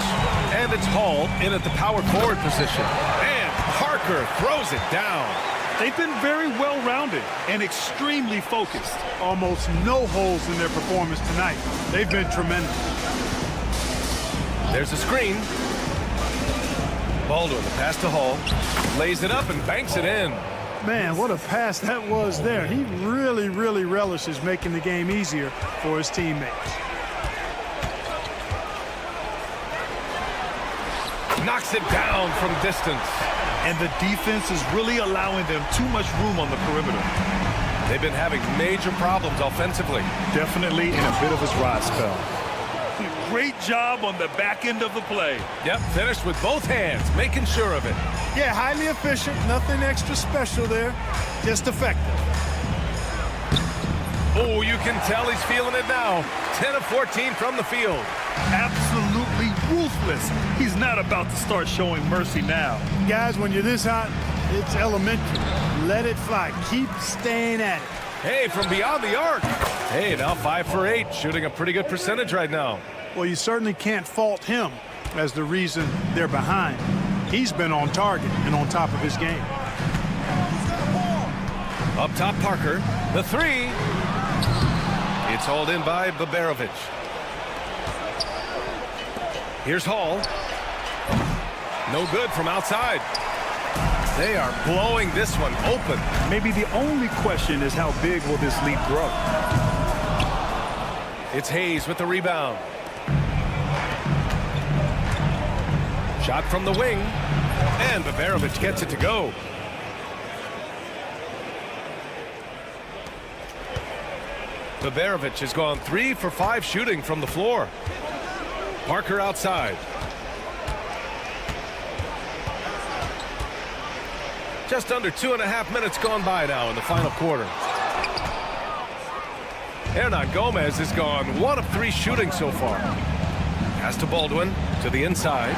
and it's Hall in at the power forward position. And Parker throws it down. They've been very well-rounded and extremely focused. Almost no holes in their performance tonight. They've been tremendous. There's a screen. Baldwin, the pass to Hall. Lays it up and banks it in. Man, what a pass that was there. He really, really relishes making the game easier for his teammates. Knocks it down from distance. And the defense is really allowing them too much room on the perimeter. They've been having major problems offensively. Definitely in a bit of a dry spell. Great job on the back end of the play. Yep, finished with both hands, making sure of it. Yeah, highly efficient. Nothing extra special there. Just effective. Oh, you can tell he's feeling it now. 10 of 14 from the field. Absolutely ruthless. He's not about to start showing mercy now. Guys, when you're this hot, it's elementary. Let it fly. Keep staying at it. Hey, from beyond the arc. Hey, now 5 for 8, shooting a pretty good percentage right now. Well, you certainly can't fault him as the reason they're behind. He's been on target and on top of his game. Up top, Parker. The 3. It's hauled in by Baberovic. Here's Hall. No good from outside. They are blowing this one open. Maybe the only question is how big will this lead grow? It's Hayes with the rebound. Shot from the wing. And Baberovic gets it to go. Baberovic has gone 3 for 5 shooting from the floor. Parker outside. Just under 2.5 minutes gone by now in the final quarter. Hernan Gomez has gone 1 of 3 shooting so far. Pass to Baldwin to the inside.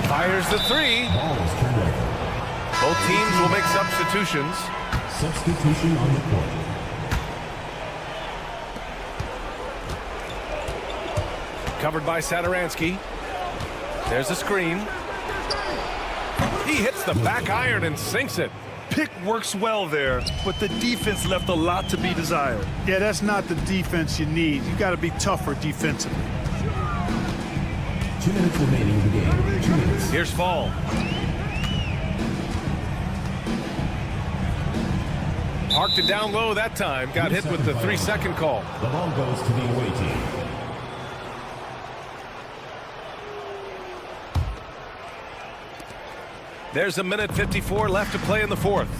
Fires the 3. Both teams will make substitutions. Substitution on the court. Covered by Satoransky. There's a screen. He hits the back iron and sinks it. Pick works well there, but the defense left a lot to be desired. Yeah, that's not the defense you need. You got to be tougher defensively. 2 minutes remaining in the game. 2 minutes. Here's Fall. Parked it down low that time. Got hit with the 3-second call. The ball goes to the away team. There's 1:54 left to play in the fourth.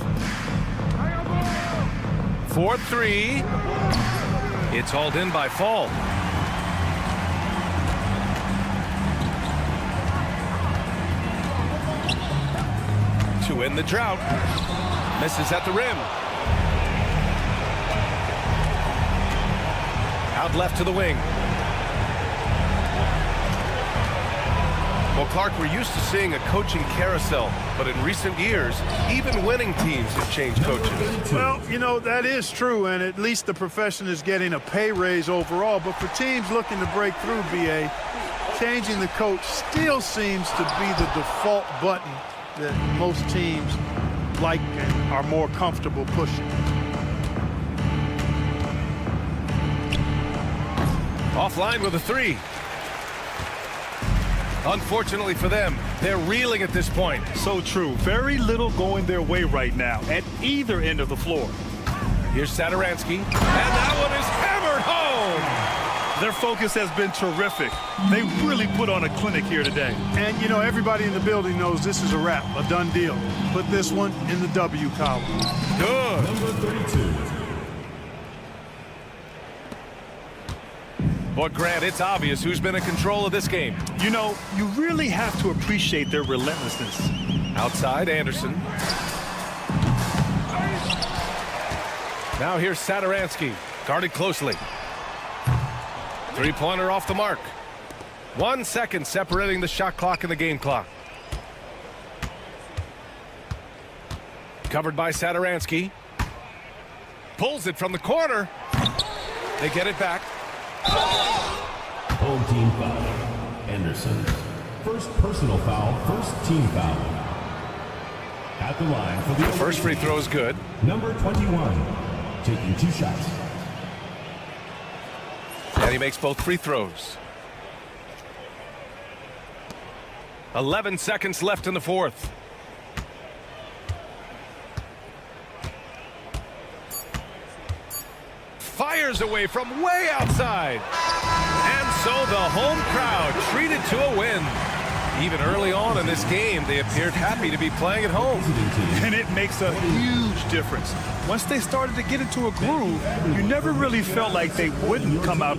4-3. It's hauled in by Fall. To end the drought. Misses at the rim. Out left to the wing. Well, Clark, we're used to seeing a coaching carousel, but in recent years, even winning teams have changed coaches. Well, you know, that is true, and at least the profession is getting a pay raise overall. But for teams looking to break through, BA, changing the coach still seems to be the default button that most teams like and are more comfortable pushing. Offline with a 3. Unfortunately for them, they're reeling at this point. So true. Very little going their way right now at either end of the floor. Here's Satoransky, and that one is hammered home. Their focus has been terrific. They really put on a clinic here today. And, you know, everybody in the building knows this is a wrap, a done deal. Put this one in the W column. Good. Number 32. But Grant, it's obvious who's been in control of this game. You know, you really have to appreciate their relentlessness. Outside, Anderson. Now here's Satoransky, guarded closely. 3-pointer off the mark. 1 second separating the shot clock and the game clock. Covered by Satoransky. Pulls it from the corner. They get it back. Home team foul. Anderson. First personal foul, first team foul. At the line for the first free throw is good. Number 21, taking 2 shots. And he makes both free throws. 11 seconds left in the fourth. Fires away from way outside. And so the home crowd treated to a win. Even early on in this game, they appeared happy to be playing at home. And it makes a huge difference. Once they started to get into a groove, you never really felt like they wouldn't come out.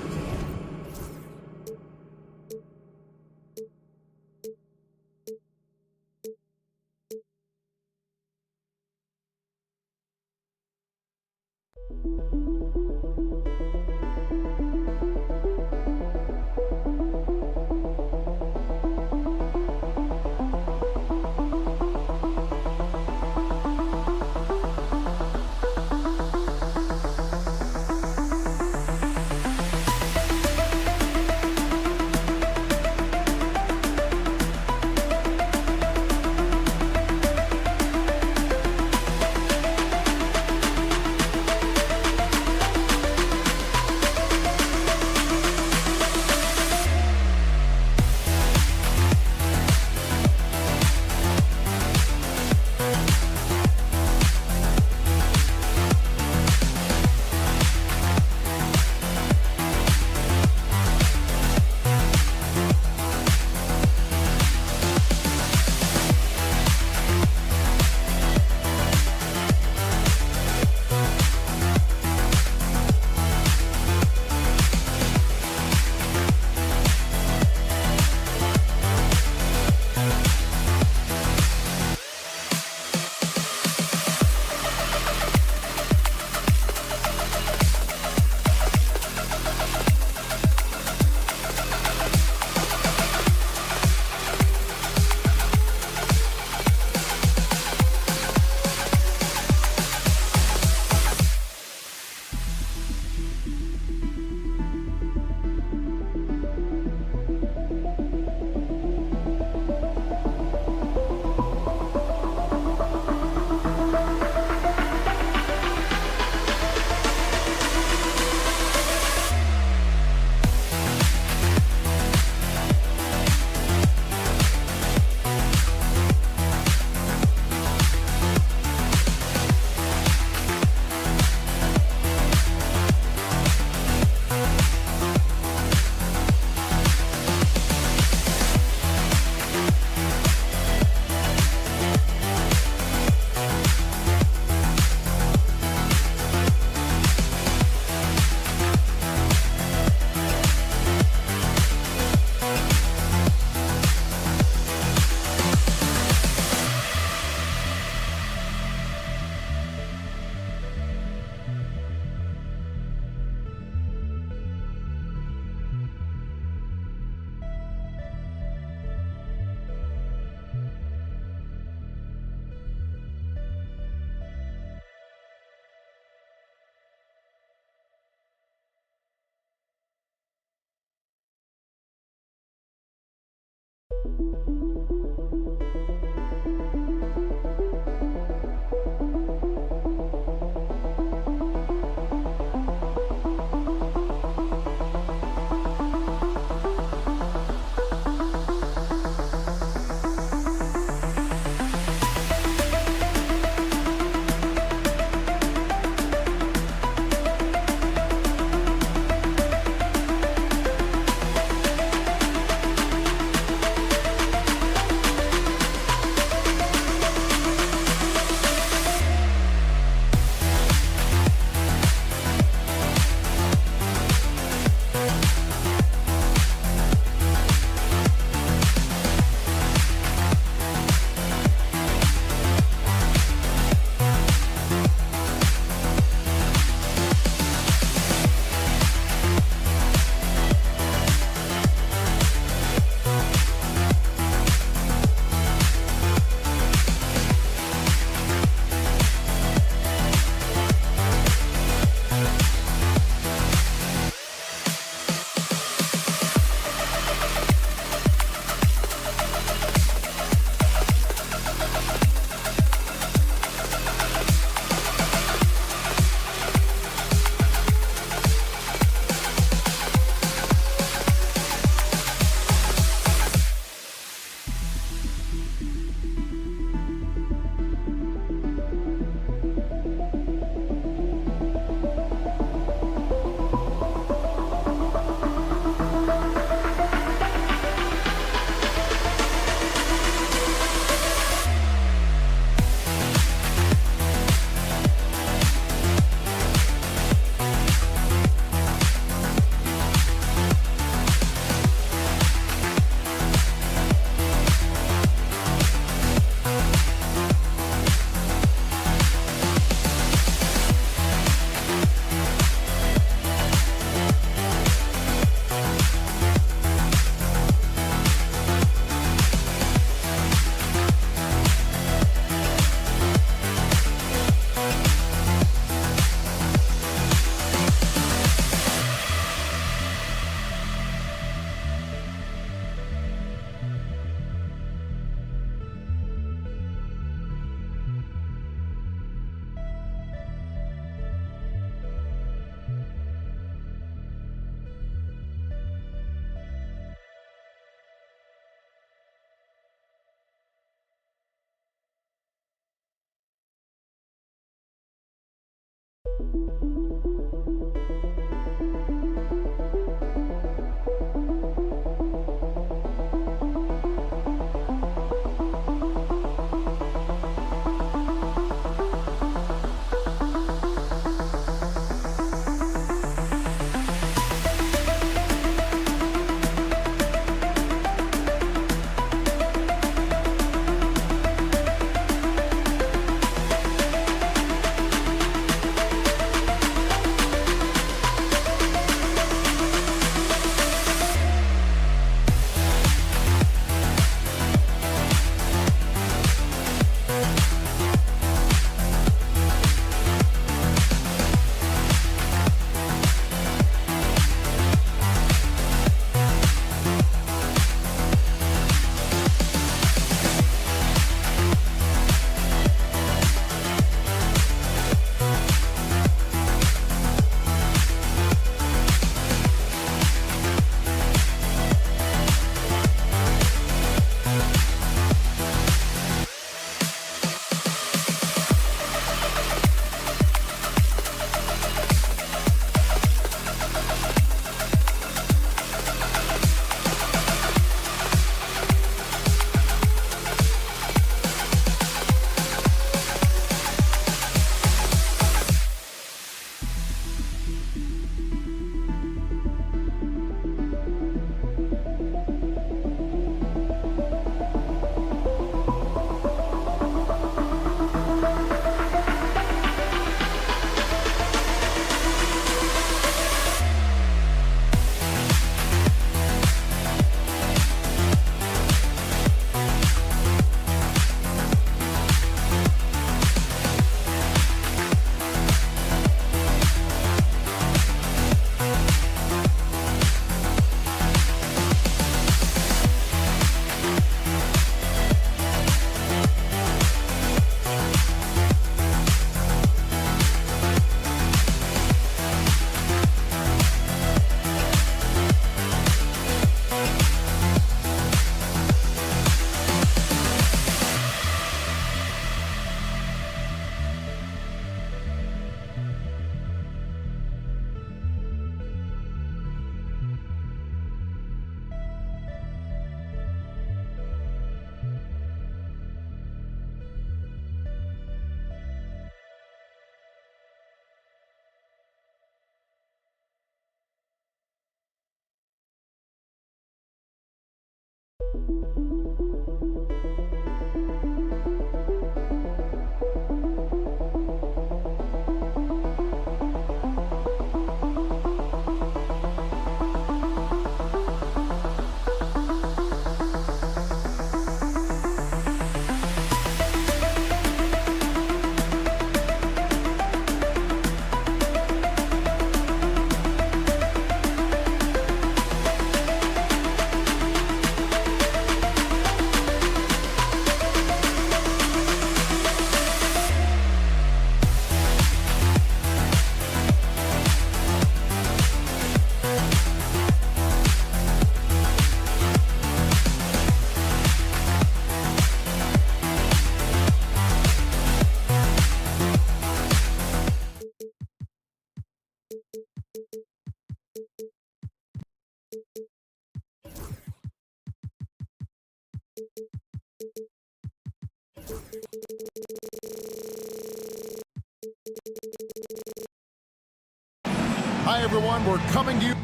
Hi, everyone. We're coming to you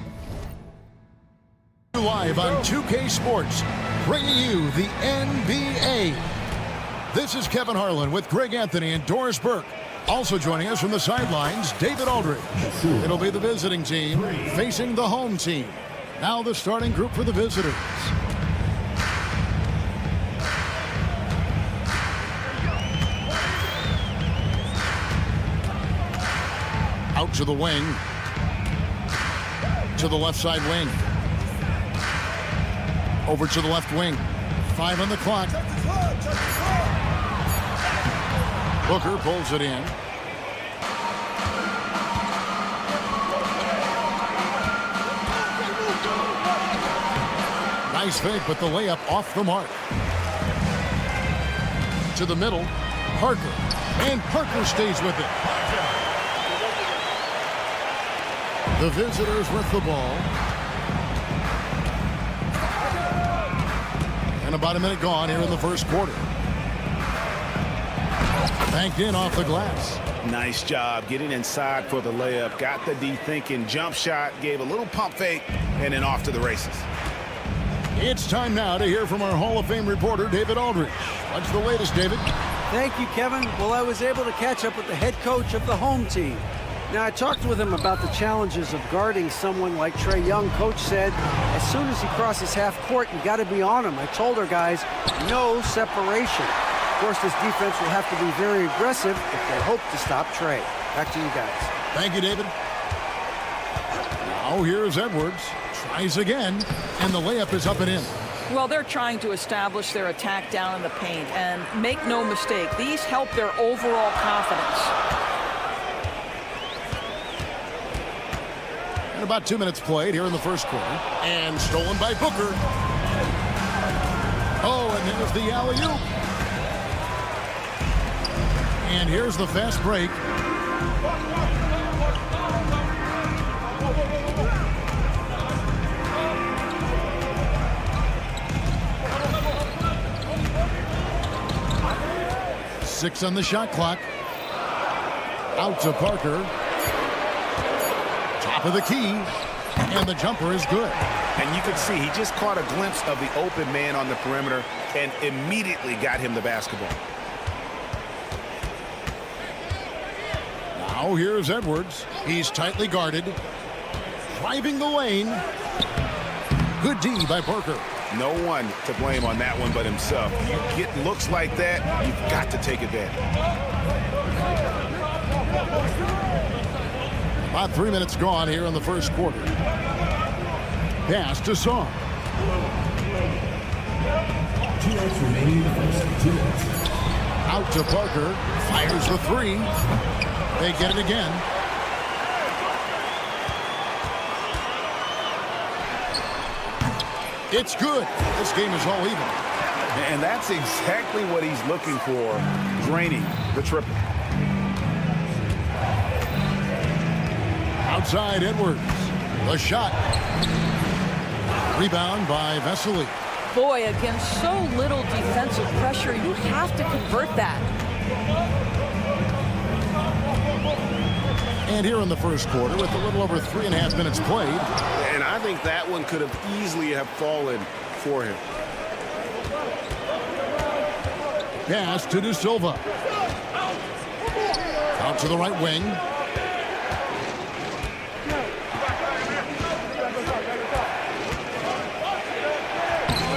live on 2K Sports, bringing you the NBA. This is Kevin Harlan with Greg Anthony and Doris Burke. Also joining us from the sidelines, David Aldridge. It'll be the visiting team facing the home team. Now the starting group for the visitors. Out to the wing. To the left side wing. Over to the left wing. 5 on the clock. Booker pulls it in. Nice fake, but the layup off the mark. To the middle. Parker. And Parker stays with it. The visitors with the ball. And about a minute gone here in the first quarter. Banked in off the glass. Nice job getting inside for the layup. Got the D thinking, jump shot, gave a little pump fake, and then off to the races. It's time now to hear from our Hall of Fame reporter, David Aldridge. What's the latest, David? Thank you, Kevin. Well, I was able to catch up with the head coach of the home team. Now, I talked with him about the challenges of guarding someone like Trae Young. Coach said, as soon as he crosses half court, you got to be on him. I told our guys, no separation. Of course, this defense will have to be very aggressive if they hope to stop Trae. Back to you guys. Thank you, David. Now here's Edwards. Tries again, and the layup is up and in. Well, they're trying to establish their attack down in the paint, and make no mistake, these help their overall confidence. And about 2 minutes played here in the first quarter. And stolen by Booker. Oh, and there's the alley-oop. And here's the fast break. Six on the shot clock. Out to Parker. Top of the key. And the jumper is good. And you can see he just caught a glimpse of the open man on the perimeter and immediately got him the basketball. Now here's Edwards. He's tightly guarded. Driving the lane. Good D by Parker. No one to blame on that one but himself. You get looks like that, you've got to take advantage. About 3 minutes gone here in the first quarter. Pass to Song. 2 minutes remaining in the first. 2 minutes. Out to Parker. Fires the three. They get it again. It's good. This game is all even. And that's exactly what he's looking for, draining the triple. Outside Edwards. The shot. Rebound by Vesely. Boy, against so little defensive pressure, you have to convert that. And here in the first quarter with a little over 3.5 minutes played. And I think that one could have easily have fallen for him. Pass to De Silva. Out to the right wing.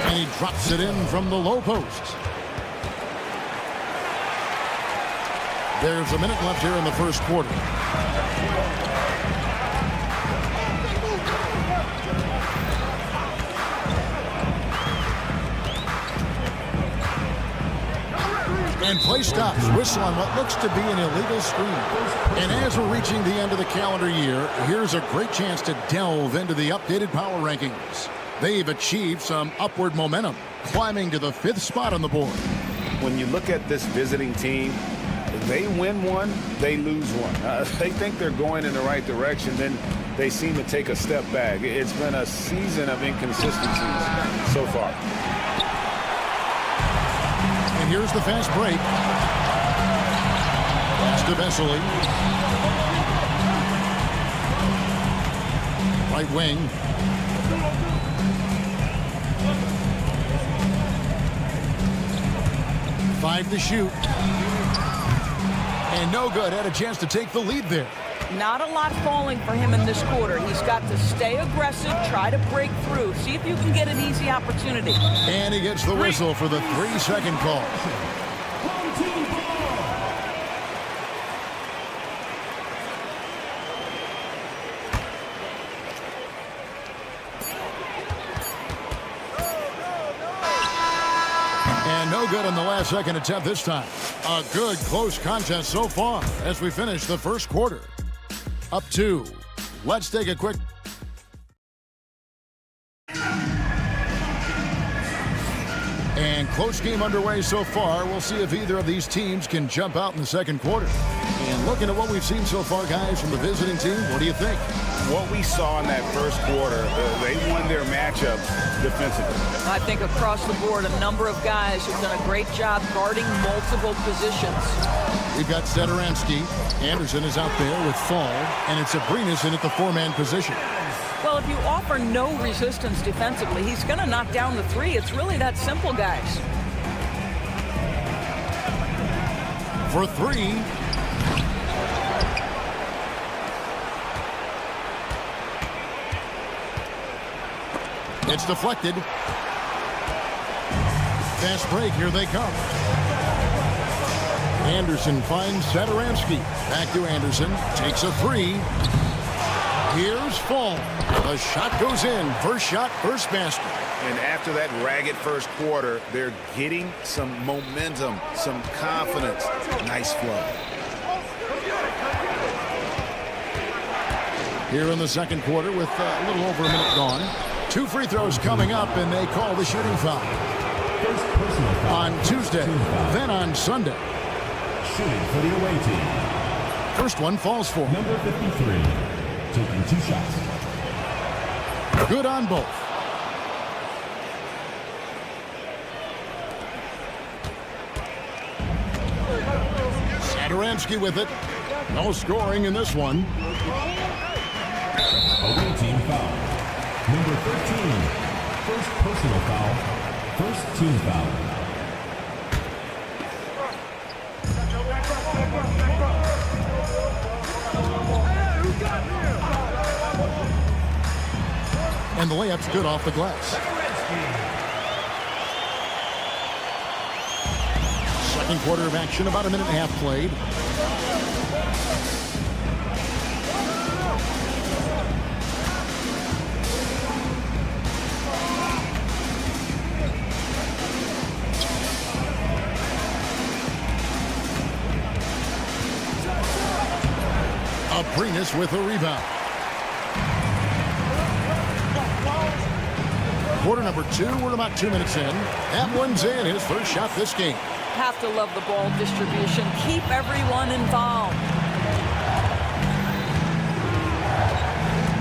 And he drops it in from the low post. There's a minute left here in the first quarter. And play stops. Whistle on what looks to be an illegal screen. And as we're reaching the end of the calendar year, here's a great chance to delve into the updated power rankings. They've achieved some upward momentum, climbing to the 5th spot on the board. When you look at this visiting team, they win one, they lose one. They think they're going in the right direction, then they seem to take a step back. It's been a season of inconsistencies so far. And here's the fast break. Pass to Vesely. Right wing. Five to shoot. And no good. Had a chance to take the lead there. Not a lot falling for him in this quarter. He's got to stay aggressive, try to break through, see if you can get an easy opportunity. And he gets the whistle for the 3-second call. And no good on the last second attempt this time. A good close contest so far as we finish the first quarter. Up 2. Let's take a quick. And close game underway so far. We'll see if either of these teams can jump out in the second quarter. And looking at what we've seen so far, guys, from the visiting team, what do you think? What we saw in that first quarter, they won their matchups defensively. I think across the board, a number of guys have done a great job guarding multiple positions. We've got Satoransky. Anderson is out there with Fall, and it's Abrinas in at the 4-man position. Well, if you offer no resistance defensively, he's going to knock down the 3. It's really that simple, guys. For 3. It's deflected. Fast break, here they come. Anderson finds Satoransky. Back to Anderson. Takes a 3. Here's Fall. The shot goes in. First shot, first basket. And after that ragged first quarter, they're getting some momentum, some confidence. Nice flow. Here in the second quarter with a little over a minute gone. 2 free throws coming up, and they call the shooting foul. On Tuesday, then on Sunday. Shooting for the away team. First one falls for. Number 53, taking 2 shots. Good on both. Satoransky with it. No scoring in this one. Away team foul. Number 13, first personal foul, first team foul. And the layup's good off the glass. Second quarter of action, about a minute and a half played. Abrinas with a rebound. Quarter number 2, we're about 2 minutes in. That one's in, his first shot this game. Have to love the ball distribution. Keep everyone involved.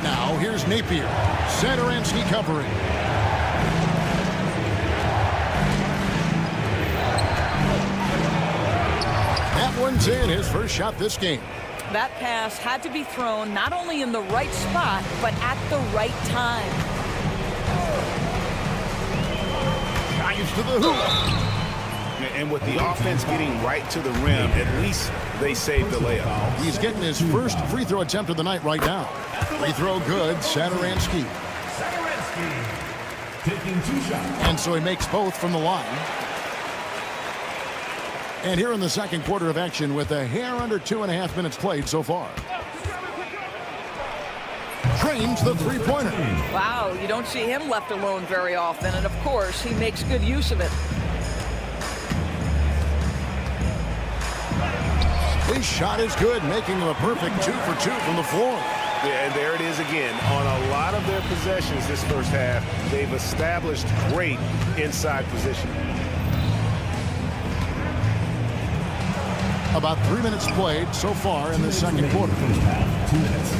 Now here's Napier. Satoransky covering. That one's in, his first shot this game. That pass had to be thrown not only in the right spot, but at the right time. Drives to the hoop. And with the offense getting right to the rim, at least they saved the layup. He's getting his first free throw attempt of the night right now. Free throw good, Satoransky. Taking 2 shots. And so he makes both from the line. And here in the second quarter of action with a hair under 2.5 minutes played so far. Drains the three-pointer. Wow, you don't see him left alone very often, and of course, he makes good use of it. His shot is good, making him a perfect 2 for 2 from the floor. Yeah, and there it is again. On a lot of their possessions this first half, they've established great inside position. About 3 minutes played so far in the second quarter. 2 minutes.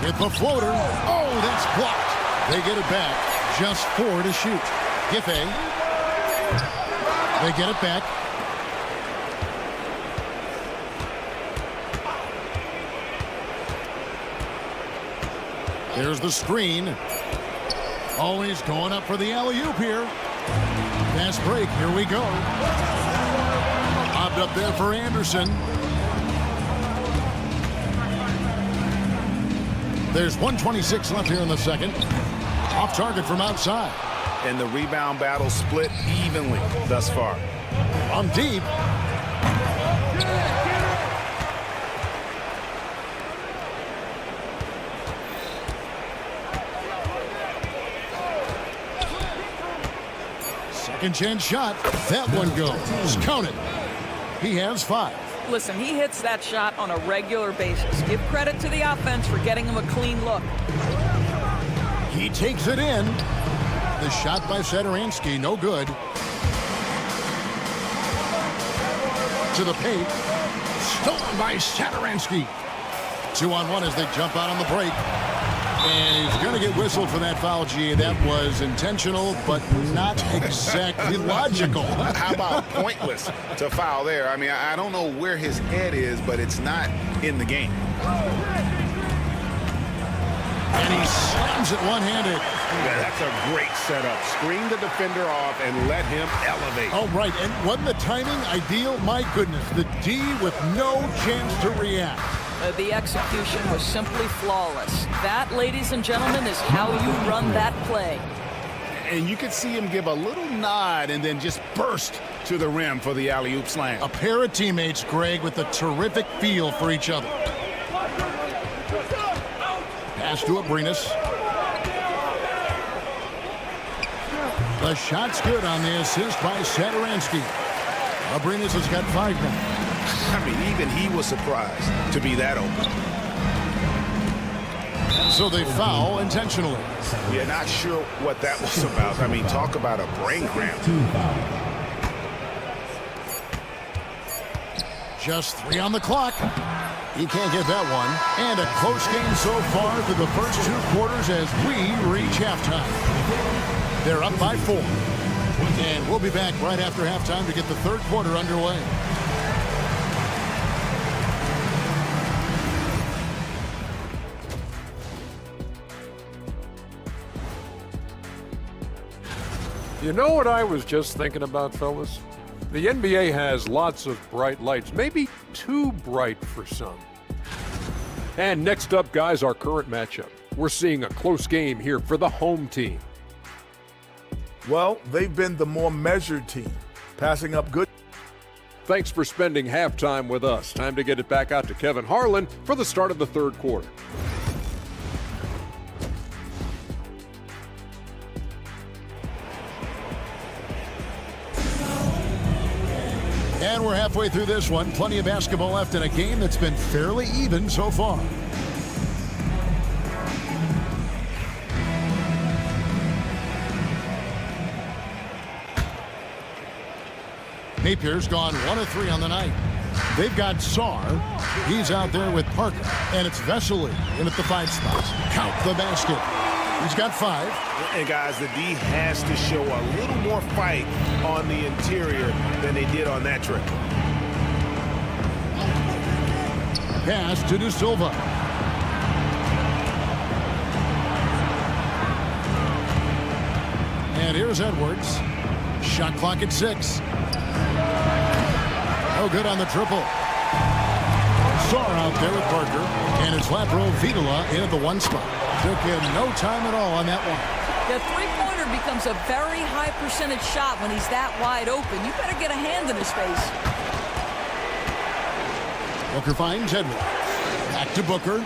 With the floater. Oh, that's blocked. They get it back. Just 4 to shoot. Giffey. They get it back. There's the screen. Always going up for the alley-oop here. Fast break. Here we go. Lobbed up there for Anderson. There's 1:26 left here in the second. Off target from outside. And the rebound battle split evenly thus far. On deep. Second chance shot. That one goes. Count it. He has 5. Listen, he hits that shot on a regular basis. Give credit to the offense for getting him a clean look. He takes it in. The shot by Satoransky, no good. To the paint. Stolen by Satoransky. 2-on-1 as they jump out on the break. And he's going to get whistled for that foul, G. That was intentional, but not exactly logical. How about pointless to foul there? I mean, I don't know where his head is, but it's not in the game. And he slams it one-handed. Yeah, that's a great setup. Screen the defender off and let him elevate. Oh, right. And wasn't the timing ideal? My goodness. The D with no chance to react. The execution was simply flawless. That, ladies and gentlemen, is how you run that play. And you could see him give a little nod and then just burst to the rim for the alley-oop slam. A pair of teammates, Greg, with a terrific feel for each other. Pass to Abrinas. The shot's good on the assist by Satoransky. Abrinas has got 5 now. I mean, even he was surprised to be that open. So they foul intentionally. Yeah, not sure what that was about. I mean, talk about a brain cramp. Just 3 on the clock. He can't get that one. And a close game so far through the first 2 quarters as we reach halftime. They're up by 4. And we'll be back right after halftime to get the third quarter underway. You know what I was just thinking about, fellas? The NBA has lots of bright lights, maybe too bright for some. And next up, guys, our current matchup. We're seeing a close game here for the home team. Well, they've been the more measured team, passing up good. Thanks for spending halftime with us. Time to get it back out to Kevin Harlan for the start of the third quarter. And we're halfway through this one. Plenty of basketball left in a game that's been fairly even so far. Napier's gone 1 of 3 on the night. They've got Sar. He's out there with Parker. And it's Vesely in at the 5 spot. Count the basket. He's got 5. And guys, the D has to show a little more fight on the interior than they did on that trip. Pass to De Silva. And here's Edwards. Shot clock at 6. No good on the triple. Sar out there with Parker. And it's Lapro Vitola in at the 1 spot. Took him no time at all on that one. The three-pointer becomes a very high percentage shot when he's that wide open. You better get a hand in his face. Booker finds Edwards. Back to Booker.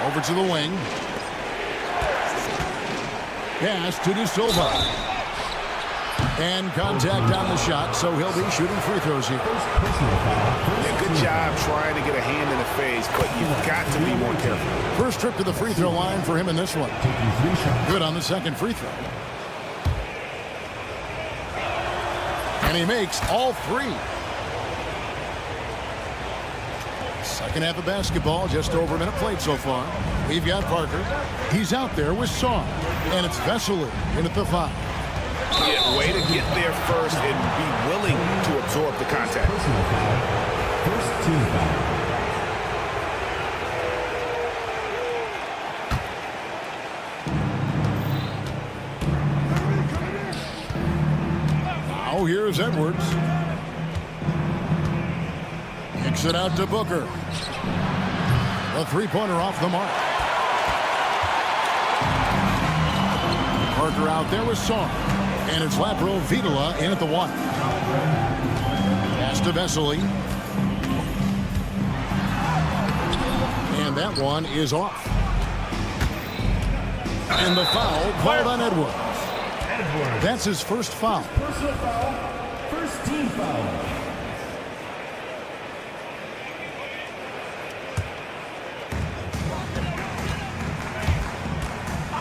Over to the wing. Pass to De Silva. And contact on the shot, so he'll be shooting free throws here. Yeah, good job trying to get a hand in the face, but you've got to be more careful. First trip to the free throw line for him in this one. Good on the second free throw. And he makes all 3. Second half of basketball, just over a minute played so far. We've got Parker. He's out there with Song. And it's Vesely in at the 5. Yeah, way to get there first and be willing to absorb the contact. First team foul. Now here's Edwards. Kicks it out to Booker. The three-pointer off the mark. Parker out there with Song. And it's Lapro Vitola in at the 1. Pass to Vesely. And that one is off. And the foul called on Edwards. That's his first foul. Personal foul. First team foul.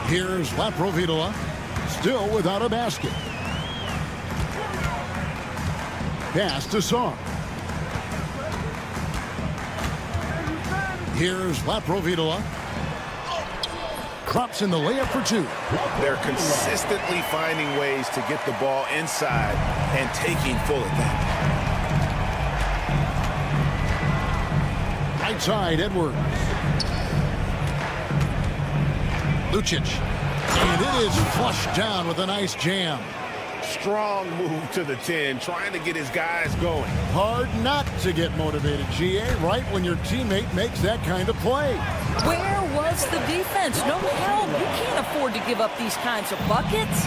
Here's Lapro Vitola. Still without a basket. Pass to Song. Here's Lapro Vitola. Drops in the layup for 2. They're consistently finding ways to get the ball inside and taking full advantage. Right side, Edwards. Lucic. And it is flushed down with a nice jam. Strong move to the 10, trying to get his guys going. Hard not to get motivated, GA, right when your teammate makes that kind of play. Where was the defense? No help. You can't afford to give up these kinds of buckets.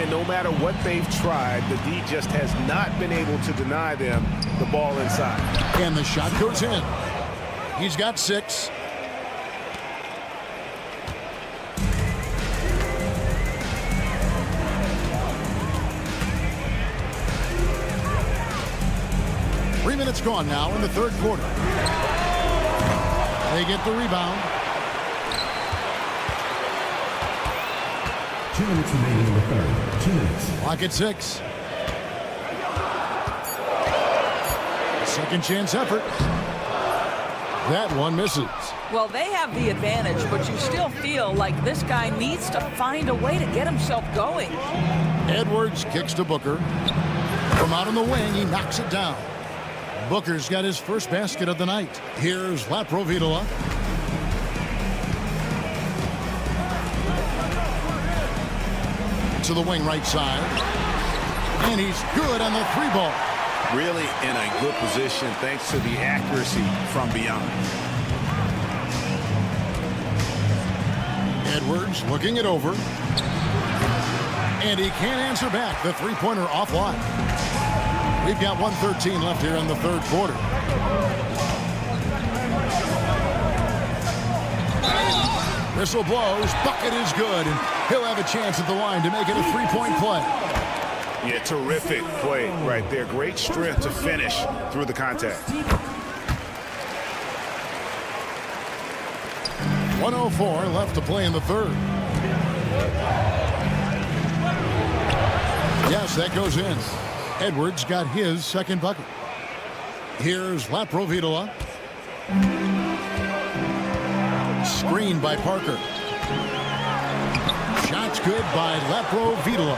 And no matter what they've tried, the D just has not been able to deny them the ball inside. And the shot goes in. He's got 6. Minutes gone now in the third quarter. They get the rebound. 2 minutes remaining in the third. 2 minutes. Clock at 6. Second chance effort. That one misses. Well, they have the advantage, but you still feel like this guy needs to find a way to get himself going. Edwards kicks to Booker. From out on the wing, he knocks it down. Booker's got his first basket of the night. Here's Lapro Vitola. To the wing right side. And he's good on the 3-ball. Really in a good position thanks to the accuracy from beyond. Edwards looking it over. And he can't answer back. The three-pointer offline. We've got 1:13 left here in the third quarter. Whistle blows. Bucket is good. And he'll have a chance at the line to make it a 3-point play. Yeah, terrific play right there. Great strength to finish through the contact. 1:04 left to play in the third. Yes, that goes in. Edwards got his second bucket. Here's Lapro Vitola. Screened by Parker. Shots good by Laprovitola.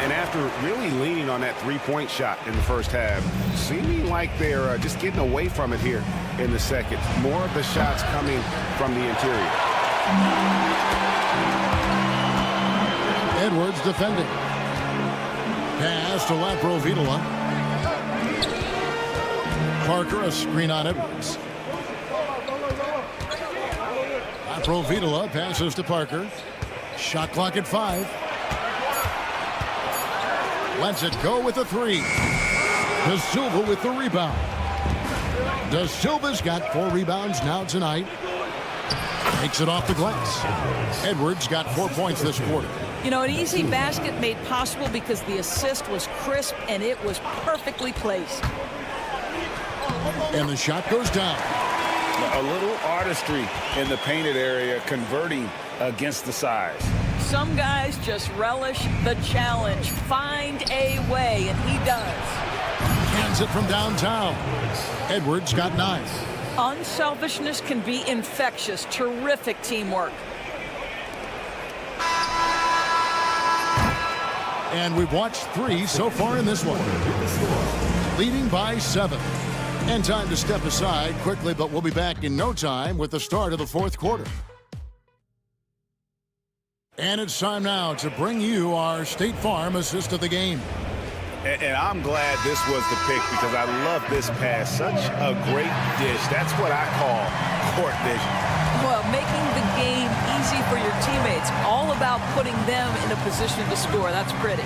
And after really leaning on that three-point shot in the first half, seeming like they're just getting away from it here in the second. More of the shots coming from the interior. Edwards defending. Pass to Laprovitola. Parker, a screen on Edwards. Laprovitola passes to Parker. Shot clock at 5. Lets it go with a 3. De Silva with the rebound. De Silva's got 4 rebounds now tonight. Takes it off the glass. Edwards got 4 points this quarter. You know, an easy basket made possible because the assist was crisp and it was perfectly placed. And the shot goes down. A little artistry in the painted area, converting against the size. Some guys just relish the challenge. Find a way, and he does. Hands it from downtown. Edwards got 9. Unselfishness can be infectious. Terrific teamwork. And we've watched 3 so far in this one. Leading by 7. And time to step aside quickly, but we'll be back in no time with the start of the 4th quarter. And it's time now to bring you our State Farm assist of the game. And I'm glad this was the pick because I love this pass. Such a great dish. That's what I call court vision. Well, making the game easy for your teammates. All about putting them in a position to score. That's pretty.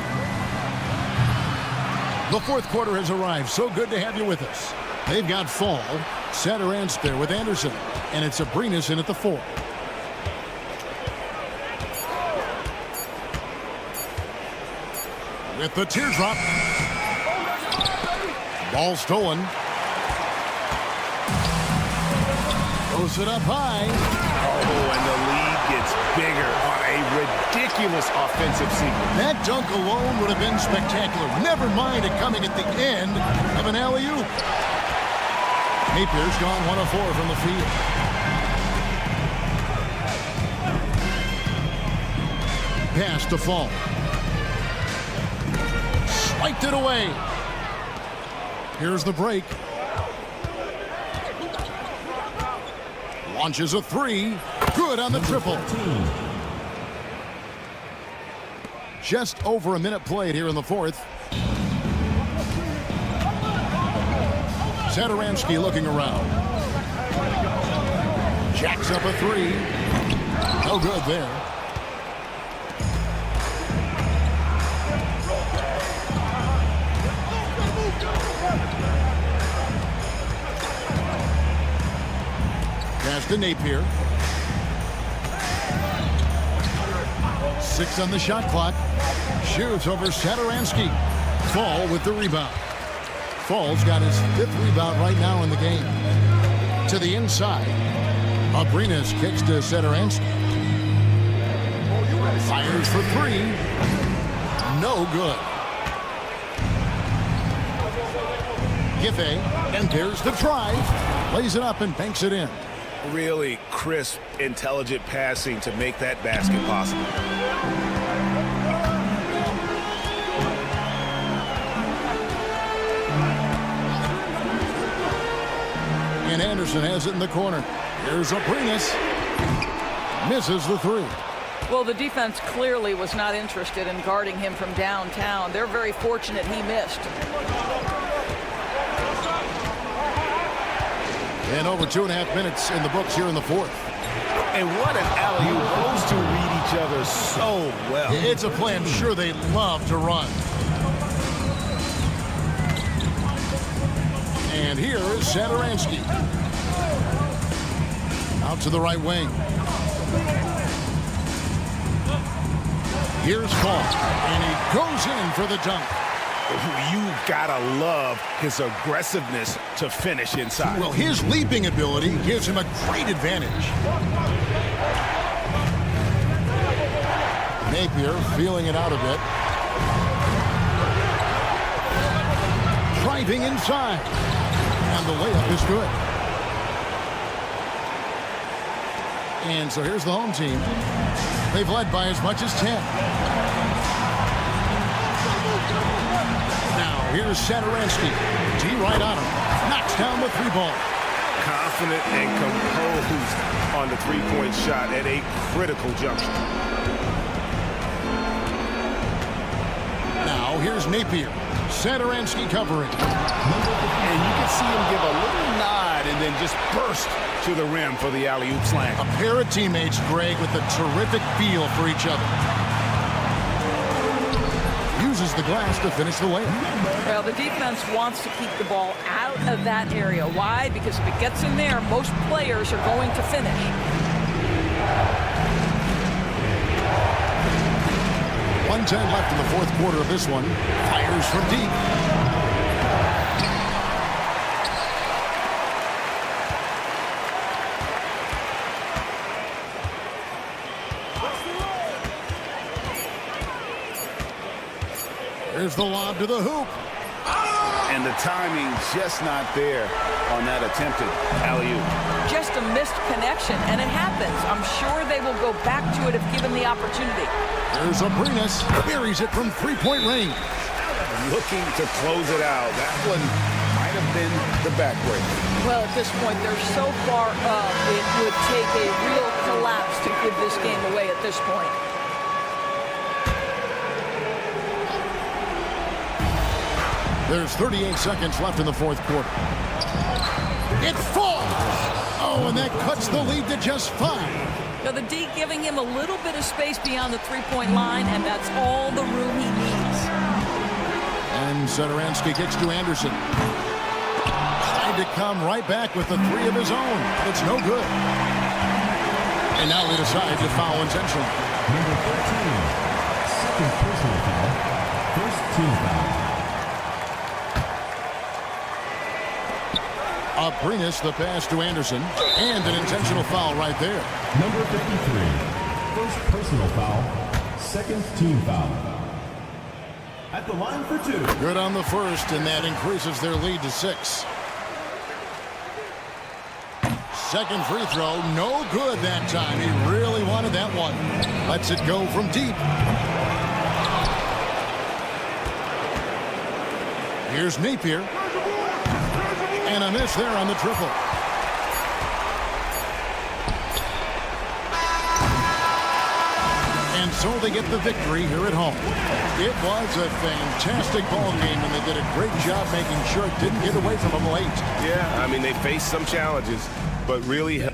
The 4th quarter has arrived. So good to have you with us. They've got Fall, Saturans there with Anderson, and it's Abrinas in at the 4. With the teardrop. Ball stolen. Throws it up high. Oh, and the lead gets bigger on a ridiculous offensive sequence. That dunk alone would have been spectacular. Never mind it coming at the end of an alley-oop. Napier's gone 1 of 4 from the field. Pass to Fall. Swiped it away. Here's the break. Launches a 3. Good on the triple. Just over a minute played here in the 4th. Saturansky looking around. Jacks up a 3. No good there. Pass to Napier. 6 on the shot clock. Shoots over Saturansky. Fall with the rebound. Fall's got his 5th rebound right now in the game. To the inside. Abrinas kicks to Saturansky. Fires for 3. No good. Giffey, and there's the try. Lays it up and banks it in. Really crisp, intelligent passing to make that basket possible. And Anderson has it in the corner. Here's Abrinas. Misses the 3. Well, the defense clearly was not interested in guarding him from downtown. They're very fortunate he missed. And over 2.5 minutes in the books here in the 4th. And what an alley-oop. Those two read each other so well. It's a play I'm sure they love to run. And here is Saturansky. Out to the right wing. Here's Fall. And he goes in for the dunk. You've got to love his aggressiveness to finish inside. Well, his leaping ability gives him a great advantage. Napier feeling it out a bit. Driving inside. And the layup is good. And so here's the home team. They've led by as much as 10. Now, here's Satoransky. D right on him. Knocks down the 3-ball. Confident and composed on the three-point shot at a critical juncture. Now, here's Napier. Satoransky covering. And you can see him give a little nod and then just burst to the rim for the alley-oop slam. A pair of teammates, Greg, with a terrific feel for each other. Uses the glass to finish the layup. Well, the defense wants to keep the ball out of that area. Why? Because if it gets in there, most players are going to finish. 1:10 left in the fourth quarter of this one. Fires from deep. There's the lob to the hoop. And the timing just not there on that attempted alley-oop. Just a missed connection, and it happens. I'm sure they will go back to it if given the opportunity. There's Abrinas. Buries it from three-point range. Looking to close it out. That one might have been the backbreak. Well, at this point, they're so far up, it would take a real collapse to give this game away at this point. There's 38 seconds left in the fourth quarter. It falls! Oh, and that cuts the lead to just 5. Now, the D giving him a little bit of space beyond the three-point line, and that's all the room he needs. And Satoransky kicks to Anderson. Tried to come right back with the 3 of his own. It's no good. And now they decide to foul intentionally. Number 13, second personal foul, first team foul. Abrinas the pass to Anderson. And an intentional foul right there. Number 53, first personal foul, second team foul. At the line for 2. Good on the first, and that increases their lead to 6. Second free throw, no good that time. He really wanted that one. Lets it go from deep. Here's Napier. And a miss there on the triple. And so they get the victory here at home. It was a fantastic ball game, and they did a great job making sure it didn't get away from them late. Yeah, I mean, they faced some challenges, but really...